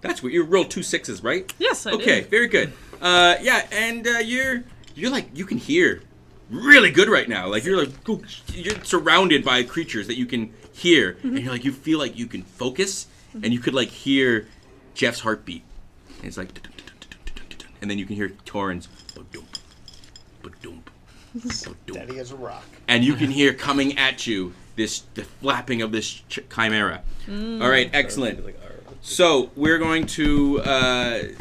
that's what you rolled 2 6s, right? Yes, I Okay, did. very good. Yeah, and you're like you can hear really good right now. Like you're surrounded by creatures that you can hear, and you're like you feel like you can focus, and you could like hear Jeff's heartbeat. And it's like, and then you can hear Torrens, ba-dump, ba-dump, ba-dump. Steady as a rock. And you can hear coming at you the flapping of this chimera. All right, excellent. So we're going to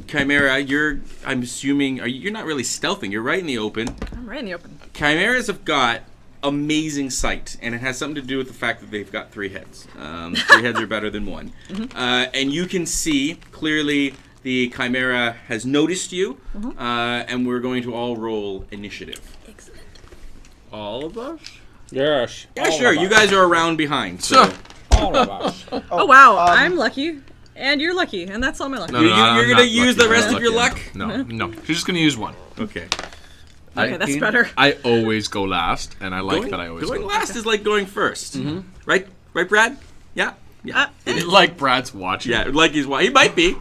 Chimera. I'm assuming you're not really stealthing. You're right in the open. I'm right in the open. Chimeras have got amazing sight, and it has something to do with the fact that they've got 3 heads. 3 heads are better than 1. And you can see clearly the Chimera has noticed you, and we're going to all roll initiative. Excellent. All of us? Yes. Yeah, sure. You guys are around behind. So All of us. Oh wow, I'm lucky, and you're lucky, and that's all my luck. you're gonna use the rest of your luck. No. She's just gonna use one. Okay. Okay, that's better. I always go last, and I like that I always Going go last is like going 1st. Right, Brad? Yeah. Like Brad's watching. Yeah, like he might be.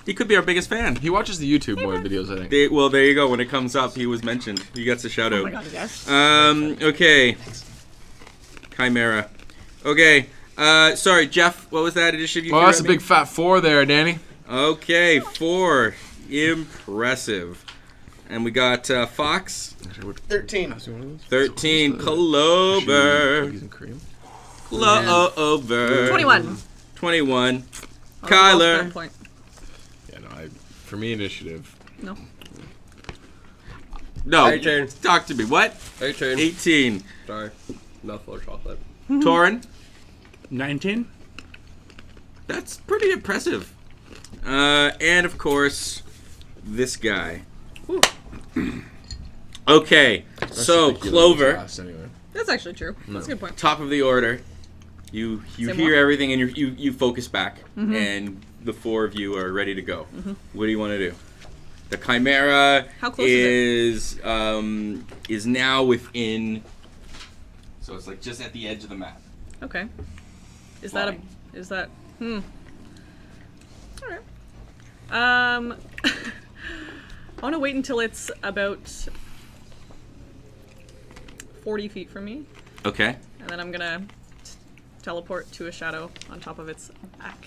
He could be our biggest fan. He watches the YouTube boy videos, I think. Well, there you go. When it comes up, he was mentioned. He gets a shout out. Oh my god, yes. Okay. Chimera. Okay. Sorry, Jeff. What was that initiative you Well, threw that's at a me? big fat 4 there, Danny. Okay, 4. Impressive. And we got Fox. 13. 13. Clover. Cookies and cream. Clover. 21. 21. I'll Kyler. roll point. Yeah, no, for me, initiative. No. No. Your turn. Talk to me. What? Your turn. 18. Sorry. Mouthful of chocolate. Torin. 19. That's pretty impressive. And of course, this guy. Okay, so Clover, Anyway. That's actually true. That's a good point. top of the order. You Same hear one. everything and you focus back, and the 4 of you are ready to go. What do you want to do? The Chimera How close is now within. So it's like just at the edge of the map. Okay. Is Flying. that Alright. I want to wait until it's about 40 feet from me, Okay. and then I'm gonna teleport to a shadow on top of its back.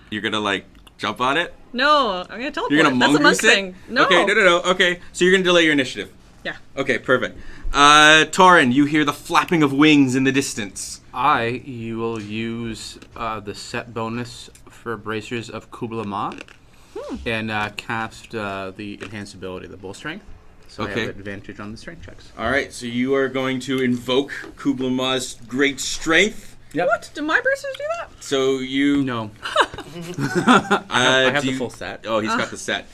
You're gonna like jump on it. No, I'm gonna teleport. You're gonna That's a monk mongoose it. thing. No. Okay. No. Okay. So you're gonna delay your initiative. Yeah. Okay. Perfect. Torin, you hear the flapping of wings in the distance. You will use the set bonus for bracers of Kubla Ma and cast the enhanced ability, the bull strength. So I Okay. have advantage on the strength checks. All right, so you are going to invoke Kubla Ma's great strength. What? Do my bracers do that? So you. No. I have do the you- full set. Oh, he's got the set.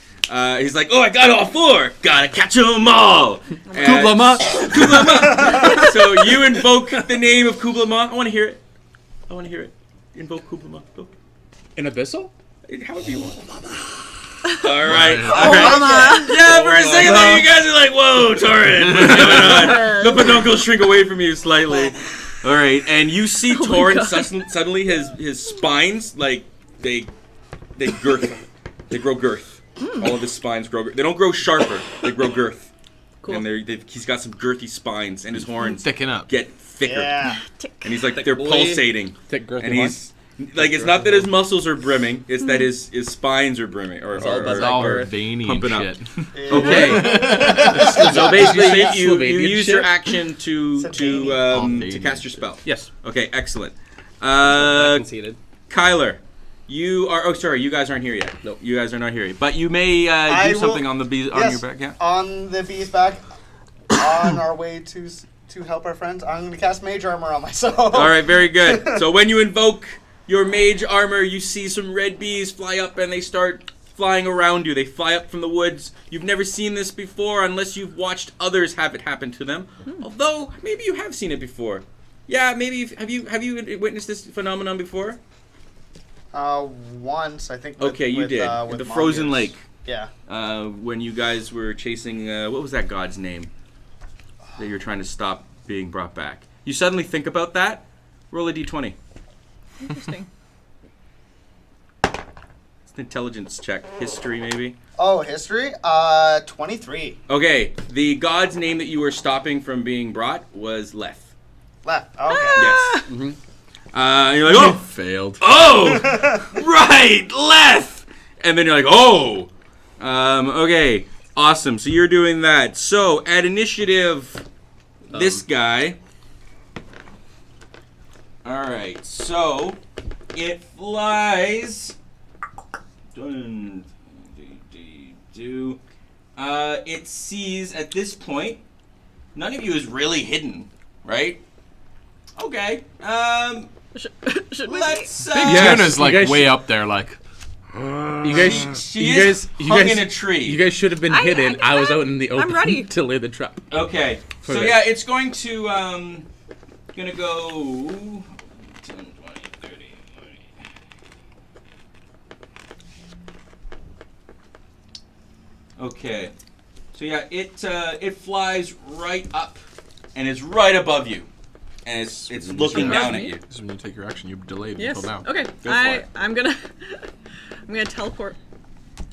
He's like, oh, I got all 4. Gotta catch them all. Kubla Ma. Kubla Ma. So you invoke the name of Kubla Ma. I want to hear it. Invoke Kubla Ma. Go. An abyssal? However you want. All right. Yeah, for a second there, you guys are like, whoa, Torin, what's going on? The peduncles shrink away from you slightly. All right, and you see Torin suddenly his spines, like, they grow girth. All of his spines grow girth. They don't grow sharper, they grow girth. Cool. And he's got some girthy spines, and his horns Thicken up. get thicker. Yeah. And he's like, they're pulsating. Thick girthy And he's like, it's not that his muscles are brimming; it's that his spines are brimming, or all about It's all girth. veiny and pumping up. shit. Okay. So basically, you Slovenian use shit. your action to Slovenian cast your spell. Yes. Okay, excellent. Conceded. Kyler, you are. Oh, sorry, you guys aren't here yet. Nope. You guys are not here yet. But you may I do will- something on the bee on Yes, your back. Yeah. on the bee's back, on our way to help our friends, I'm going to cast Mage Armor on myself. All right, very good. So when you invoke your mage armor, you see some red bees fly up and they start flying around you. They fly up from the woods. You've never seen this before unless you've watched others have it happen to them. Although maybe you have seen it before. Yeah, maybe have you witnessed this phenomenon before? Once, I think. With, Okay, you with, did. With The frozen mongoose. lake. Yeah. When you guys were chasing, what was that god's name that you were trying to stop being brought back? You suddenly think about that. Roll a d20. Interesting. It's an intelligence check. History, maybe. Oh, history? 23. Okay, the god's name that you were stopping from being brought was Leth. Left. Okay. Yes. And you're like, oh, Failed. right, Leth. And then you're like, oh. Okay, awesome. So you're doing that. So at initiative, this guy. All right, so it flies. It sees at this point. None of you is really hidden, right? Okay. Should we? Let's. Big Tuna's like you guys way up there, like. You guys, She is hung in a tree. You guys should have been hidden. I was out in the open ready. to lay the trap. Okay. So Okay. yeah, it's going to gonna go 10, 20, 30, 40. Okay. So yeah, it flies right up and is right above you. And it's looking down at you. This is when you take your action. You delayed Yes. until now. Okay. Go for it. I'm gonna teleport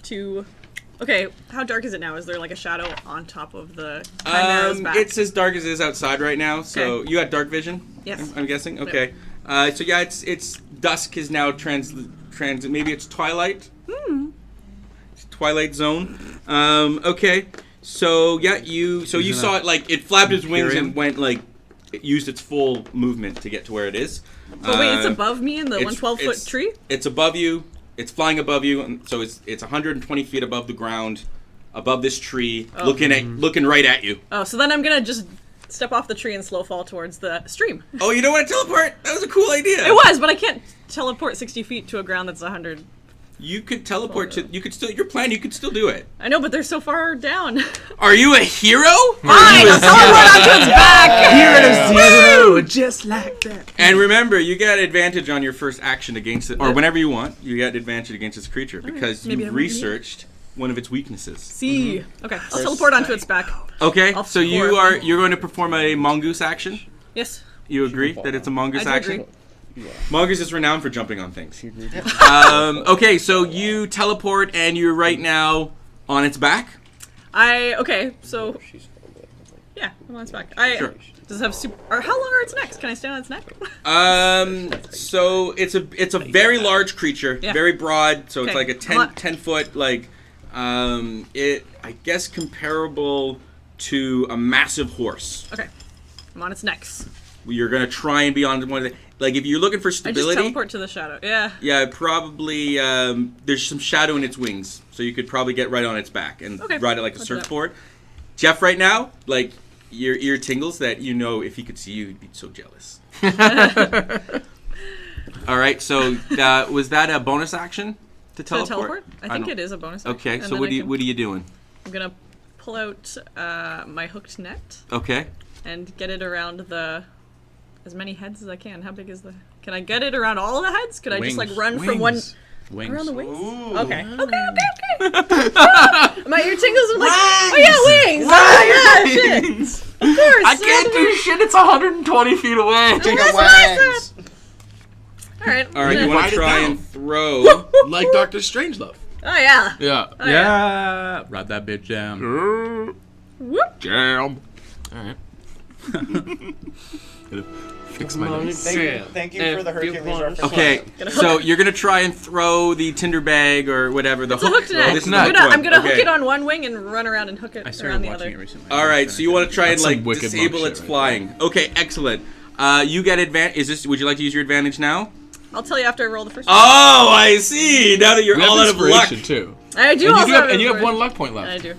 to. Okay. How dark is it now? Is there like a shadow on top of the Chimera's back? It's as dark as it is outside right now. So Okay. you got dark vision. Yes. I'm guessing. Okay. So yeah, it's dusk is now maybe it's twilight. Twilight zone. Okay. So yeah, you saw it like it flapped its wings and went like it used its full movement to get to where it is. But wait, it's above me in the 112-foot tree? It's above you. It's flying above you, and so it's 120 feet above the ground, above this tree, looking right at you. Oh, so then I'm gonna just step off the tree and slow fall towards the stream. Oh, you don't want to teleport? That was a cool idea. It was, but I can't teleport 60 feet to a ground that's 100. You could teleport to. You could still. Your plan. You could still do it. I know, but they're so far down. Are you a hero? Fine, I'll teleport onto its back. Hero, just like that. And remember, you get advantage on your first action against it, or whenever you want. You get advantage against this creature because Maybe I you've won't need it. researched one of its weaknesses. See. Okay, I'll teleport onto its back. Okay, I'll so you're going to perform a mongoose action. Yes. You agree that it's a mongoose I do action? agree. Mongoose is renowned for jumping on things. Okay, so you teleport and you're right now on its back. Okay, so yeah, I'm on its back. Sure. Does it have super? Or how long are its necks? Can I stand on its neck? So it's a very large creature, Yeah. very broad. So it's Okay, like a I'm on- 10 foot it I guess comparable to a massive horse. Okay, I'm on its necks. You're gonna try and be on one of the like if you're looking for I just stability. teleport to the shadow. Yeah. Yeah, probably. There's some shadow in its wings, so you could probably get right on its back and Okay, ride it like a I'll do that. surfboard. Jeff, right now, like your ear tingles that you know if he could see you, he'd be so jealous. All right, so was that a bonus action to To teleport? teleport? I think don't- it is a bonus action. Okay, And so then what I are can- you doing? I'm gonna pull out my hooked net Okay. and get it around as many heads as I can. How big is the? Can I get it around all the heads? Could I just like run from one Wings. around the wings? Ooh. Okay. My ear tingles are like, oh yeah, wings. Oh yeah, shit. Of course. I can't do shit. It's 120 feet away. Chicken That's what I wings. All right. All right, you want Write to it try down. and throw? Like Dr. Strangelove. Oh yeah. Yeah. Oh, yeah. Ride that bitch down. Whoop. Jam. All right. Fix my notes. Thank you for the Hercules reference. Okay, so you're gonna try and throw the tinder bag or whatever the It's a hooked net. This is I'm the gonna, hooked I'm gonna one. hook Okay. it on one wing and run around and hook it I around started the watching other. it recently. All right, so you want to try and That's some like wicked disable monk its shit right flying. Okay, excellent. You get advantage. Would you like to use your advantage now? I'll tell you after I roll the first one. Oh, I see. Now that you're You have all out of luck. inspiration, too. I do And also you have have one luck point left. I do.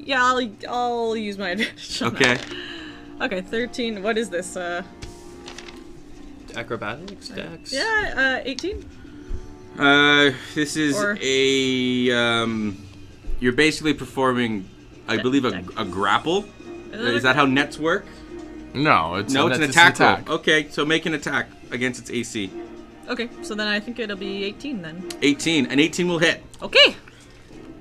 Yeah, I'll use my advantage. on Okay. that. Okay, 13. What is this? Acrobatics, dex. Yeah, 18. This is Or- you're basically performing, I believe, a grapple. Is that how nets work? No, it's No, an it's an attack. attack roll. Okay, so make an attack against its AC. Okay, so then I think it'll be 18 then. 18. An 18 will hit. Okay.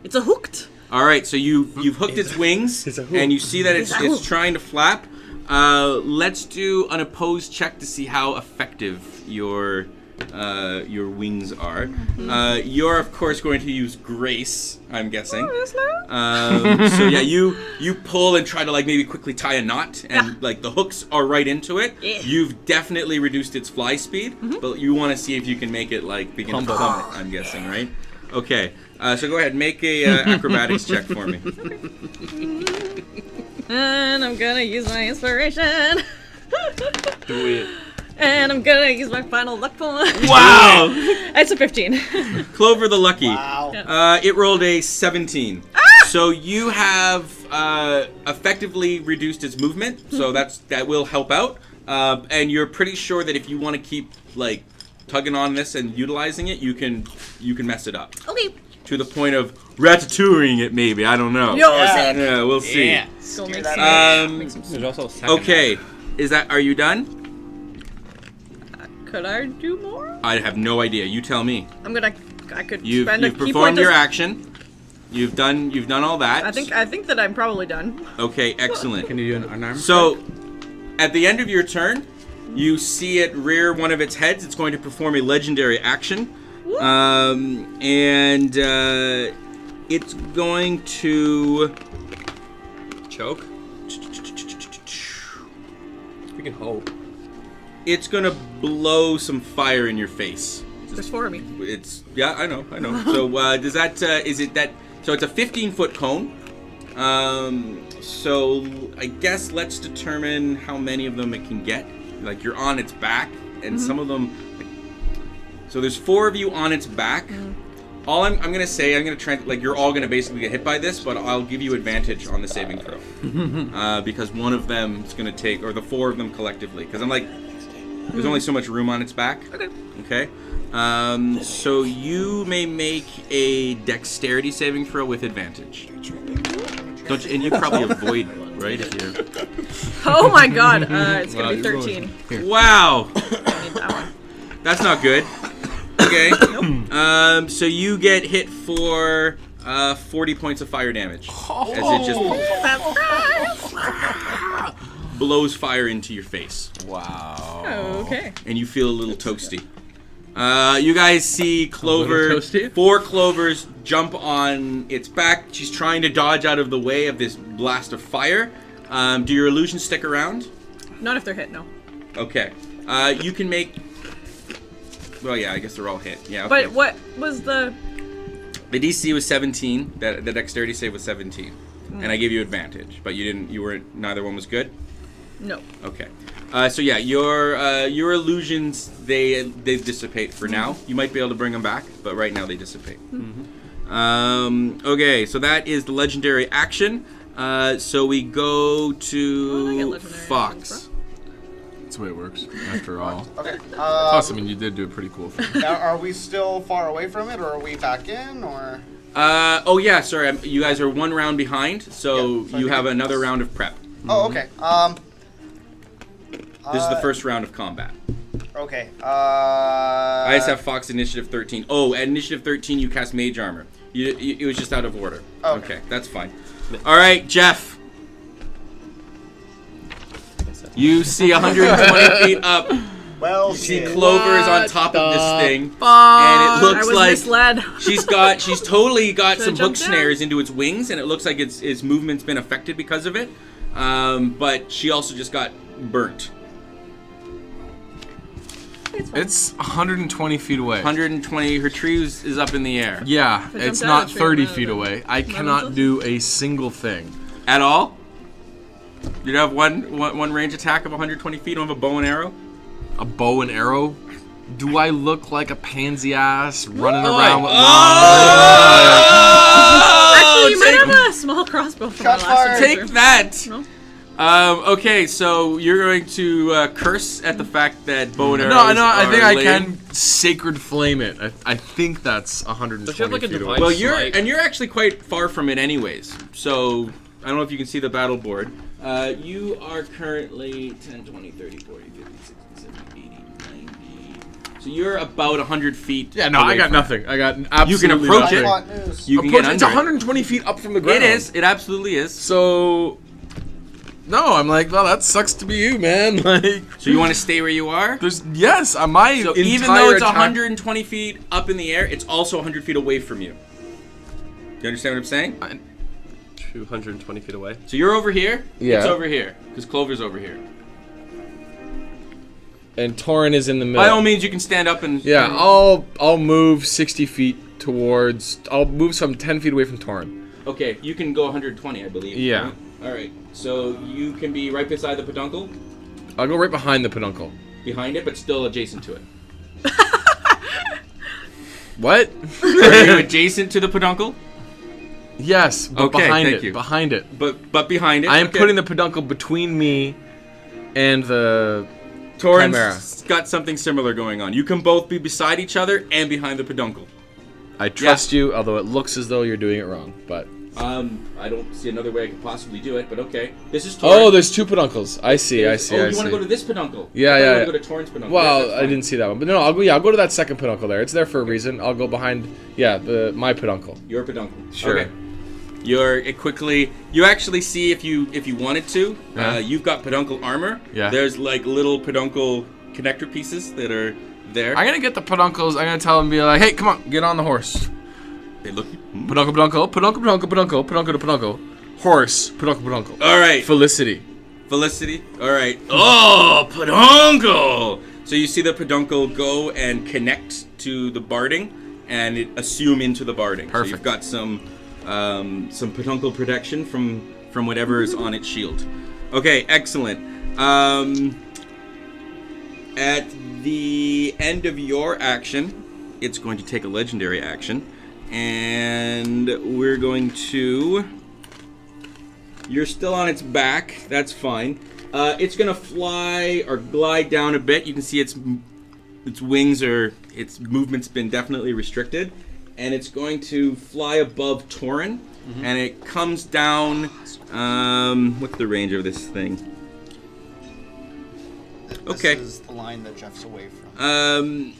It's a hooked. All right, so you've hooked its wings, and you see that it's trying to flap. Let's do an opposed check to see how effective your wings are. You're of course going to use grace, I'm guessing. So yeah, you pull and try to like maybe quickly tie a knot, and like the hooks are right into it. Yeah. You've definitely reduced its fly speed, but you want to see if you can make it like begin to plummet. I'm guessing, right? Okay. So go ahead, make a acrobatics check for me. And I'm gonna use my inspiration. Do it. And I'm gonna use my final luck point. Wow! It's a 15. Clover the Lucky. Wow. It rolled a 17. So you have effectively reduced its movement, so that will help out. And you're pretty sure that if you want to keep like tugging on this and utilizing it, you can you can mess it up. Okay. To the point of ratatouilleing it, maybe. I don't know. Yeah, we'll see. Yeah. Still Do makes that. makes some There's also a second Okay. Are you done? Could I do more? I have no idea. You tell me. I could You've spend a you've key performed point. your action. You've done all that. I think that I'm probably done. Okay, excellent. Can you do an unarmed? So, at the end of your turn, you see it rear one of its heads. It's going to perform a legendary action. And it's going to choke. We can hope. It's going to blow some fire in your face. There's 4 of me. I know. So does that is it that? So it's a 15-foot cone. So I guess let's determine how many of them it can get. Like you're on its back, and some of them. So there's 4 of you on its back. All I'm gonna say, I'm gonna try. Like you're all gonna basically get hit by this, but I'll give you advantage on the saving throw because one of them is gonna take, or the 4 of them collectively. Because I'm like, there's only so much room on its back. Okay. So you may make a dexterity saving throw with advantage. Don't you, and you probably avoid, right? If you're... Oh my god. It's gonna be 13. Wow. I need that one. That's not good. Okay. So you get hit for 40 points of fire damage. As it just blows fire into your face. Wow. Okay. And you feel a little toasty. You guys see Clover, toasty? 4 Clovers jump on its back. She's trying to dodge out of the way of this blast of fire. Do your illusions stick around? Not if they're hit, no. Okay. You can make... Well, yeah, I guess they're all hit. Yeah, okay. But what was the... The DC was 17. The dexterity save was 17. And I gave you advantage, but neither one was good? No. Okay. So yeah, your illusions they dissipate for now. You might be able to bring them back, but right now they dissipate. Okay, so that is the legendary action. So we go to Fox. That's the way it works, after all. Okay. Plus, I mean, you did do a pretty cool thing. Are we still far away from it, or are we back in, or? Oh yeah, sorry. You guys are 1 round behind, so Yeah, you have another round of prep. Oh, okay. This is the first round of combat. Okay. I just have Fox initiative 13. Oh, at initiative 13, you cast Mage Armor. It was just out of order. Okay, that's fine. All right, Jeff. You see 120 feet up. Well, you see shit. Clover's on top of this thing, and it looks I was like misled. she's totally got Should I some jump hook down? snares into its wings, and it looks like its movement's been affected because of it. But she also just got burnt. It's 120 feet away. 120. Her tree is up in the air. Yeah, If I it's jumped out not of the tree, 30 I would've feet been- away. I cannot close? do a single thing. At all? You have one range attack of 120 feet. You don't have a bow and arrow? A bow and arrow? Do I look like a pansy ass running Oh, around with Actually, you might have a small crossbow from my Shots last fired. adventure. Take that! No? Okay, so you're going to curse at the fact that bow and arrows No, I think are I lame. can sacred flame it. I think that's 120 Does she have, like, a feet away. divine- Well, Smite. you're actually quite far from it anyways. So, I don't know if you can see the battle board. You are currently 10, 20, 30, 40, 50, 60, 70, 80, 90. So you're about 100 feet Yeah, no, away I got from nothing. I got absolutely You can approach nothing. it. Hot news. You can Approach- get it's under 120 feet up from the it. ground. It is. It absolutely is. So, no, I'm like, well, that sucks to be you, man. Like, So you want to stay where you are? there's my So entire even though it's attack- 120 feet up in the air, it's also 100 feet away from you. You understand what I'm saying? 220 feet away. So you're over here. Yeah. It's over here because Clover's over here. and Torin is in the middle. By all means, you can stand up and. Yeah, I'll move 60 feet towards. I'll move some 10 feet away from Torin. Okay, you can go 120, I believe. Yeah. right? All right. So you can be right beside the peduncle, I'll go right behind the peduncle. behind it, but still adjacent to it. What? Are you adjacent to the peduncle? Yes, but Okay, behind thank it. you. Behind it. But behind it. I am okay. putting the peduncle between me and the Torrance Chimera. got something similar going on. You can both be beside each other and behind the peduncle. I trust you, although it looks as though you're doing it wrong. But I don't see another way I could possibly do it, but okay. This is Torn. oh, there's 2 peduncles. I see. Oh, you want to go to this peduncle? Yeah, I yeah. thought you want to go to Torn's peduncle. Well, Yeah, I didn't see that one, but no, I'll go to that second peduncle there. It's there for a reason. I'll go behind, my peduncle. Your peduncle. Sure. Okay. You actually see if you wanted to. Yeah. You've got peduncle armor. Yeah. There's like little peduncle connector pieces that are there. I'm gonna get the peduncles. I'm gonna tell them, be like, hey, come on, get on the horse. They look. Peduncle, peduncle, peduncle, peduncle, peduncle, peduncle to peduncle. Horse, peduncle, peduncle. All right. Felicity. All right. Oh, peduncle. So you see the peduncle go and connect to the barding, and it assume into the barding. Perfect. So you've got some peduncle protection from whatever is on its shield. Okay, excellent. At the end of your action, it's going to take a legendary action, and we're going to. You're still on its back. That's fine. It's gonna fly or glide down a bit. You can see its wings its movement's been definitely restricted, and it's going to fly above Torin, and it comes down. What's the range of this thing? Okay. This is the line that Jeff's away from.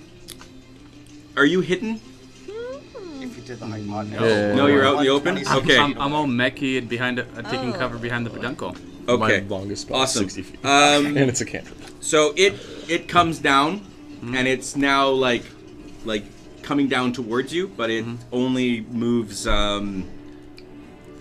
Are you hidden? If you did the hypotenuse. No, you're out in the open? Okay. I'm all mechy behind taking cover behind the peduncle. Okay. My longest spot Awesome. is 60 feet. And it's a cantrip. So it comes down, and it's now like coming down towards you, but it only moves. Let's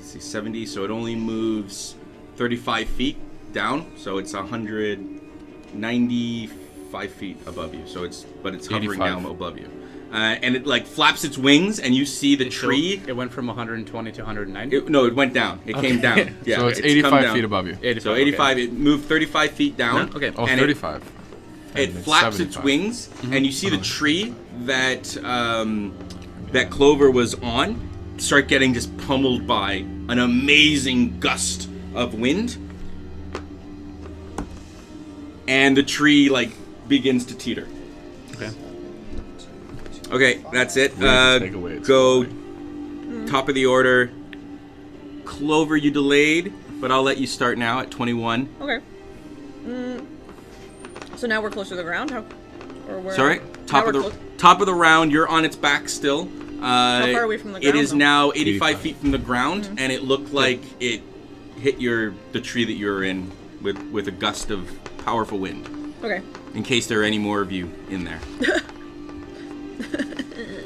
see, 70. So it only moves 35 feet down. So it's 195 feet above you. So it's hovering 85. down above you, and it like flaps its wings, and you see the tree. It went from 120 to 190. It went down. It came down. Yeah. So it's come 85 down. feet above you. 85, So 85. It moved 35 feet down. Okay. Oh, and 35. It And it's flaps its 75. wings, and you see the tree that that Clover was on start getting just pummeled by an amazing gust of wind, and the tree like begins to teeter. Okay. Okay, that's it. Take away its Go glory. top of the order. Clover, you delayed, but I'll let you start now at 21. Okay. So now we're closer to the ground? Sorry, top of the round. You're on its back still. How far away from the ground? It is though? now 85 feet from the ground, and it looked like it hit the tree that you're in with a gust of powerful wind. Okay. In case there are any more of you in there.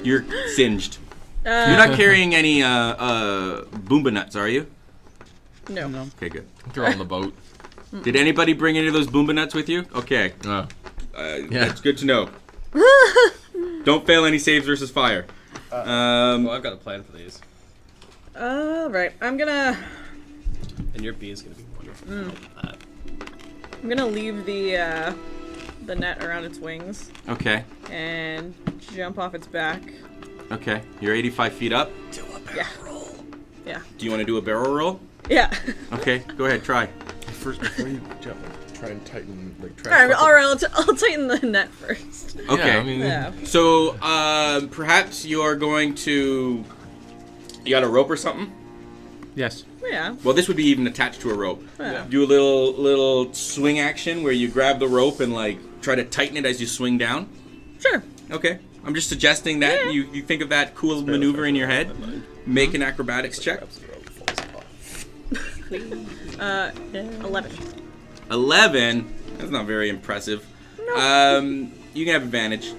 You're singed. You're not carrying any Boomba nuts, are you? No. Okay, good. They're on the boat. Did anybody bring any of those Boomba nuts with you? Okay. Yeah. That's good to know. Don't fail any saves versus fire. Well, I've got a plan for these. Right. I'm gonna And your bee is going to be wonderful. I'm gonna leave the net around its wings Okay. and jump off its back. Okay. You're 85 feet up. Yeah. Yeah. Do you want to do a barrel roll? Yeah. Okay. Go ahead. Try. First, before you jump, try and tighten, Alright, I'll tighten the net first. Okay. Yeah, I mean, Yeah. So, perhaps you are going to. You got a rope or something? Yes. Yeah. Well, this would be even attached to a rope. Yeah. Do a little swing action where you grab the rope and like try to tighten it as you swing down. Sure. Okay. I'm just suggesting that Yeah. you think of that cool maneuver in your head. Make an acrobatics check. 11. 11. That's not very impressive. You can have advantage.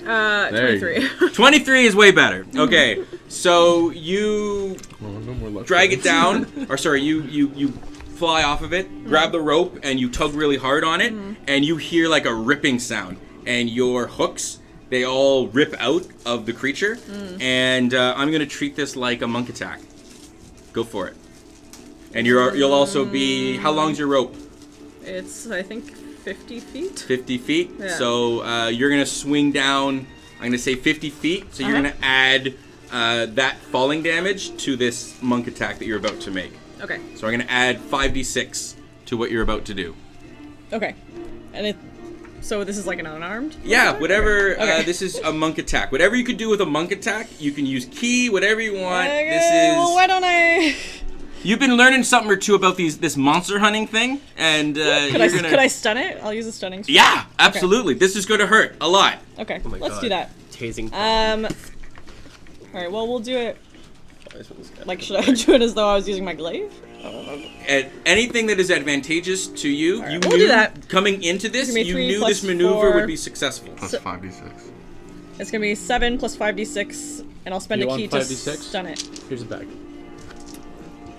There you 23. 23 is way better. Okay. So you no more luck. drag it down, or sorry, you fly off of it, grab the rope, and you tug really hard on it, and you hear like a ripping sound, and your hooks, they all rip out of the creature, and I'm gonna treat this like a monk attack. Go for it. And you'll also be, how long's your rope? It's, I think, 50 feet. 50 feet. Yeah. So you're gonna swing down. I'm gonna say 50 feet. So you're gonna add that falling damage to this monk attack that you're about to make. Okay. So I'm gonna add 5d6 to what you're about to do. Okay. And So this is like an unarmed? Yeah, whatever. Okay. This is a monk attack. Whatever you could do with a monk attack, you can use ki, whatever you want. Okay, This is. well, why don't I... You've been learning something or two about this monster hunting thing, and Could I stun it? I'll use a stunning strike. Yeah, absolutely. This is going to hurt a lot. Okay, Oh my let's God. do that. Tasing. Alright, well, we'll do it... Like, should I do it as though I was using my glaive? And anything that is advantageous to you, you we'll knew do that. coming into this, Give me you 3 knew plus this maneuver 4. would be successful. Plus 5d6. It's gonna be 7 plus 5d6, and I'll spend You a want key to 5d6? stun it. Here's a bag.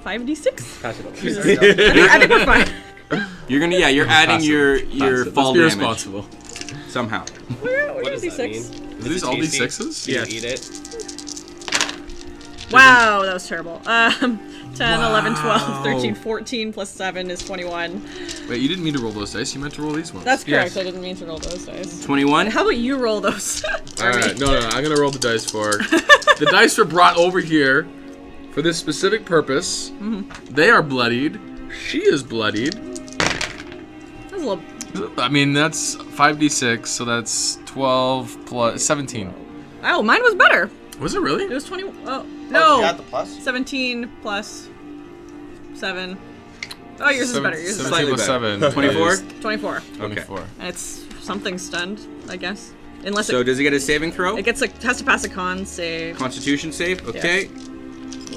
5d6? Pass it over. Jesus. I think we're fine. You're gonna, you're adding your fall Let's be damage responsible. somehow. We're What does that d6. mean? Are these all d6s? Do you Yes. eat it? Wow, that was terrible. 10, 11, 12, Wow. 13, 14 plus 7 is 21. Wait, you didn't mean to roll those dice. You meant to roll these ones. That's correct. Yes. I didn't mean to roll those dice. 21. How about you roll those? All right, no, I'm gonna roll the dice for. The dice were brought over here for this specific purpose. They are bloodied. She is bloodied. That was a little... I mean, that's 5d6, so that's 12 plus 17. Oh, mine was better. Was it really? It was 20... Oh, Oh, no. you got the plus? 17 plus 7. Oh, yours is better. Yours is 17 better. plus better. 7. 24? is 24. 24. And it's something stunned, I guess. Unless So it, does it get a saving throw? it gets a, has to pass a con save. Constitution save. Okay.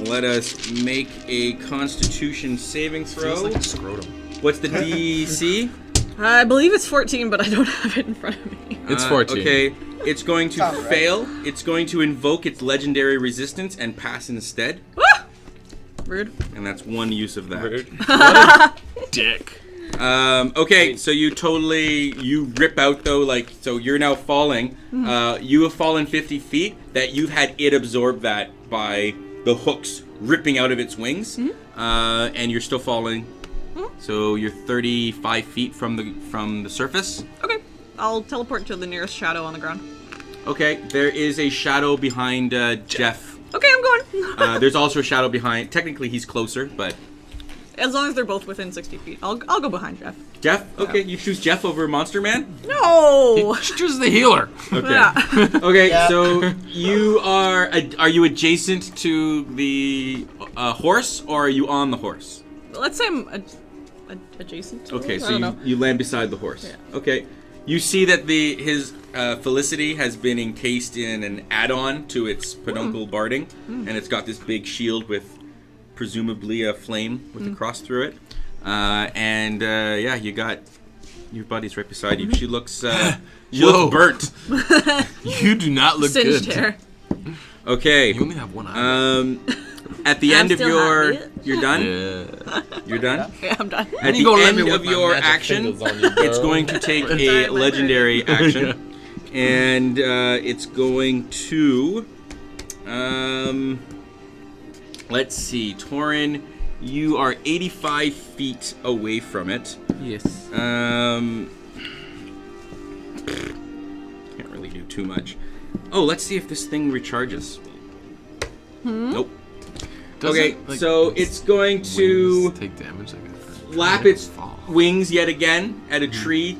Let us make a Constitution saving Feels throw. like a scrotum. What's the DC? I believe it's 14, but I don't have it in front of me. It's 14. Okay. It's going to Sounds right. fail. It's going to invoke its legendary resistance and pass instead. Rude. And that's one use of that. Rude. Dick. Okay, so you rip out though, like, so you're now falling. You have fallen 50 feet. That you've had it absorb that by the hooks ripping out of its wings, and you're still falling. So you're 35 feet from the surface. Okay. I'll teleport to the nearest shadow on the ground. Okay, there is a shadow behind Jeff. Okay, I'm going. There's also a shadow behind. Technically, he's closer, but As long as they're both within 60 feet. I'll go behind Jeff. Jeff. Okay, you choose Jeff over Monster Man. No! She chooses the healer. Okay. Yeah. Okay, Yeah. so you are you adjacent to the horse, or are you on the horse? Let's say I'm adjacent to Okay, it? I so don't know. you land beside the horse. Yeah. Okay, you see that his Felicity has been encased in an add-on to its peduncle barding, and it's got this big shield with presumably a flame with a cross through it. Yeah, you got your buddy's right beside you. She looks she Whoa. looks burnt. You do not look Singed good. hair. Okay. You only have one eye. At the I'm end of still your happy. you're done. Yeah. You're done. Yeah, I'm done. At You the gonna let me end whip of my your magic action, fingers on you, it's bro? going to take a Giant legendary action, and it's going to. Let's see, Torin, you are 85 feet away from it. Yes. Can't really do too much. Oh, let's see if this thing recharges. Nope. Does Okay, it, like, so it's going to wings take damage like that? flap its fall. wings yet again at a tree,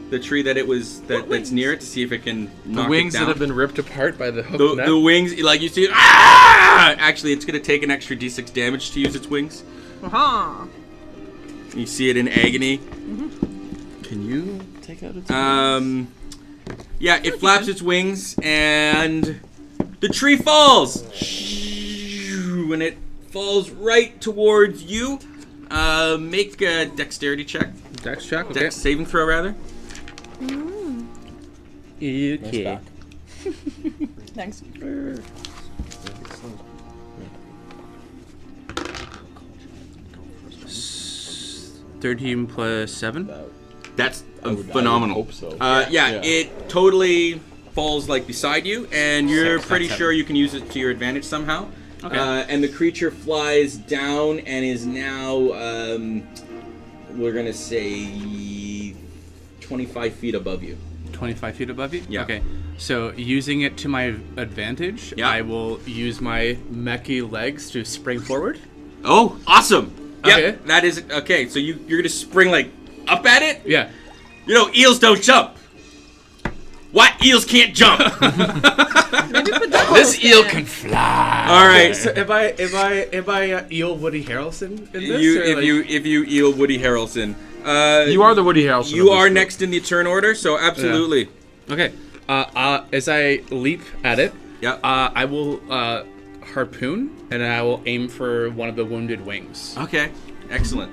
the tree that it was that's near it, to see if it can knock The wings it that down. have been ripped apart by the hook net? the wings, like you see it. Ah! Actually, it's gonna take an extra d6 damage to use its wings. Uh-huh. You see it in agony. Can you take out its Yeah, it flaps its wings and the tree falls. When it falls right towards you, make a dexterity check. Dex check? Okay. Dex saving throw, rather. Okay. Thanks. 13 plus 7. That's would phenomenal. hope so. Yeah, it totally falls like beside you, and you're pretty sure you can use it to your advantage somehow. Okay. And the creature flies down and is now, we're gonna say, 25 feet above you. 25 feet above you? Yeah. Okay. So using it to my advantage, Yeah. I will use my mechy legs to spring forward. Oh, awesome! Yep, Okay. that is okay. So you're gonna spring like up at it. Yeah. You know, eels don't jump. What? Eels can't jump. Maybe Peduncle This eel can fly. All right. So if I eel Woody Harrelson in this, If you eel Woody Harrelson, You are the Woody Harrelson. you of are this next in the turn order, so absolutely. Okay. As I leap at it, Yep. I will harpoon and I will aim for one of the wounded wings. Okay. Excellent.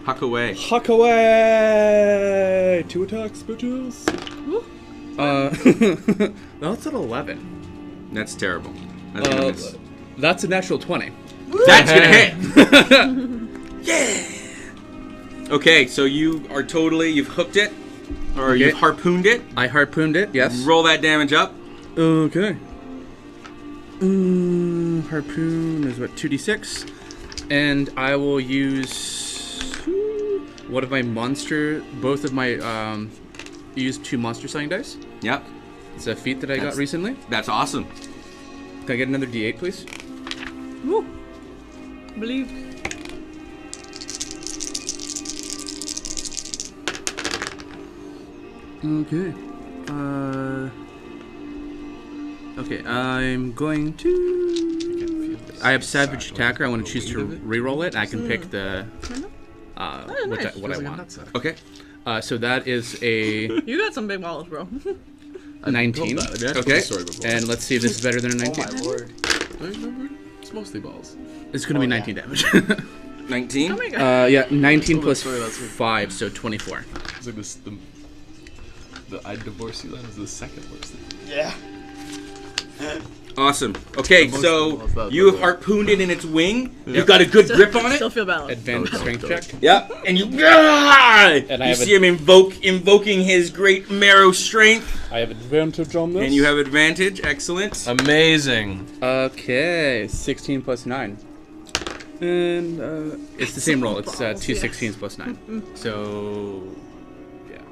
Huck away. Huck away! 2 attacks, bitches. That's an 11. That's terrible. That's gonna miss. That's a natural 20. That's gonna hit. Yeah. Okay, so you've hooked it, or Okay. you've harpooned it. I harpooned it, yes. Roll that damage up. Okay. Harpoon is what, 2d6? And I will use one of my both of my, use 2 monster signing dice. Yep. It's a feat that I got recently. That's awesome. Can I get another d8, please? Woo. Believe. Okay. Okay, I'm going to... I have Savage Attacker. I want to choose to reroll it. I can pick the... what I want. Okay. So that is a You got some big balls, bro. 19. Okay. And let's see if this is better than a 19. Oh my lord. It's mostly balls. It's going to be 19 damage. 19. Oh my god. Yeah, 19 plus sorry, that's 5, so 24. It's like this, the I divorce you line is the second worst thing. Yeah. Awesome. Okay, Most so of the balls, you have that's harpooned it in its wing. You've got a good grip on it. Still feel bad. Advanced strength check. Yep. And you. And I you have see him invoking his great marrow strength. I have advantage on this. And you have advantage. Excellent. Amazing. Okay, 16 plus 9. And it's the same roll. It's 2 16s plus 9. So, yeah.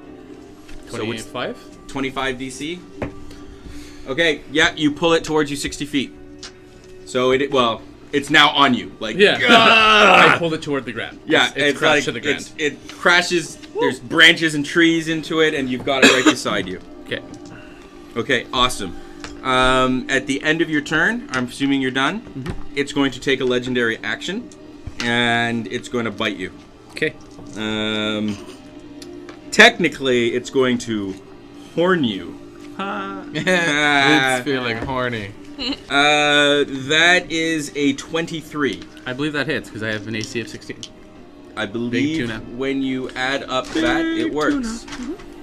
So what's 25? 25 DC. Okay, yeah, you pull it towards you 60 feet. So it's now on you. Like, Yeah. ah! I pulled it toward the ground. Yeah, it's crashed to the ground. It crashes. There's branches and trees into it, and you've got it right beside you. Okay. Okay, awesome. At the end of your turn, I'm assuming you're done. It's going to take a legendary action, and it's going to bite you. Okay. Technically, it's going to horn you. It's feeling horny. That is a 23. I believe that hits because I have an AC of 16. I believe tuna. when you add up that, it works.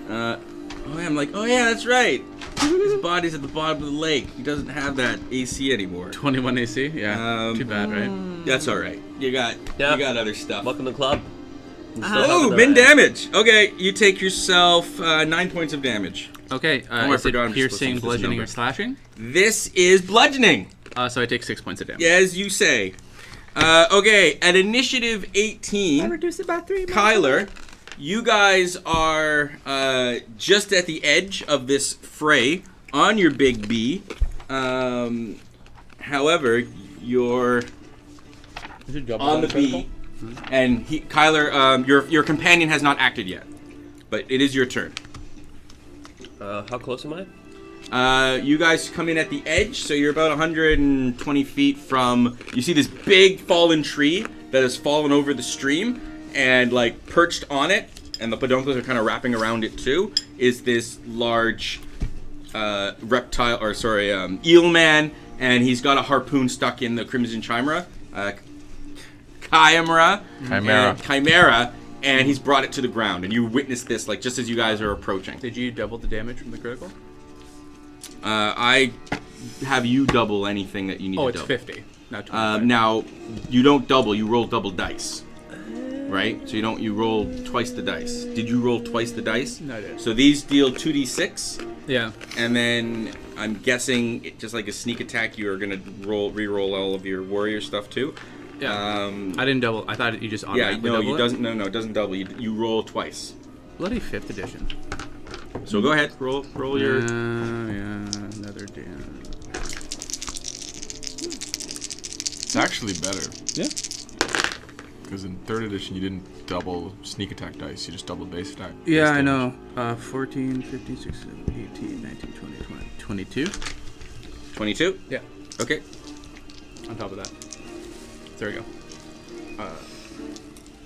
I'm like, oh yeah, that's right. His body's at the bottom of the lake. He doesn't have that AC anymore. 21 AC? Yeah. Too bad, right? That's all right. You got other stuff. Welcome to the club. Oh, min damage. Okay, you take yourself 9 points of damage. Okay. I Is forgot I'm it supposed to piercing, use this bludgeoning, number. or slashing? This is bludgeoning. So I take 6 points of damage. As you say. Okay, at initiative 18, Reduce it by 3. Kyler, you guys are just at the edge of this fray on your big B. However, you're on the B, and Kyler, your companion has not acted yet, but it is your turn. How close am I? You guys come in at the edge, so you're about 120 feet from. You see this big fallen tree that has fallen over the stream, and like perched on it, and the peduncles are kind of wrapping around it too. Is this large eel man, and he's got a harpoon stuck in the Crimson Chimera, Chimera, and he's brought it to the ground, and you witness this like just as you guys are approaching. Did you double the damage from the critical? I have you double anything that you need to double. Oh, it's 50. Not 25. Now, you don't double, you roll double dice. Right? So you roll twice the dice. Did you roll twice the dice? No, I did. So these deal 2d6, Yeah. and then I'm guessing, just like a sneak attack, you are going to re-roll all of your warrior stuff too. Yeah. I didn't double. I thought you just Yeah, automatically no, double it it. doesn't. No, it doesn't double. You roll twice. Bloody 5th edition. So go ahead, roll your. Yeah, another damage. It's actually better. Yeah. Because in 3rd edition, you didn't double sneak attack dice. You just doubled base attack. Yeah, base I damage. know. 14, 15, 16, 18, 19, 20, 22. 22? Yeah. Okay. On top of that. There we go.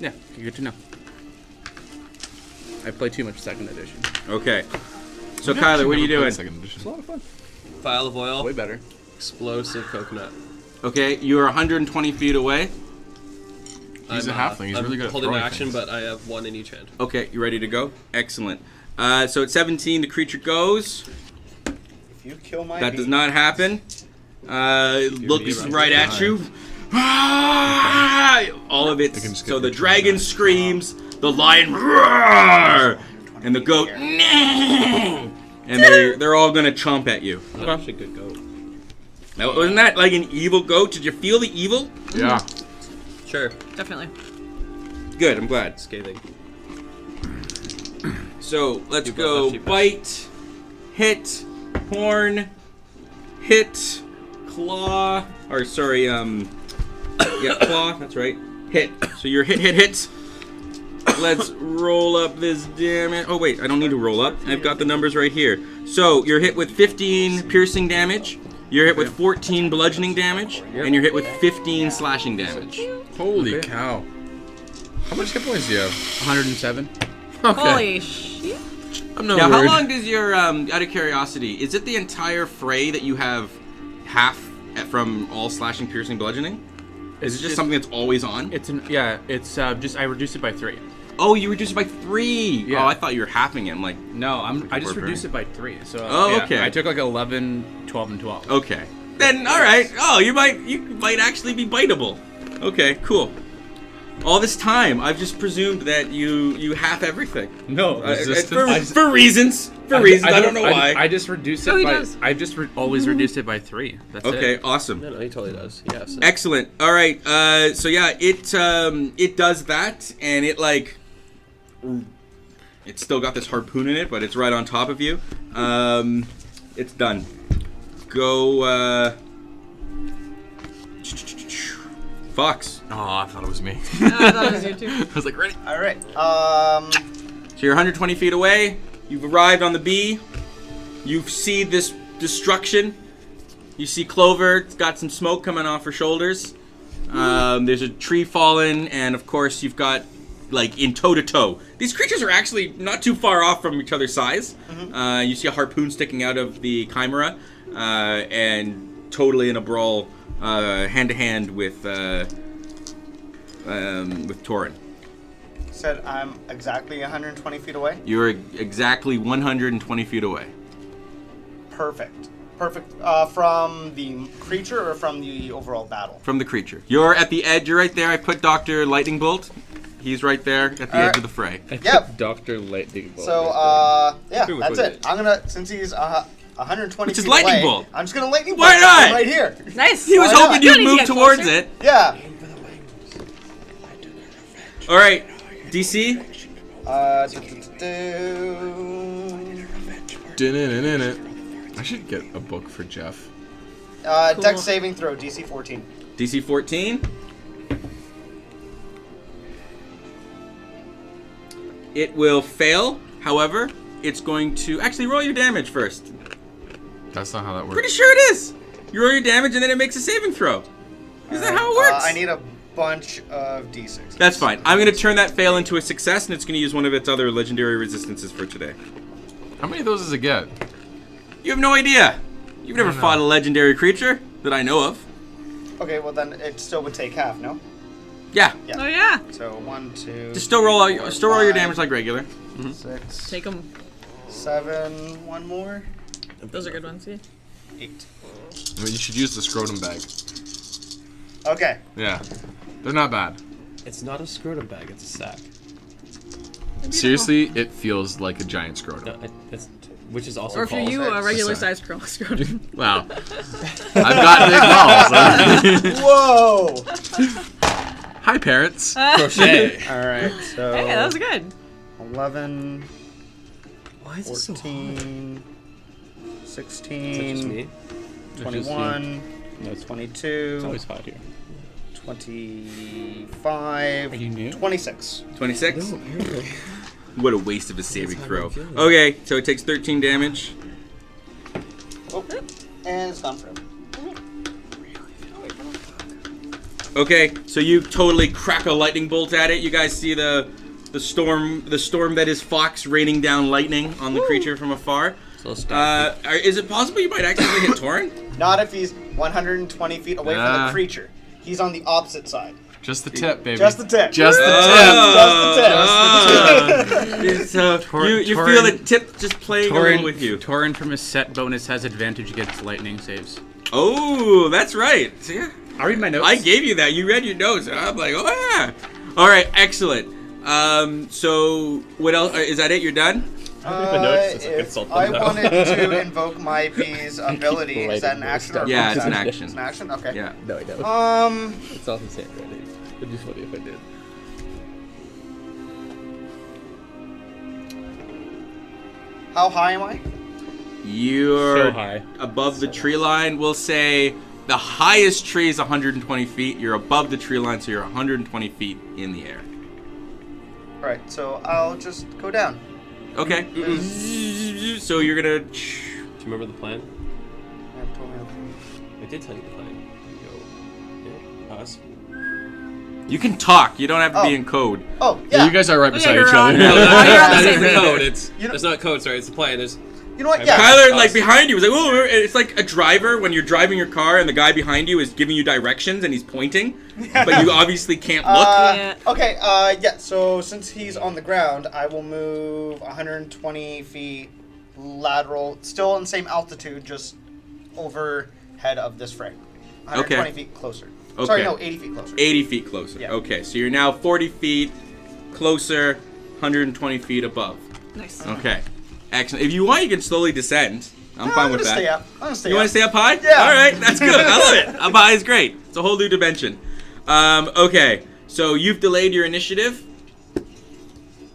Yeah, good to know. I play too much 2nd edition. Okay. So, I've Kyler, actually what are you never doing? played 2nd edition. It's a lot of fun. Vial of oil. Way better. Explosive coconut. Okay, you are 120 feet away. He's a halfling. He's I'm really good at holding throwing my action, things. but I have one in each hand. Okay, you ready to go? Excellent. So at 17, the creature goes. If you kill my That bee, does not happen. Looks me a right at you. Ah! All of it. can just get So the your dragon turn. screams, the lion roar, and the goat, and they're all gonna chomp at you. That's actually a good goat. Now, wasn't that like an evil goat? Did you feel the evil? Yeah. Sure. Definitely. Good. I'm glad. Scathing. So let's You both go have cheap bite, hit, horn, hit, claw, or sorry, yeah, claw, that's right, hit. So you're hit. Let's roll up this damage. Oh wait, I don't need to roll up. I've got the numbers right here. So you're hit with 15 piercing damage, you're hit with 14 bludgeoning damage, and you're hit with 15 slashing damage. Holy cow. How much hit points do you have? 107. Okay. Holy shit. I'm not Now, worried. how long does your, out of curiosity, is it the entire fray that you have half from all slashing, piercing, bludgeoning? Is it just something that's always on? It's just I reduced it by 3. Oh, you reduced it by 3. Yeah. Oh, I thought you were halving it. I'm like, No, I just Barbarian. reduced it by 3. So Oh, yeah, okay. I took like 11, 12, and 12. okay. Then, all right. Oh, you might actually be biteable. Okay, cool. All this time, I've just presumed that you half everything. No, Resistance? For reasons. I don't know why. I just reduced it Oh, he by. does. I just always reduced it by 3. That's Okay, it. awesome. No, he totally does. Yes. Excellent. All right. So yeah, it does that, and it like, it's still got this harpoon in it, but it's right on top of you. It's done. Go. Fox. Oh, I thought it was me. I thought it was you too. I was like, ready? all right. So you're 120 feet away. You've arrived on the bee. You see this destruction. You see Clover. It's got some smoke coming off her shoulders. There's a tree fallen, and of course you've got like in toe to toe. These creatures are actually not too far off from each other's size. You see a harpoon sticking out of the Chimera, and totally in a brawl, hand to hand with Torin. Said I'm exactly 120 feet away. You're exactly 120 feet away. Perfect. From the creature or from the overall battle? From the creature. You're at the edge. You're right there. I put Dr. Lightning Bolt. He's right there at the edge Alright. of the fray. Yep. Dr. Lightning Bolt. So, yeah, Who that's was it. it? I'm gonna, since he's 120 Which is feet lightning away, bolt. I'm just gonna lightning bolt. Why not? him right here. Nice. He was Why hoping not? you'd Good, move get towards closer. it. Yeah. All right, DC. I should get a book for Jeff. Dex saving throw, DC 14. DC 14. It will fail. However, it's going to actually roll your damage first. That's not how that works. Pretty sure it is. You roll your damage and then it makes a saving throw. Is that how it works? I need a bunch of D6. That's fine. I'm going to turn that fail into a success, and it's going to use one of its other legendary resistances for today. How many of those does it get? You have no idea. You've never fought a legendary creature that I know of. Okay, well then it still would take half, no? Yeah. Oh yeah. So 1, 2. Just still roll your damage like regular. 6, Take them. 7, one more. Those are good ones. Yeah. 8. I mean, you should use the scrotum bag. Okay. Yeah. They're not bad. It's not a scrotum bag. It's a sack. Seriously, it feels like a giant scrotum. No, which is also Or if you're called. you, a regular Sorry. size scrotum. Wow. I've got big balls. Whoa! Hi, parents. Crochet. Alright, so Hey, that was good. 11, Why is it so hot? 14, Is that just 16, me? 21, 22, It's always hot here. 25. Are you new? 26. 26. What a waste of a saving throw. Okay, so it takes 13 damage. Oh, and it's gone forever. Okay, so you totally crack a lightning bolt at it. You guys see the storm that is Fox raining down lightning on the creature from afar. So Is it possible you might accidentally hit Torin? Not if he's 120 feet away from the creature. He's on the opposite side. Just the tip, baby. Just the tip. Just the tip. So you feel the tip just playing along with you. Torin from his set bonus has advantage against lightning saves. Oh, that's right. See, yeah. I read my notes. I gave you that. You read your notes. And I'm like, oh yeah. All right, excellent. So what else? Is that it? You're done? If I wanted to invoke my bee's ability, is that an action or Yeah, bonus it's an action? action. It's an action? Okay. Yeah. No, I don't. It's all the same already. It'd be funny if I did. How high am I? You're So high. above the tree line. We'll say the highest tree is 120 feet. You're above the tree line, so you're 120 feet in the air. Alright, so I'll just go down. Okay. So you're gonna. Do you remember the plan? Yeah, told me I did tell you the plan. Yo. Yeah. Us. You can talk. You don't have to be Oh. in code. Oh, Yeah, yeah. you guys are right beside you're each on- other. Oh, you're on the That same is the page. code. It's You know- there's not code. Sorry, it's the plan. There's You know what? Yeah. Kyler, like behind you, was like, "Oh!" It's like a driver when you're driving your car and the guy behind you is giving you directions and he's pointing, but you obviously can't look. Yeah. Okay, yeah, so since he's on the ground, I will move 120 feet lateral, still in the same altitude, just overhead of this frame. 120 feet closer. Okay. Sorry, no, 80 feet closer. 80 feet closer. Yeah. Okay, so you're now 40 feet closer, 120 feet above. Nice. Okay, excellent. If you want, you can slowly descend. I'm fine with that. Stay up. I'm gonna stay You up. want to stay up high? Yeah. All right, that's good. I love it. Up high is great. It's a whole new dimension. Okay, so you've delayed your initiative.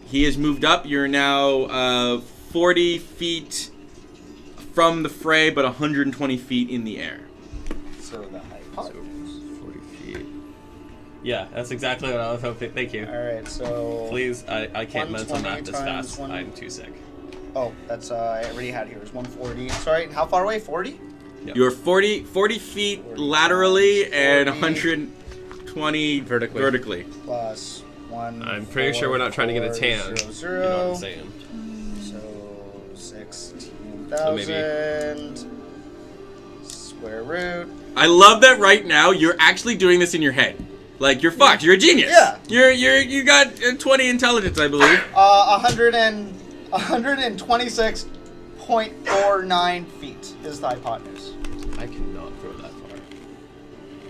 He has moved up. You're now 40 feet from the fray, but 120 feet in the air. So the height. 40 feet. Yeah, that's exactly what I was hoping. Thank you. Alright, so... Please, I can't mental 120 math this times fast. one- I'm too sick. Oh, that's, I already had here. It was 140. Sorry, and how far away? 40? Yep. You're 40 feet laterally and 40. 120 vertically. Plus 1. I'm pretty sure we're not trying to get a tan. 0, 0. You know what I'm saying? So 16,000 So maybe- square root. I love that right now you're actually doing this in your head. Like you're fucked. You're a genius. Yeah. You got 20 intelligence, I believe. 126.49 feet is the hypotenuse. I cannot throw that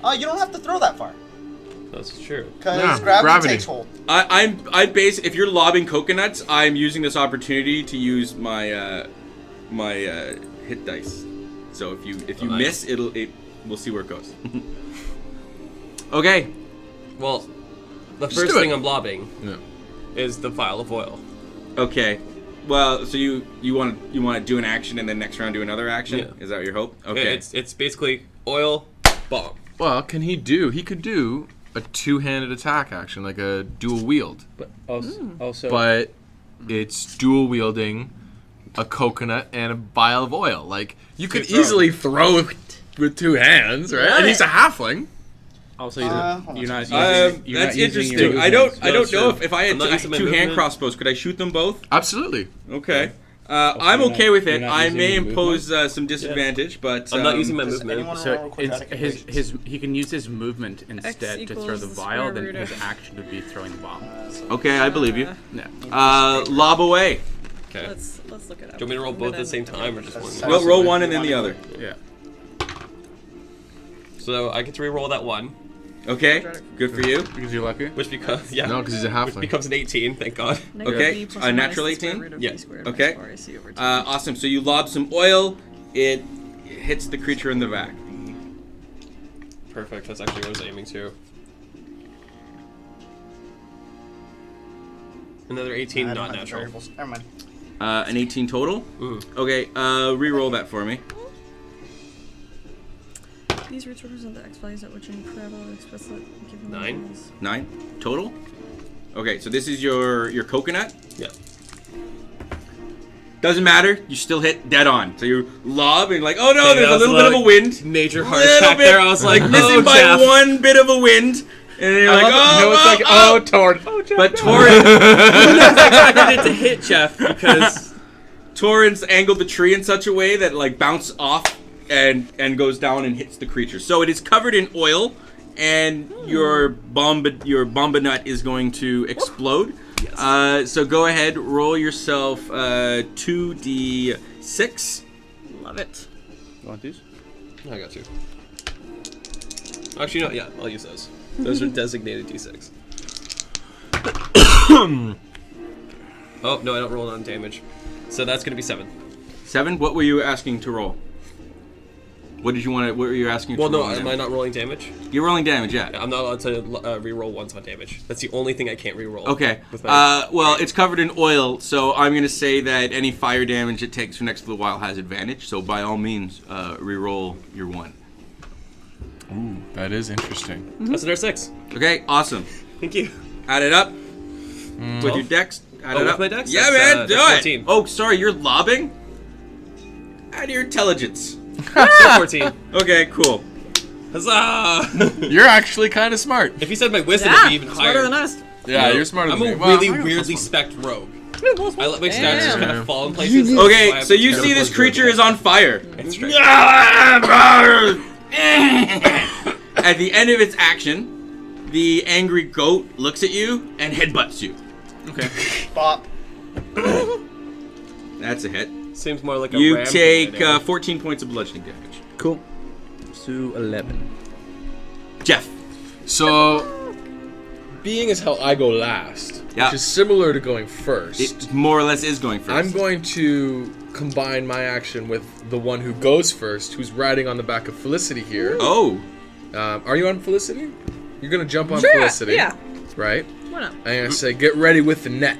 far. You don't have to throw that far That's true. because Yeah, gravity gravity. takes hold. If you're lobbing coconuts, I'm using this opportunity to use my hit dice. So if you Nice. miss, we'll see where it goes. Okay. Well, the Just first do it. thing I'm lobbing Yeah. is the vial of oil. Okay. Well, so you want to do an action and then next round do another action? Yeah. Is that your hope? Okay. It's basically oil, bomb. Well, he could do a two-handed attack action, like a dual wield. But also But it's dual wielding a coconut and a vial of oil. Like, you could easily throw it with two hands, right? And he's a halfling. also hold you're on. not using, you're That's not using interesting. your I don't movements. know if I I'm had not using my two hand movement. crossbows, could I shoot them both? Absolutely. Okay. I'm you're okay not- with you're it. not I using may your impose some disadvantage, but I'm not using my Does movement. anyone So remember it's quadratic equations? he can use his movement instead to throw equals the the vial. square Then root his of- action would be throwing the bomb. Okay, I believe you. Yeah. Lob away. Okay. Let's look it up. Do you want me to roll I'm both at the gonna- same time or just That's- one? Roll one and then the other. Yeah. So I get to re-roll that one, Okay. Good for you. Because you're lucky. which becomes No, because he's a which halfling. becomes an 18. Thank God. Negative Okay, b plus a or minus natural the square 18? root of Yeah. b squared Okay. minus 4ac over 2. Awesome. So you lob some oil. It hits the creature in the back. Perfect. That's actually what I was aiming to. Another 18, I don't not have the natural. variables. Never mind. An 18 total. Ooh. Okay. Re-roll that for me. These roots represent the X values at which any parabola explicit given 9. 9 total. Okay, so this is your coconut. Yeah. Doesn't matter. You still hit dead on. So you lob and like, oh no, Okay, there's that a little was bit of a wind. Major heart Little attack bit there. I was like, missing oh, by Jeff. one bit of a wind. And you're like, Torn. But Torrance, I expected it to hit Jeff because Torrance angled the tree in such a way that like bounces off and goes down and hits the creature. So it is covered in oil, and your bomba nut is going to explode. Yes. So go ahead, roll yourself 2d6. Love it. You want these? I got you. Actually, no. Yeah, I'll use those. Those are designated d6. Oh no, I don't roll on damage. So that's gonna be 7. 7. What were you asking to roll? What did you want to? What were you asking? Well, to no, roll am I not rolling damage? You're rolling damage, yeah. I'm not allowed to re-roll once on damage. That's the only thing I can't re-roll. Okay. With my Well, it's covered in oil, so I'm going to say that any fire damage it takes for next to the while has advantage. So by all means, re-roll your 1. Ooh, that is interesting. That's another 6. Okay, awesome. Thank you. Add it up with your dex. Add it with up. my dex? Yeah, That's, man, do that's it. 14. Oh, sorry, you're lobbing. Add your intelligence. So 14. Okay, cool. Huzzah! You're actually kind of smart. If you said my wisdom, Yeah, it'd be even higher. smarter than us. Yeah, you're smarter I'm than a me. Well, really I got weirdly plus spec rogue. I let my stats just kind of fall in places. That's why Okay, I'm so you terrible see this at creature doing is on fire. That's right. At the end of its action, the angry goat looks at you and headbutts you. Okay. Bop. That's a hit. Seems more like a You ram take than a 14 points of bludgeoning damage. Cool. So 11. Jeff. So, being as how I go last, Yeah. which is similar to going first, It more or less is going first. I'm going to combine my action with the one who goes first, who's riding on the back of Felicity here. Oh. Are you on Felicity? You're going to jump on Sure, Felicity. yeah. Right? Why not? I'm going to say, get ready with the net.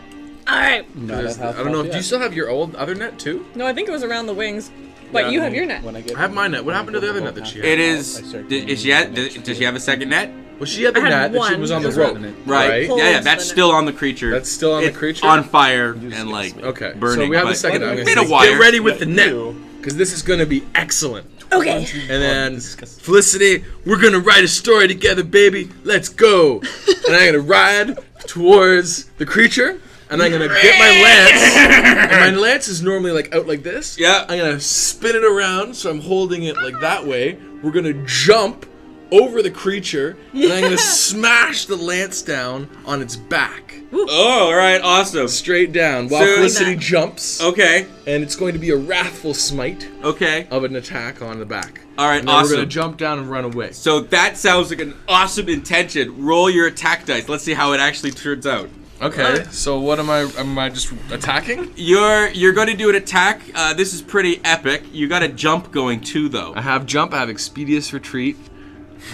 All right. Not at half I don't know, health do yet. you still have your old other net too? No, I think it was around the wings, but Yeah, you have your net. When I get I have my net. What happened to the other net that she had? It is. I start Does she getting have? the Does she have a second net? Well, she had the I had net, but she one. was on the It was rope. on the net. Right. Pulls Yeah, yeah. the That's net. still on the creature. That's still on the It's creature? on fire and like Okay, burning. so we have but the second net. I'm Made gonna of say, wire. get ready with the net, because this is going to be excellent. Okay. And then, Felicity, we're going to write a story together, baby. Let's go. And I'm going to ride towards the creature, and I'm going to get my lance. And my lance is normally like out like this. Yeah. I'm going to spin it around, so I'm holding it like that way. We're going to jump over the creature, and I'm going to smash the lance down on its back. Oh, all right. Awesome. Straight down while So- Felicity jumps. Okay. And it's going to be a wrathful smite Okay. of an attack on the back. All right. And then we're Awesome. going to jump down and run away. So that sounds like an awesome intention. Roll your attack dice. Let's see how it actually turns out. Okay, so what am I just attacking? You're going to do an attack. This is pretty epic. You got a jump going too, though. I have jump, I have expeditious retreat.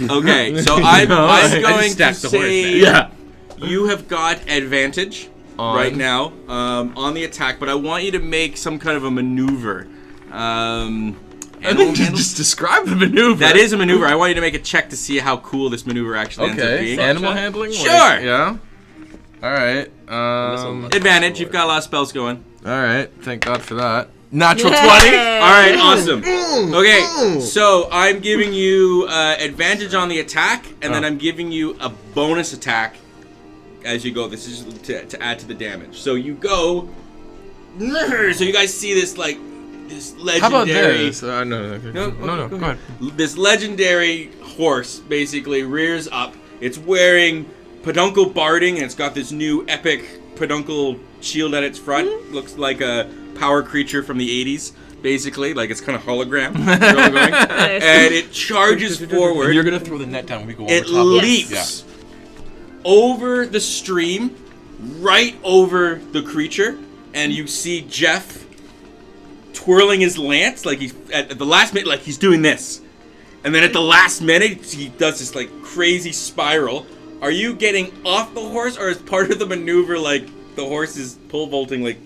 Okay, so I'm going to stacked the horse say Yeah. you have got advantage On? right now on the attack, but I want you to make some kind of a maneuver. I think just describe the maneuver. That is a maneuver. I want you to make a check to see how cool this maneuver actually ends up Okay, being. animal handling? Sure. Yeah. Alright, Advantage. You've got a lot of spells going. alright, thank God for that. Natural 20? All right, awesome. Okay, so I'm giving you advantage on the attack, and then I'm giving you a bonus attack as you go. This is to add to the damage. So you go. So you guys see this like this legendary. How about this? No, go ahead. This legendary horse basically rears up. It's wearing peduncle barding, and it's got this new epic peduncle shield at its front. Looks like a power creature from the 80s, basically. Like it's kind of hologram. And it charges forward. And you're going to throw the net down when we go over It top of it. leaps over the stream, right over the creature, and you see Jeff twirling his lance like he's at the last minute, like he's doing this, and then at the last minute he does this like crazy spiral. Are you getting off the horse, or is part of the maneuver like the horse is pole vaulting like?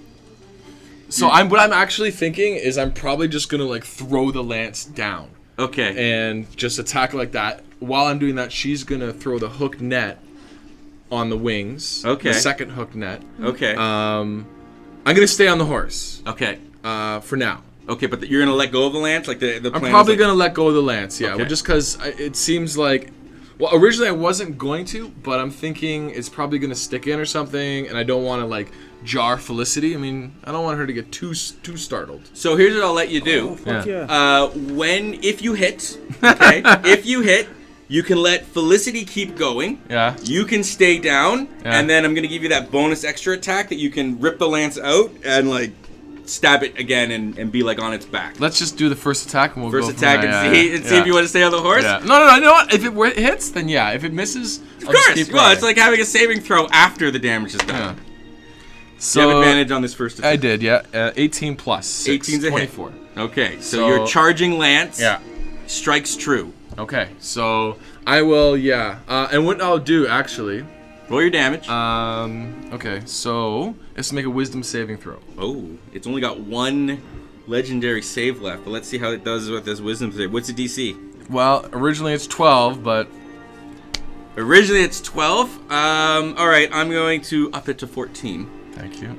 So what I'm actually thinking is I'm probably just going to like throw the lance down. Okay. and just attack like that. While I'm doing that, she's gonna throw the hooked net on the wings. Okay. The second hooked net. Okay. I'm gonna stay on the horse. Okay. For now. Okay, but you're gonna let go of the lance, like the I'm plan probably is like, gonna let go of the lance. Yeah. Okay. Well, just because it seems like. Well, originally I wasn't going to, but I'm thinking it's probably gonna stick in or something, and I don't want to like jar Felicity. I mean, I don't want her to get too startled. So here's what I'll let you do. Yeah. If you hit, okay, if you hit, you can let Felicity keep going. Yeah. You can stay down, Yeah. and then I'm gonna give you that bonus extra attack that you can rip the lance out and like stab it again and be like on its back. Let's just do the first attack and we'll First go from attack there. and see if you want to stay on the horse. Yeah. No. You know what? If it hits, then yeah. If it misses, Of course. Well, it's like having a saving throw after the damage is done. Yeah. So you have advantage on this first attack. I did, yeah. 18 plus 6, 18's a 24. hit. Okay, so your charging lance Yeah. strikes true. Okay, so I will, yeah. And what I'll do, actually... Roll your damage. Okay, so let's make a wisdom saving throw. Oh, it's only got one legendary save left, but let's see how it does with this wisdom save. What's the DC? Well, originally it's 12, but... Originally it's 12. All right, I'm going to up it to 14. Thank you.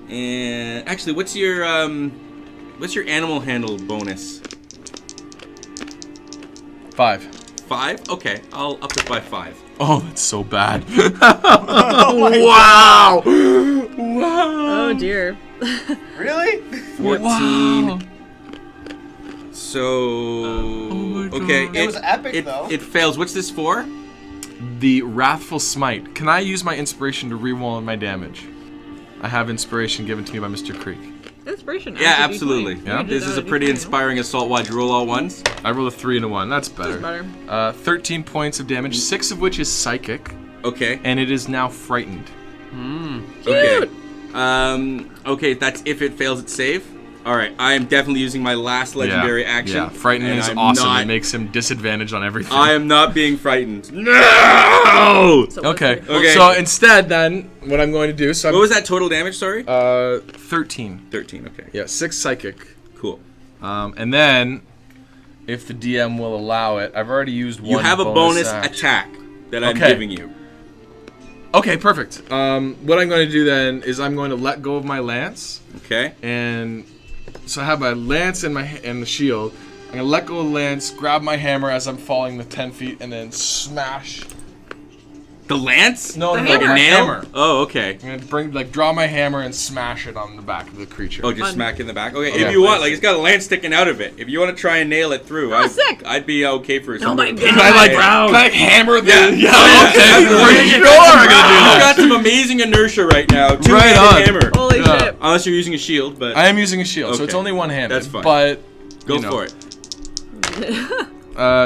And actually, what's your animal handle bonus? 5. 5? Okay, I'll up it by 5. Oh, that's so bad. Wow! Oh dear. Really? 14. Wow. So God. okay, It was epic, though. It fails. What's this for? The Wrathful Smite. Can I use my inspiration to reroll my damage? I have inspiration given to me by Mr. Creek. Inspiration. Yeah, add to absolutely. D20. Yeah. You did This is a add pretty D20. inspiring assault. Why'd you roll all ones? I rolled a 3 and a 1. That's better. That's better. 13 points of damage, 6 of which is psychic, Okay. and it is now frightened. Okay. Okay, that's if it fails its save. All right, I am definitely using my last legendary action. Yeah, frightening and is I'm awesome. not- It makes him disadvantaged on everything. I am not being frightened. No. So what's Okay. the- Okay. So instead, then, what I'm going to do, so I'm, What was that total damage? Sorry. 13. 13. Okay. Yeah, 6 psychic. Cool. And then, if the DM will allow it, I've already used one. You have a bonus action. attack that I'm Okay. giving you. Okay, perfect. What I'm going to do then is I'm going to let go of my lance, Okay. and so I have my lance and the shield. I'm gonna let go of the lance, grab my hammer as I'm falling the 10 feet, and then smash. The lance? No, The like hammer. a Nail? hammer. Oh, okay. I'm gonna draw my hammer and smash it on the back of the creature. Oh, just Fun. smack in the back. Okay, Okay. if you want, like it's got a lance sticking out of it. If you want to try and nail it through, sick. I'd be okay for Oh my something. God. Can I hammer the? Yeah. Okay. Right. Sure, You've I'm gonna do got that. some amazing inertia right now. Right Two-handed on. hammer. Holy Yeah. shit. Unless you're using a shield, but I am using a shield, so it's Okay. only one-handed. That's fine. But go you know, for it.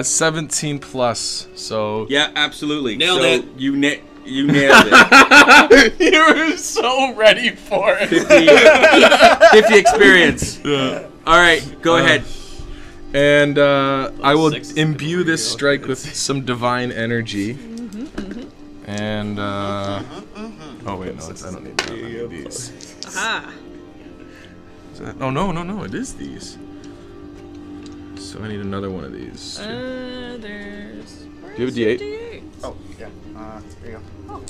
17 plus. So Yeah, absolutely. Nailed so it. You nailed it. you were so ready for it. 50 experience. Yeah. All right, go ahead. And I will 6 is imbue gonna be this real. strike with some divine energy. And oh wait, no, I don't need that. I need these. Aha. Is that, oh no, it is these. So I need another one of these. There's. Do you have a D8? D8? Oh, yeah. There you go.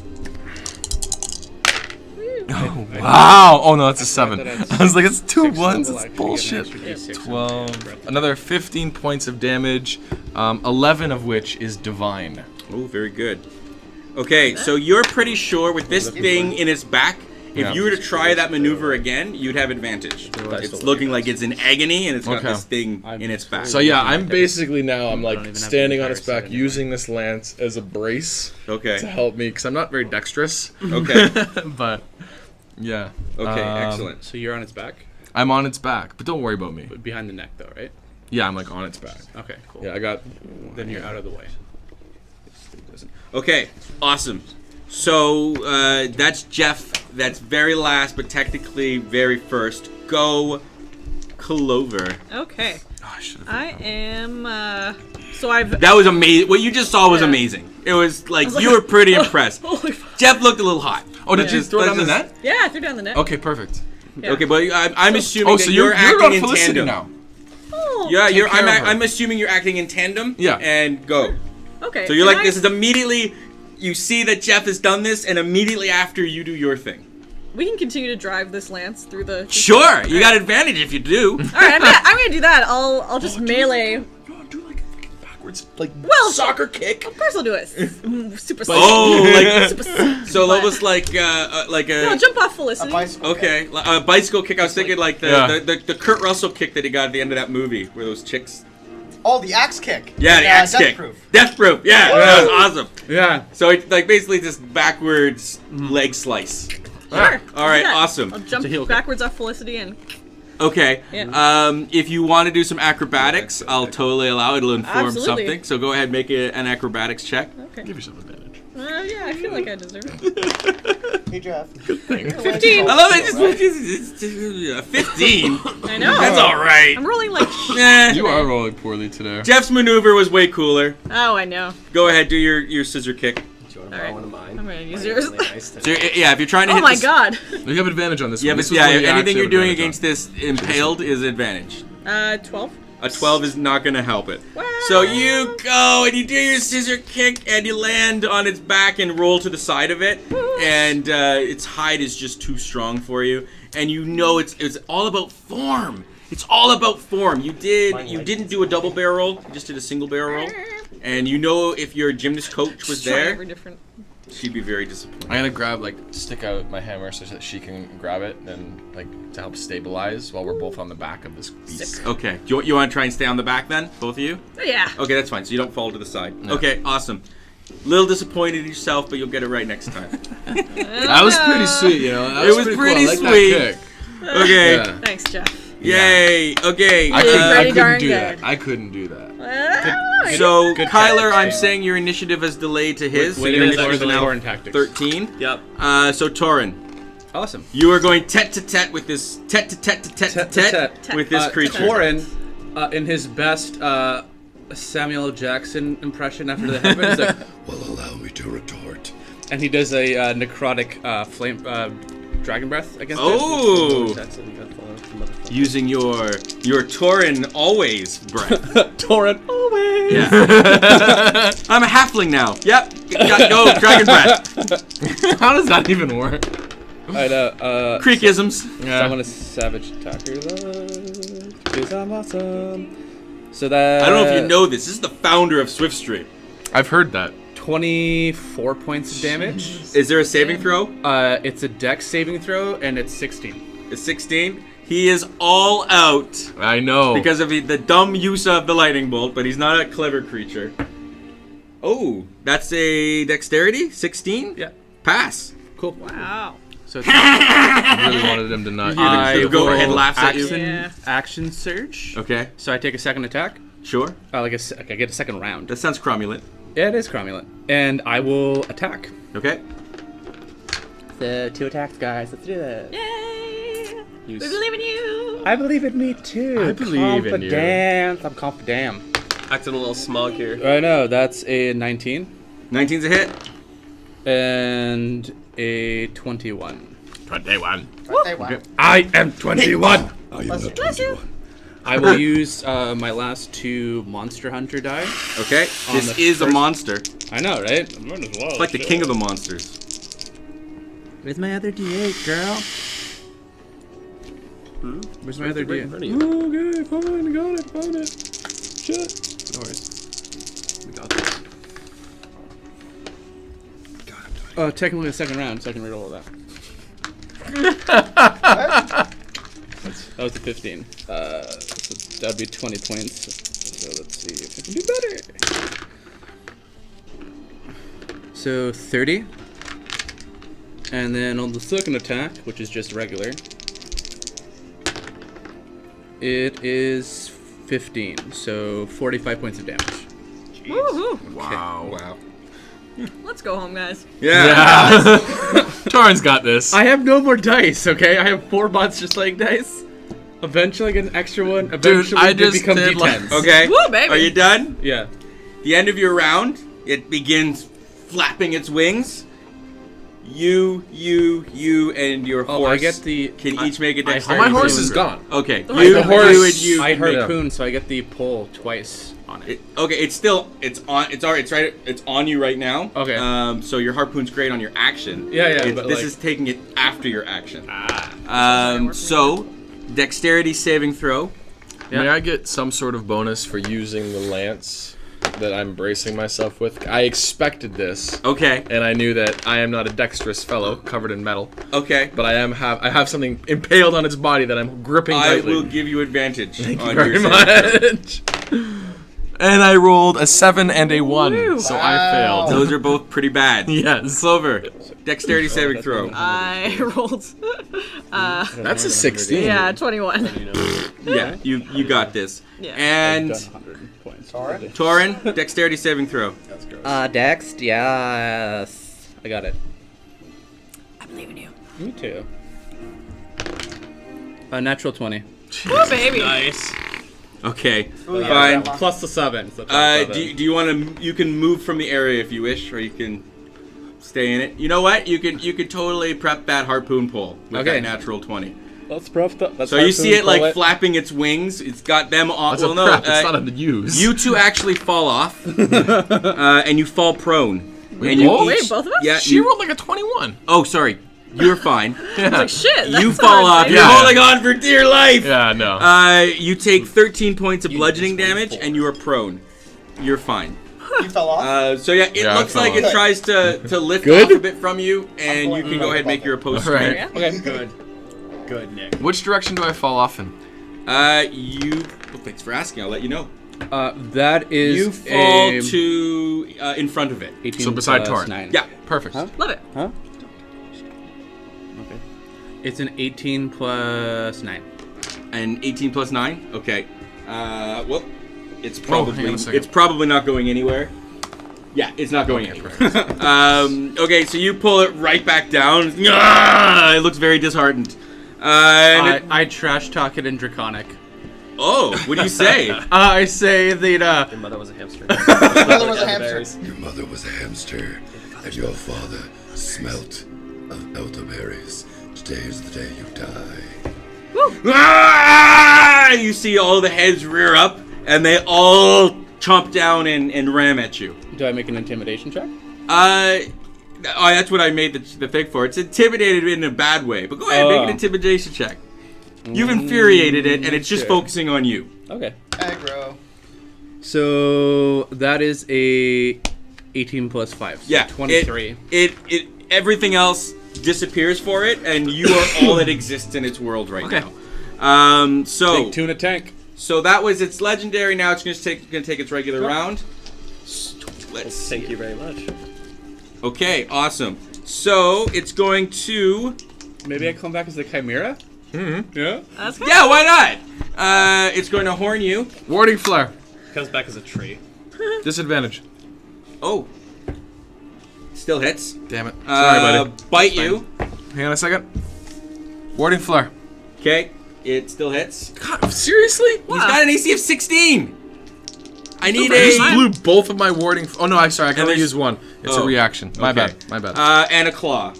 Oh wow! Oh no, that's a 7. I was like, it's 2 ones. It's bullshit. 12. Another 15 points of damage. 11 of which is divine. Oh, very good. Okay, so you're pretty sure with this thing in its back, if Yeah. you were to try that maneuver again, you'd have advantage. It's looking like it's in agony, and it's got Okay. this thing in its back. So yeah, I'm basically now I'm don't like even have standing the on its entire back, set anymore. using this lance as a brace to Okay. help me because I'm not very dexterous. Okay. But yeah. Okay. Excellent. So you're on its back, I'm on its back, but don't worry about me. but behind the neck, though, right? Yeah, I'm like on its back. Okay, cool. Yeah, I got. Then you're out of the way. Okay. Awesome. So that's Jeff. That's very last, but technically very first. Go, Clover. Okay. Oh, I should have. I am. So I've. That was amazing. What you just saw was Yeah. amazing. It was like like, you were pretty impressed. Holy fuck. Jeff looked a little hot. Oh, did Let's you just- throw it let's on the just- net? Yeah, I threw down the net. Okay, perfect. Yeah. Okay, but I'm assuming Oh, that so you're you're acting on in Felicity tandem. now. Oh, I'll. Yeah, Take care of her. I'm assuming you're acting in tandem. Yeah. And go. Okay. So you're can like, I- this is immediately. You see that Jeff has done this, and immediately after you do your thing. We can continue to drive this lance through the. Sure, you got advantage if you do. All right, I'm gonna do that. I'll just melee. Do like a fucking backwards, like Well, soccer kick. Of course I'll do it. Super. Oh, like Super. so. But- Almost like No, a. jump off Felicity. A bicycle. Okay, a bicycle kick. I was thinking like the Kurt Russell kick that he got at the end of that movie, where those chicks. Oh, the axe kick. Yeah, the axe Death kick. Proof. Death proof. Yeah, that was awesome. Yeah. So it's like basically just backwards leg slice. Sure. All I'll do right, that. awesome. I'll jump a heel kick. backwards off Felicity and. Okay. Yeah. If you want to do some acrobatics, I'll totally allow it. It'll inform Absolutely. something. So go ahead and make an acrobatics check. Okay. Give yourself advantage. Yeah, I feel like I deserve it. Hey, Jeff. 15. I love it. It's 15. I know. That's all right. I'm rolling like. Eh. You are rolling poorly today. Jeff's maneuver was way cooler. Oh, I know. Go ahead, do your scissor kick. Do you want to All borrow right. one of mine? I'm gonna use Mine are yours. really nice today. So yeah, if you're trying to Oh hit my this, god. You have advantage on this yeah, one. but This was yeah, one you anything actually you're have doing advantage against this impaled is advantage. 12. A 12 is not going to help it. Wow. So you go and you do your scissor kick and you land on its back and roll to the side of it, and its hide is just too strong for you. And you know it's all about form. It's all about form. You didn't do a double barrel, you just did a single barrel. And you know if your gymnast coach was Just trying there, every different. she'd be very disappointed. I'm gonna stick out my hammer so that she can grab it and to help stabilize while we're both on the back of this beast. Okay. Do you want to try and stay on the back then, both of you? Yeah. Okay, that's fine. So you don't fall to the side. No. Okay, awesome. Little disappointed in yourself, but you'll get it right next time. That was pretty sweet, you know. That It was pretty cool. I like sweet. That kick. Okay. Yeah. Thanks, Jeff. Yay. Okay. I pretty couldn't darn do good. that. I couldn't do that. So, good Kyler, I'm tactic. saying your initiative is delayed to his. So Wait, your it is initiative is actually now Torin tactics. 13. Yep. So Torin, Awesome. you are going tete-to-tete with this Tete-to-tete. with this creature. Torin, in his best Samuel Jackson impression after the headbutt, he's like, Well, allow me to retort. and he does a necrotic flame dragon breath against Oh, Jackson, you gotta follow the motherfucker. using your Torin always breath. it. Torin, always. Yeah. I'm a halfling now. Yep. Go dragon breath. How does that even work? I know. Creekisms. So I'm gonna savage attacker that. Because I'm awesome. So that. I don't know if you know this. This is the founder of Swiftstream. I've heard that. 24 points of damage. Is there a saving throw? It's a dex saving throw, and it's 16. It's 16. He is all out I know. because of the dumb use of the lightning bolt, but he's not a clever creature. Oh, that's a dexterity? 16? Yeah. Pass. Cool. Wow. So it's I really wanted him to not. I The goat head will laughs at you. Yeah. action surge. Okay, So I take a second attack. sure. I get a second round. That sounds cromulent. Yeah, it is cromulent. And I will attack. Okay. The 2 attacks, guys. Let's do this. Yay! Use- We believe in you. I believe in me too. I believe in you. Confidence. I'm confident. Acting a little smug here. I know. That's a 19 19's a hit. and a 21. 21. Birthday one. I am 21. I am Bless not you. 21. I will use my last 2 Monster Hunter die. Okay. On This the is a first- monster. I know, right? I might as well. It's like the king of the monsters. Where's my other D8, girl? Where's my other Right in D8? front of you. Okay, fine. Got it. Found it. Shit. No worries. We got this. Technically a second round, so I can reroll that. That was a 15. So that'd be 20 points. So let's see if I can do better. So 30. And then on the second attack, which is just regular, it is 15. So 45 points of damage. Woohoo! Wow. Wow. Let's go home, guys. Yeah. Torin's got this. I have no more dice, okay? I have 4 monster slaying dice. Eventually I get an extra one. Eventually I they just become did, like- D10s. Okay. Woo, baby. Are you done? Yeah. The end of your round, it begins flapping its wings. you, and your horse I get the. can each make a I dexterity. My horse saving is throw. gone. Okay, The you, horse- you and you. I can make- harpoon, so I get the pull twice on it. Okay, it's on you right now. Okay. So your harpoon's great on your action. Yeah, but this like- is taking it after your action. So dexterity saving throw. May I get some sort of bonus for using the lance that I'm bracing myself with? I expected this, Okay. and I knew that I am not a dexterous fellow covered in metal, Okay. but I have something impaled on its body that I'm gripping I tightly. will give you advantage Thank you on very your saving much. And I rolled a 7 and a 1, Woo. so I failed. throw. Those are both pretty bad. Yes. Clover, dexterity saving throw. I rolled. That's a 16. Yeah, 21. Yeah, you got this. Yeah. And Sorry. Torin, dexterity saving throw. Dex, yes. I got it. I believe in you. Me too. A natural 20. Oh, baby. Nice. Okay, Ooh, yeah, fine. that one. Plus the 7. So Do you want to? You can move from the area if you wish, or you can stay in it. You know what? You could totally prep that harpoon pull with Okay. that natural 20. Let's prep the. So you see it like flapping its wings. It's got them on. That's a Well, no, prep. It's not a use. you two actually fall off, and you fall prone. And you both? Wait, each- both of us? Yeah. She You, rolled like a 21. oh, sorry. You're fine. Like, shit. You that's fall not off. You're Yeah. holding on for dear life. Yeah, no. You take 13 points of bludgeoning damage, and you are prone. You're fine. You fell off. So yeah, it Yeah, I looks fell like it off. tries to lift Good? off a bit from you, and you can go ahead and make your opposed All right. strike. Okay. Good, Nick. Which direction do I fall off in? Well, thanks for asking. I'll let you know. That is You fall a to in front of it. 18 So beside plus Torn. 9. Yeah. Perfect. Love it. Huh? It's an 18 plus 9. And 18 plus 9? Okay. Well, it's hang on probably a second. it's probably not going anywhere. Yeah, it's not going anywhere. Okay, so you pull it right back down. It looks very disheartened. I trash talk it in Draconic. Oh, what do you say? I say that Your mother was a hamster. Mother was a hamster. Your mother was a hamster, and your father smelt of elderberries. Today is the day you die. Ah! You see all the heads rear up, and they all chomp down and ram at you. do I make an intimidation check? That's what I made the thing for. It's intimidated in a bad way, but go ahead, make an intimidation check. You've infuriated it, and it's just Okay. focusing on you. Okay. Aggro. So that is a 18 plus 5. So Yeah, 23. It everything else disappears for it, and you are all that exists in its world right Okay. now. So Big tuna tank. so that was its legendary. Now it's gonna take its regular round. Let's see. Thank you very much. Okay, awesome. So it's going to. Maybe I come back as the Chimera? Mm-hmm. Yeah. That's good. Yeah, why not? It's going to horn you. Warding flare. Comes back as a tree. Disadvantage. Oh. Still hits. Damn it. Sorry, buddy. Bite you. Hang on a second. Warding flare. Okay. It still hits. God, seriously? He's got an AC of 16. I need I just a. blew both of my warding. Oh no, I'm sorry. I can only there's- use one. It's Oh, a reaction. My okay. bad. My bad. And a claw.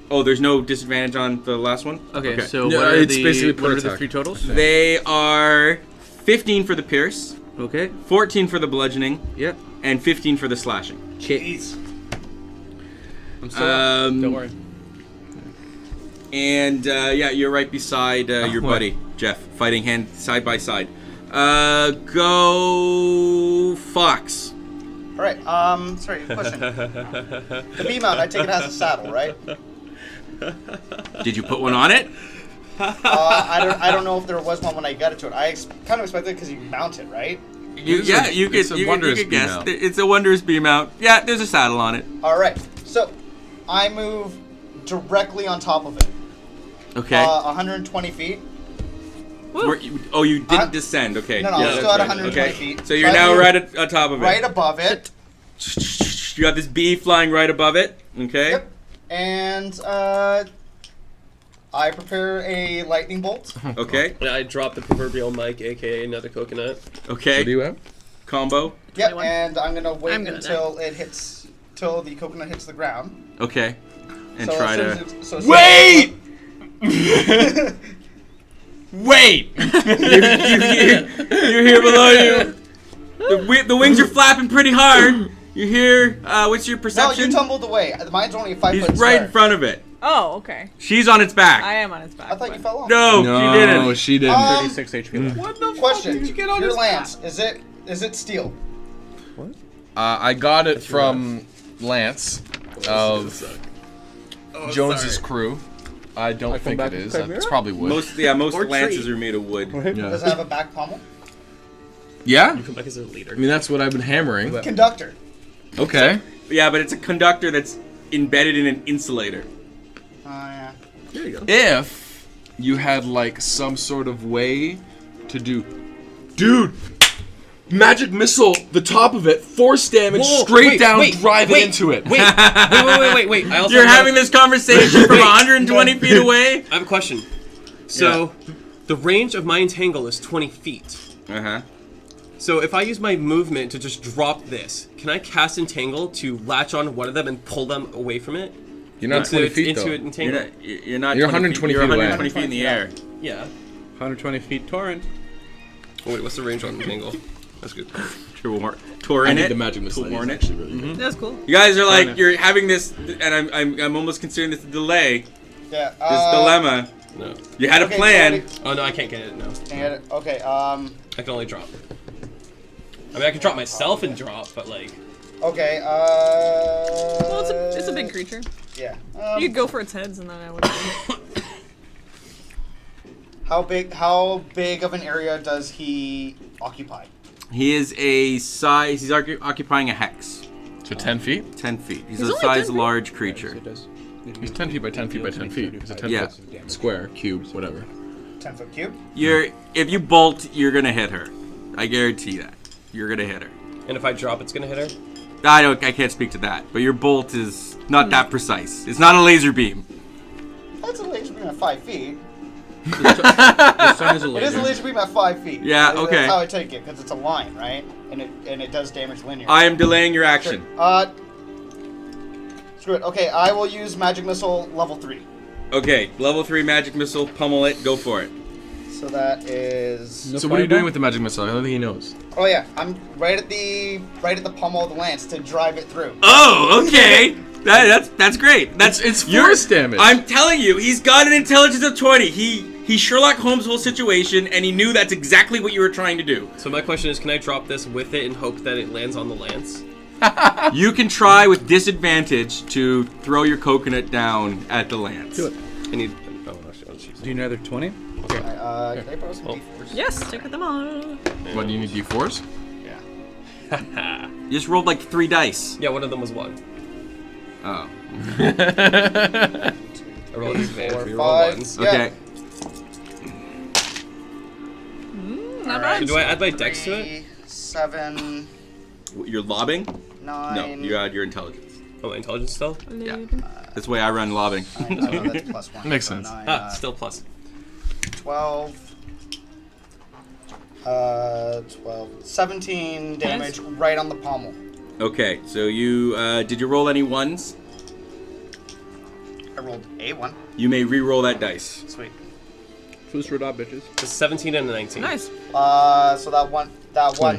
Oh, there's no disadvantage on the last one? Okay, Okay. so Yeah, what are it's the basically what are per the attack. 3 totals? They are 15 for the pierce, Okay. 14 for the bludgeoning, Yep. and 15 for the slashing. Jeez. I'm still up. Don't worry. And yeah, you're right beside your what? buddy, Jeff, fighting hand side by side. Go Fox. All right. Sorry. Question. The bee mount, I take it has a saddle, right? Did you put one on it? I don't know if there was one when I got it to it. I kind of expected because you mount it, right? You It's a could wondrous guess. beam mount. It's a wondrous beam mount. Yeah, there's a saddle on it. All right. So I move directly on top of it. Okay. 120 feet. You didn't descend. Okay. No, I'm that's still at right. 120 Okay. feet. So you're I now move right on top of it. right above it. You got this bee flying right above it. Okay. Yep. And I prepare a lightning bolt. Okay. I dropped the proverbial mic, aka another coconut. Okay. What do you have? Combo. Yep. 21. And I'm gonna wait I'm gonna until it hits, till the coconut hits the ground. Okay. And So try as to. soon as so as Wait! Wait! You're here below you. The wings are flapping pretty hard. You hear? What's your No, perception? you tumbled away. Mine's only a 5 He's foot right square. in front of it. Oh, okay. She's on its back. I am on its back. I thought you fell off. No, she didn't. No, she didn't. 36 HP left. What the Question. fuck did you get on Your his lance, is it steel? I got it from Lance of Jones's crew. I don't think it is. It's probably wood. Most Or lances tree. are made of wood. Does it have a back pommel? Yeah? You come back as a leader. I mean, that's what I've been hammering. Conductor. Okay. Yeah, but it's a conductor that's embedded in an insulator. Oh, yeah. There you go. If you had like some sort of way to do, dude, magic missile, the top of it, force damage Whoa, straight wait, down, wait, drive wait, it into it. Wait. I also You're have having this conversation from 120 feet away? I have a question. So, the range of my entangle is 20 feet. Uh-huh. So if I use my movement to just drop this, can I cast entangle to latch on one of them and pull them away from it? You're not 20 feet into though. an entangle. You're not. You're 20 120 You're feet away. 120 feet in the air. Yeah. 120 feet torrent. Oh, wait, what's the range on entangle? That's good. Tour I in need it. the magic missile. Tour in It's it. actually really good. That's cool. You guys are like Kinda. you're having this, and I'm almost considering this a delay. Yeah. This dilemma. No. You had a okay, plan. Oh, no, I can't get it, no. Okay. I can only drop. I mean, I can drop myself and drop, but like... Okay. Well, it's a big creature. Yeah. You could go for its heads, and then I would. How big of an area does he occupy? He is a size. He's occupying a hex. So 10 feet? 10 feet. He's He's a only size 10 feet? large creature. He's 10 feet by 10 feet by 10 feet. It's a 10 Yeah. foot square, cube, whatever. 10-foot cube. If you bolt, you're gonna hit her. I guarantee that. You're gonna hit her. And if I drop, it's gonna hit her? I can't speak to that. But your bolt is not that precise. It's not a laser beam. That's a laser beam at 5 feet. The sun is a It is a laser. laser beam at 5 feet. Yeah, okay. That's how I take it, because it's a line, right? And it does damage linear. I am delaying your action. Screw it. Okay, I will use magic missile level 3. Okay, level 3 magic missile, pummel it, go for it. So that is. So what are you doing with the magic missile? I don't think he knows. Oh yeah, I'm right at the pommel of the lance to drive it through. Oh, okay. That's great. It's force damage. I'm telling you, he's got an intelligence of 20. He Sherlock Holmes the whole situation, and he knew that's exactly what you were trying to do. So my question is, can I drop this with it and hope that it lands on the lance? You can try with disadvantage to throw your coconut down at the lance. Do it. I need... Oh, no, Do you know another 20? Can I borrow some D4s? Yes, take them all. What, do you need D4s? Yeah. You just rolled like 3 dice. Yeah, one of them was 1. Oh. I rolled disadvantage. 4, We roll 5. ones. Yeah. Okay. Not Alright. bad. So do I add my dex to it? 3, 7, You're lobbing? 9. No, you add your intelligence. Oh, my intelligence still? Yeah. That's the way I run lobbing. That's plus 1. Makes so sense. 9, Still plus. 12. 17 damage right on the pommel. Okay, so you did you roll any ones? I rolled a 1. You may re-roll that dice. Sweet. First road up, bitches. It's a 17 and a 19. Nice. So that one,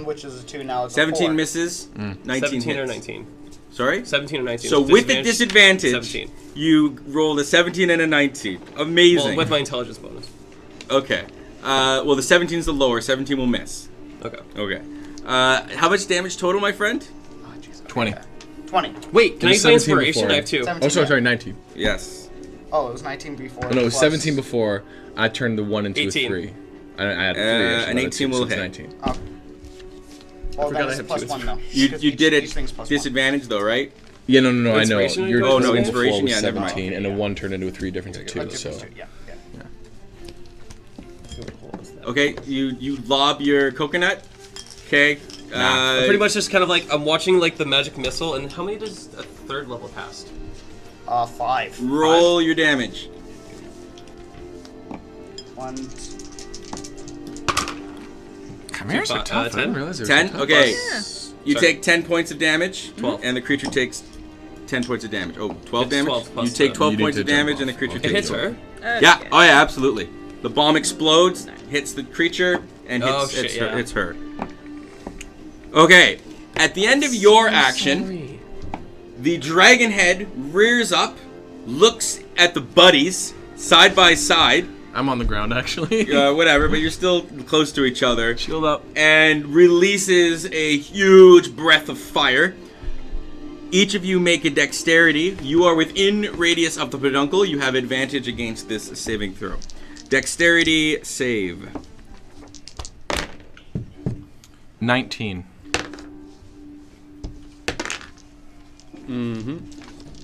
which is a 2 now, is a 17 4. misses. 19 17 or hits. 19. Sorry? 17 or 19. So with the disadvantage, 17. you rolled a 17 and a 19. Amazing. Well, with my intelligence bonus. Okay. Well, the 17 is the lower. 17 will miss. Okay. Okay. How much damage total, my friend? 20. 20. Wait, can I use my 17 inspiration? before. I have 2. 17, Oh, sorry, yeah. sorry, 19. Yes. Oh, it was 19 before. Oh, no, it was plus- 17 before. I turned the 1 into 18. a 3. I had 3. An 18 will hit. 19. Oh. Well, forgot then I it's have plus two. 1 though. You Because did each it thing's plus 1. disadvantage though, right? Yeah, no, I know. Inspiration Your Oh, no, one inspiration, before was yeah, never mind. 17, and a 1 turned into a 3 difference of 2, Like, so. yeah. Okay, you lob your coconut. Okay. I'm pretty much just kind of like, I'm watching like the magic missile, and how many does a 3rd level cast? 5. Roll your damage. 1. Chimeras are tough. I 10? didn't realize they were so 10. tough. Okay. You Sorry. take 10 points of damage. 12. And the creature takes 10 points of damage. Oh, 12 It's damage? 12 plus You take the- 12 You need points to of jump damage off. and the creature It takes hits 12. her. Yeah. Oh, yeah, absolutely. The bomb explodes, hits the creature, and hits, Oh, shit, hits, yeah. her, hits her. Okay. At the end of your action, the dragon head rears up, looks at the buddies side by side, I'm on the ground actually. whatever, but you're still close to each other, Shield up. and releases a huge breath of fire. Each of you make a dexterity. You are within radius of the peduncle. You have advantage against this saving throw. Dexterity save. 19.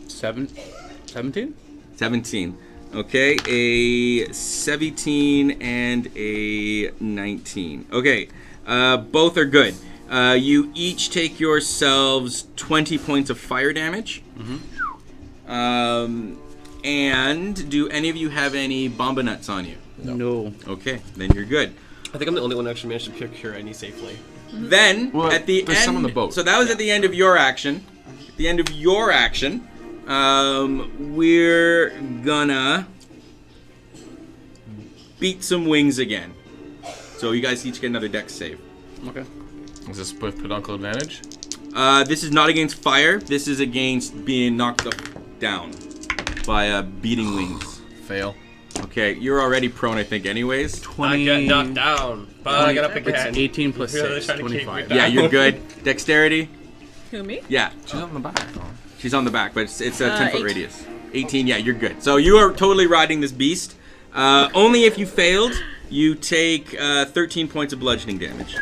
17? 17. Okay, a 17 and a 19. Okay, both are good. You each take yourselves 20 points of fire damage. And do any of you have any bomba nuts on you? No. Okay, then you're good. I think I'm the only one who actually managed to procure any safely. Then Well, at the there's end, some on the boat. so that was at the end of your action. At the end of your action, we're gonna beat some wings again. So you guys each get another dex save. Okay. Is this with peduncle advantage? This is not against fire. This is against being knocked down by beating wings. Fail. Okay, you're already prone, I think, anyways. 20. I got knocked down, but I got up again. It's 18 plus Really 6, trying to keep me 25. down. Yeah, you're good. Dexterity. Who, me? Yeah, She's on the back. she's on the back, but it's a 10-foot 8. radius. 18. Yeah, you're good. So you are totally riding this beast. Only if you failed, you take 13 points of bludgeoning damage.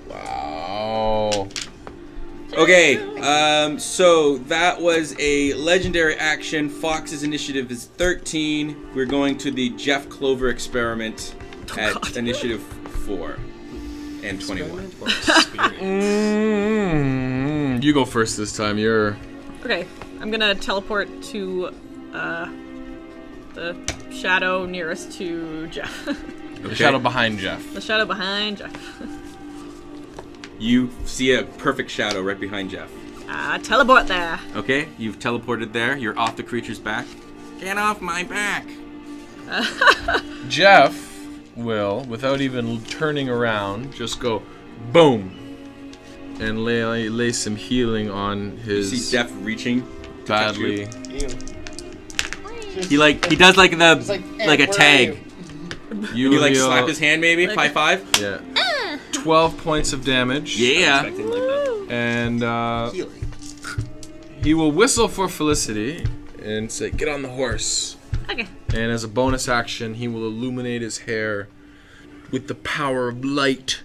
Wow. Okay, so that was a legendary action. Fox's initiative is 13. We're going to the Jeff Clover experiment at initiative 4 and 21. You go first this time. You're. Okay, I'm gonna teleport to the shadow nearest to Jeff. The shadow behind Jeff. The shadow behind Jeff. You see a perfect shadow right behind Jeff. Teleport there. Okay, you've teleported there. You're off the creature's back. Get off my back. Jeff will, without even turning around, just go boom and lay some healing on You his see Jeff reaching to touch badly. you. He does like the like a tag. You You like heal- slap his hand maybe? High five? Yeah. 12 points of damage. Yeah. And he will whistle for Felicity and say, "Get on the horse." Okay. And as a bonus action, he will illuminate his hair with the power of light.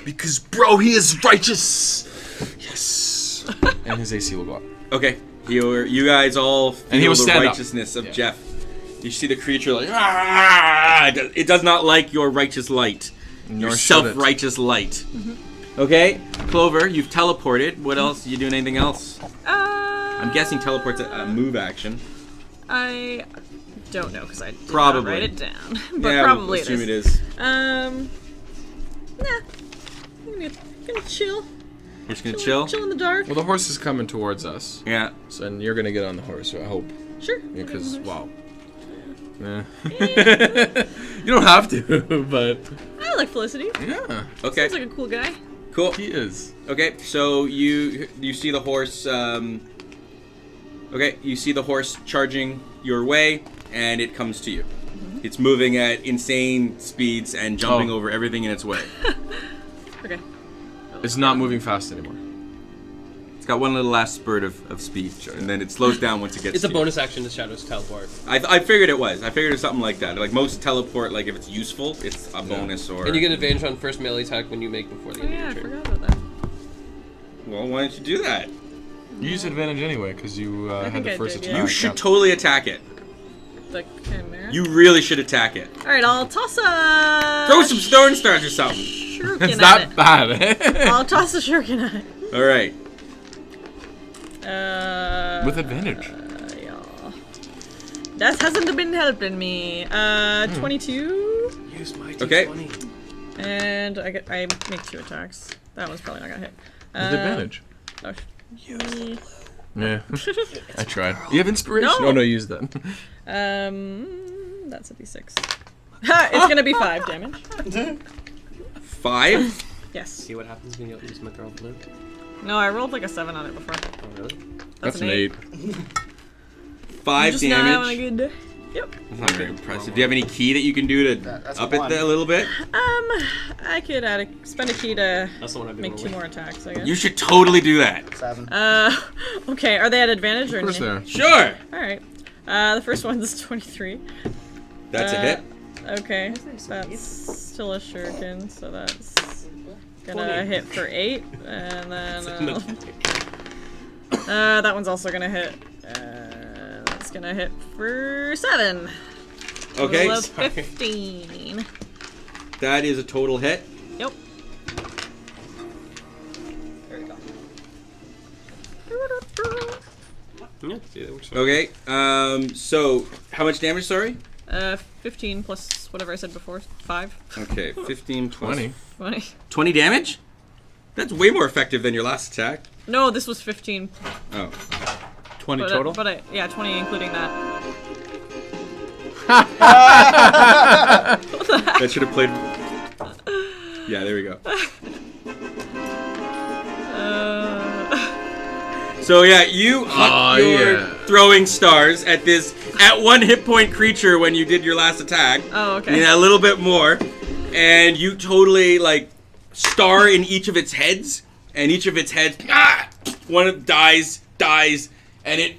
Because, bro, he is righteous. Yes. And his AC will go up. Okay. You guys all feel And he will the stand up. righteousness of Jeff. You see the creature like, "Ah!" It does not like your righteous light. Nor Your should it. self-righteous light. Okay, Clover, you've teleported. What else? You doing anything else? I'm guessing teleport's a move action. I don't know because I did Probably. not write it down. But Yeah, probably we'll assume it it is. is. I'm gonna chill. You're just gonna chill? Chill in the dark. Well, the horse is coming towards us. Yeah. So, and you're going to get on the horse, I hope. Sure. Because, wow. Yeah. You don't have to, but I like Felicity. yeah, Okay. Seems like a cool guy. Cool. he is. Okay, so you see the horse. Okay, you see the horse charging your way, and it comes to you. It's moving at insane speeds and jumping Oh. over everything in its way. Okay. It's not moving fast anymore. It's got one little last spurt of speed, and then it slows down once it gets. It's a to you. bonus action to Shadow's teleport. I figured it was. I figured it was something like that. Like most teleport, like if it's useful, it's a bonus or. And you get advantage on first melee attack when you make before the Oh end yeah, I of your turn. forgot about that. Well, why don't you do that? You use advantage anyway because you had think the I first did, attack. yeah. You should totally attack it. The Chimera. You really should attack it. All right, I'll toss a. Throw some stone stars or something. Shuriken It's at not it. bad. Eh? I'll toss a shuriken at it. All right. With advantage. Yeah. That hasn't been helping me. 22. Use my Okay. D20. And I make 2 attacks. That one's probably not gonna hit. With advantage. Oh, Yeah. I tried. You have inspiration? No. Oh, no, use that. That's a d6. Ha! It's gonna be 5 damage. 5? Yes. See what happens when you use my girl blue? No, I rolled like a 7 on it before. Oh, really? That's an 8. 5 Just not having a damage. good day. Yep. That's not very impressive. Do you have any key that you can do to That's up one. it a little bit? I could spend a key to That's the one I've been make 2 rolling. more attacks, I guess. You should totally do that. 7. Okay, are they at advantage or Of course they are. Sure. Alright. The first one's 23. That's a hit. Okay. That's still a shuriken, so that's gonna hit for 8. And then that one's also gonna hit. That's gonna hit for 7. Okay. Total of 15. That is a total hit. Yep. Yeah, see, that works fine. Okay. So how much damage? Sorry. 15 plus whatever I said before. 5. Okay. 15 plus 20. 20. 20 damage. That's way more effective than your last attack. No, this was 15. Oh. 20 But, total? yeah, 20 including that. That should have played. Yeah. There we go. So yeah, you hucked your throwing stars at this at 1 hit point creature when you did your last attack. Oh, okay. Yeah, a little bit more, and you totally like star in each of its heads, and each of its heads, one dies, and it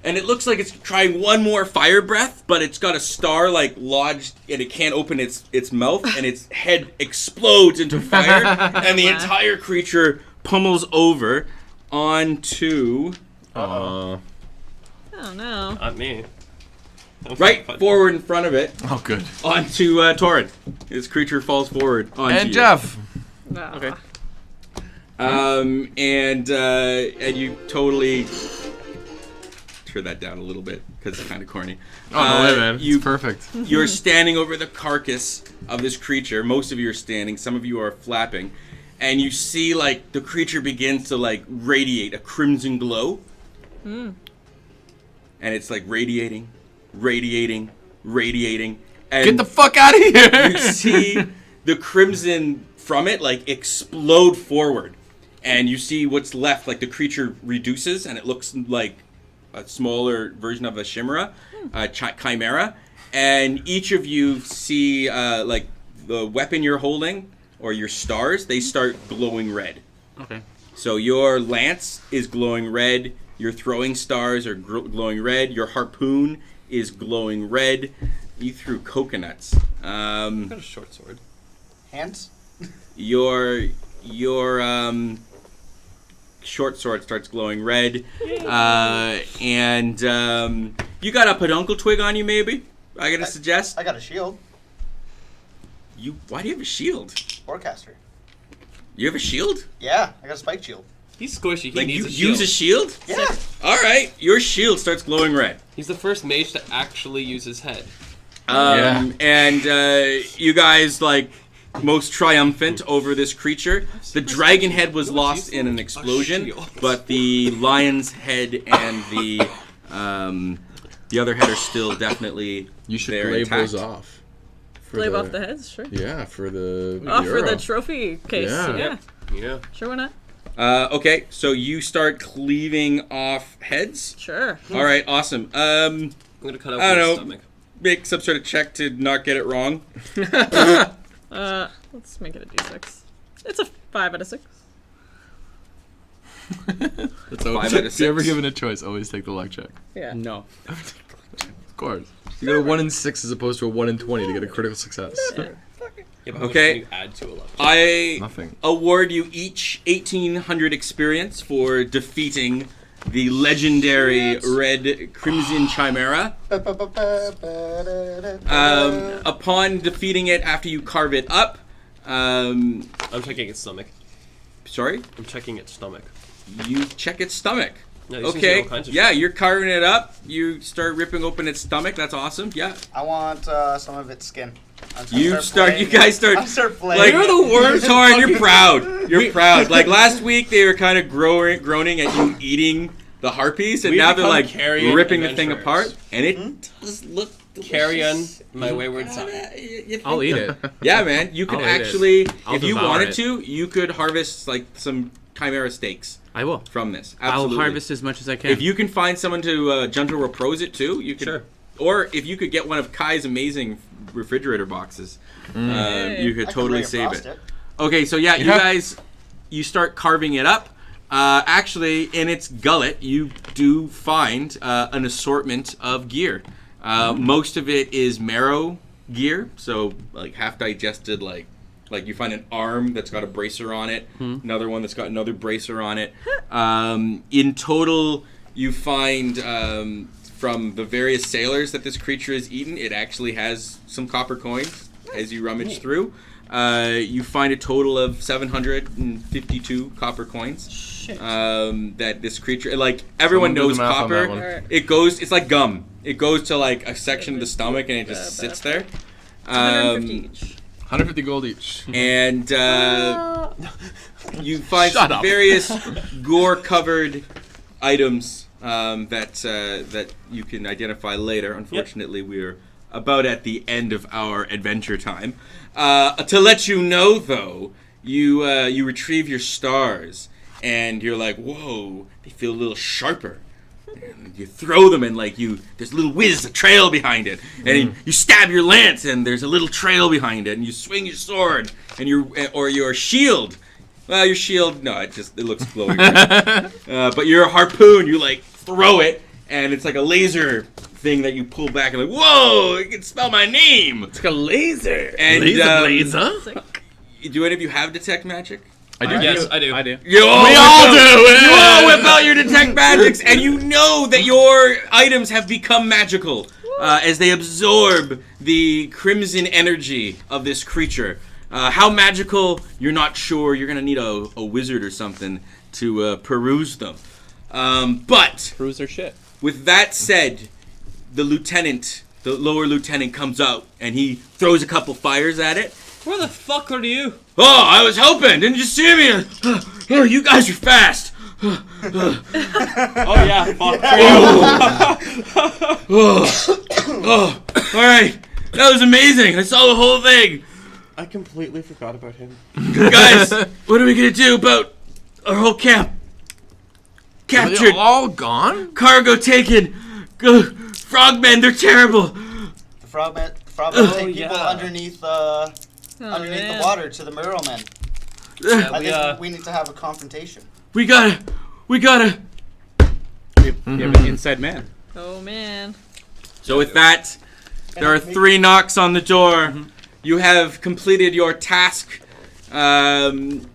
and it looks like it's trying one more fire breath, but it's got a star like lodged, and it can't open its mouth, and its head explodes into fire, and the entire creature pummels over onto Oh no. Not me. right forward in front of it Oh, good. onto Torrid. This creature falls forward onto And you. Jeff. No. Okay. And you totally turn that down a little bit because it's kind of corny. Oh, no way, man. You It's perfect. You're standing over the carcass of this creature. Most of you are standing. Some of you are flapping. And you see, like, the creature begins to, like, radiate a crimson glow. And it's, like, radiating. And Get the fuck out of here! you see the crimson from it, like, explode forward. And you see what's left, like, the creature reduces, and it looks like a smaller version of a Chimera, Chimera. And each of you see, like, the weapon you're holding, or your stars, they start glowing red. Okay. So your lance is glowing red, your throwing stars are glowing red, your harpoon is glowing red. You threw coconuts. I've got a short sword. Hands? Your short sword starts glowing red. And you got a peduncle twig on you, maybe? I gotta suggest? I got a shield. Why do you have a shield? Forecaster. You have a shield? Yeah, I got a spike shield. He's squishy. He Like, needs you a shield. use a shield? Yeah. Alright, your shield starts glowing red. He's the first mage to actually use his head. And you guys, like, most triumphant over this creature. The dragon head was lost in an explosion, but the lion's head and the other head are still definitely You should there glaive intact. those off. For Glaive off the heads, sure. Yeah, for the Oh, for the Euro. trophy case. Yeah. Yeah. Sure, why not? Okay, so you start cleaving off heads. Sure. All right, awesome. I'm gonna cut out I don't his know. stomach. Make some sort of check to not get it wrong. Let's make it a d6. It's a 5 out of 6. That's always, 5 out of if you're ever 6. given a choice, always take the luck check. Yeah. No. Of course. You get a 1 in 6 as opposed to a 1 in 20 to get a critical success. Yeah, but how much Okay. can you add to a level? I Nothing. award you each 1,800 experience for defeating the legendary Red Crimson Chimera. Upon defeating it, after you carve it up, I'm checking its stomach. sorry, I'm checking its stomach. you check its stomach. Yeah, these things Okay, do all kinds of yeah, shit. you're carving it up. You start ripping open its stomach. That's awesome. Yeah. I want some of its skin. You guys start. I'm start playing. Like, You're the worst. Torin, you're proud. You're proud. Like last week, they were kind of groaning at you eating the harpies, and We've now they're become like carrion ripping the thing adventurers. apart, and it does look delicious. Carry on, my wayward son. I'll eat it. Yeah, man. You could I'll eat it. actually, I'll if you devour wanted it. to, you could harvest like some Chimera steaks I will. from this. Absolutely. I'll harvest as much as I can. If you can find someone to gentle repose it too, you could. Sure. Or if you could get one of Kai's amazing refrigerator boxes, you could I can totally bring save frost it. Okay, so yeah, you guys, you start carving it up. Actually, in its gullet, you do find an assortment of gear. Most of it is marrow gear, so like half digested, like you find an arm that's got a bracer on it, another one that's got another bracer on it. In total, you find from the various sailors that this creature has eaten, it actually has some copper coins as you rummage through. You find a total of 752 copper coins. Shit. That this creature, like everyone Someone do knows the math on that copper. one. It goes, it's like gum. It goes to like a section of the stomach and it just sits there. 150 each. 150 gold each. And you find Shut some up. various gore-covered items that you can identify later. Unfortunately, we're about at the end of our adventure time. To let you know, though, you retrieve your stars, and you're like, whoa, they feel a little sharper. And you throw them, and like there's a little whiz, a trail behind it, and you stab your lance, and there's a little trail behind it, and you swing your sword, and your shield. Well, your shield, no, it looks glowy. But your harpoon, you like throw it, and it's like a laser thing that you pull back, and like, whoa, it can spell my name. It's like a laser. And laser. do any of you have detect magic? I do. Yes, I do. I do. You all We all do. You all whip out your detect magics, and you know that your items have become magical as they absorb the crimson energy of this creature. How magical, you're not sure. You're going to need a wizard or something to peruse them. But Bruiser shit. with that said, the lower lieutenant comes out, and he throws a couple fires at it. Where the fuck are you? Oh, I was hoping. Didn't you see me? Oh, you guys are fast. Oh yeah, fuck. Oh, all right. That was amazing. I saw the whole thing. I completely forgot about him. Guys, what are we going to do about our whole camp? Are Captured. they all gone? Cargo taken. Frogmen, they're terrible. The frogmen take people underneath the water to the Merrillmen. I think we need to have a confrontation. We gotta. You have an inside man. Oh man. So with that, there are 3 knocks on the door. You have completed your task. Adding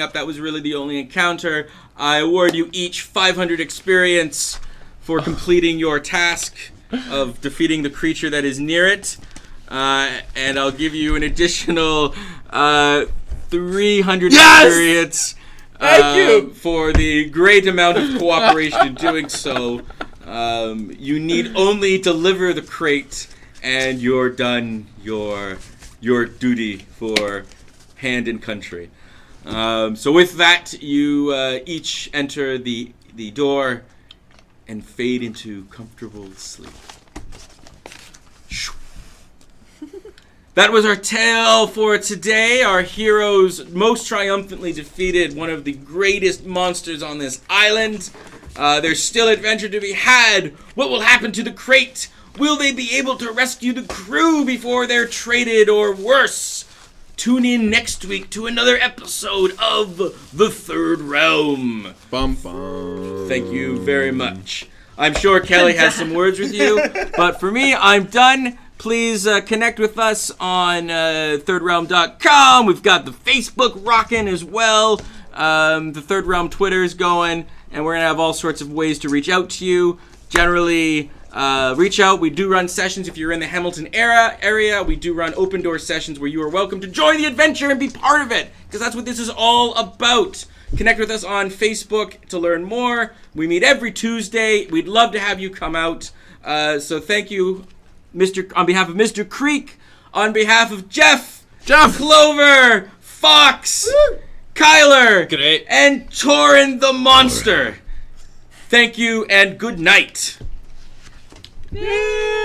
up, that was really the only encounter. I award you each 500 experience for completing your task of defeating the creature that is near it. And I'll give you an additional 300 experience for the great amount of cooperation in doing so. You need only deliver the crate, and you're done your duty for hand and country. So with that, you each enter the door and fade into comfortable sleep. That was our tale for today. Our heroes most triumphantly defeated one of the greatest monsters on this island. There's still adventure to be had. What will happen to the crate? Will they be able to rescue the crew before they're traded, or worse? Tune in next week to another episode of The Third Realm. Bum bum. Thank you very much. I'm sure Kelly has some words with you, but for me, I'm done. Please connect with us on thirdrealm.com. We've got the Facebook rocking as well. The Third Realm Twitter is going, and we're going to have all sorts of ways to reach out to you. Generally, reach out. We do run sessions if you're in the Hamilton area. We do run open door sessions where you are welcome to join the adventure and be part of it, because that's what this is all about. Connect with us on Facebook to learn more. We meet every Tuesday. We'd love to have you come out. So thank you Mr. Creek, on behalf of Jeff, Clover, Fox, Kyler, Great. and Torin the Monster. Thank you and good night. Yay!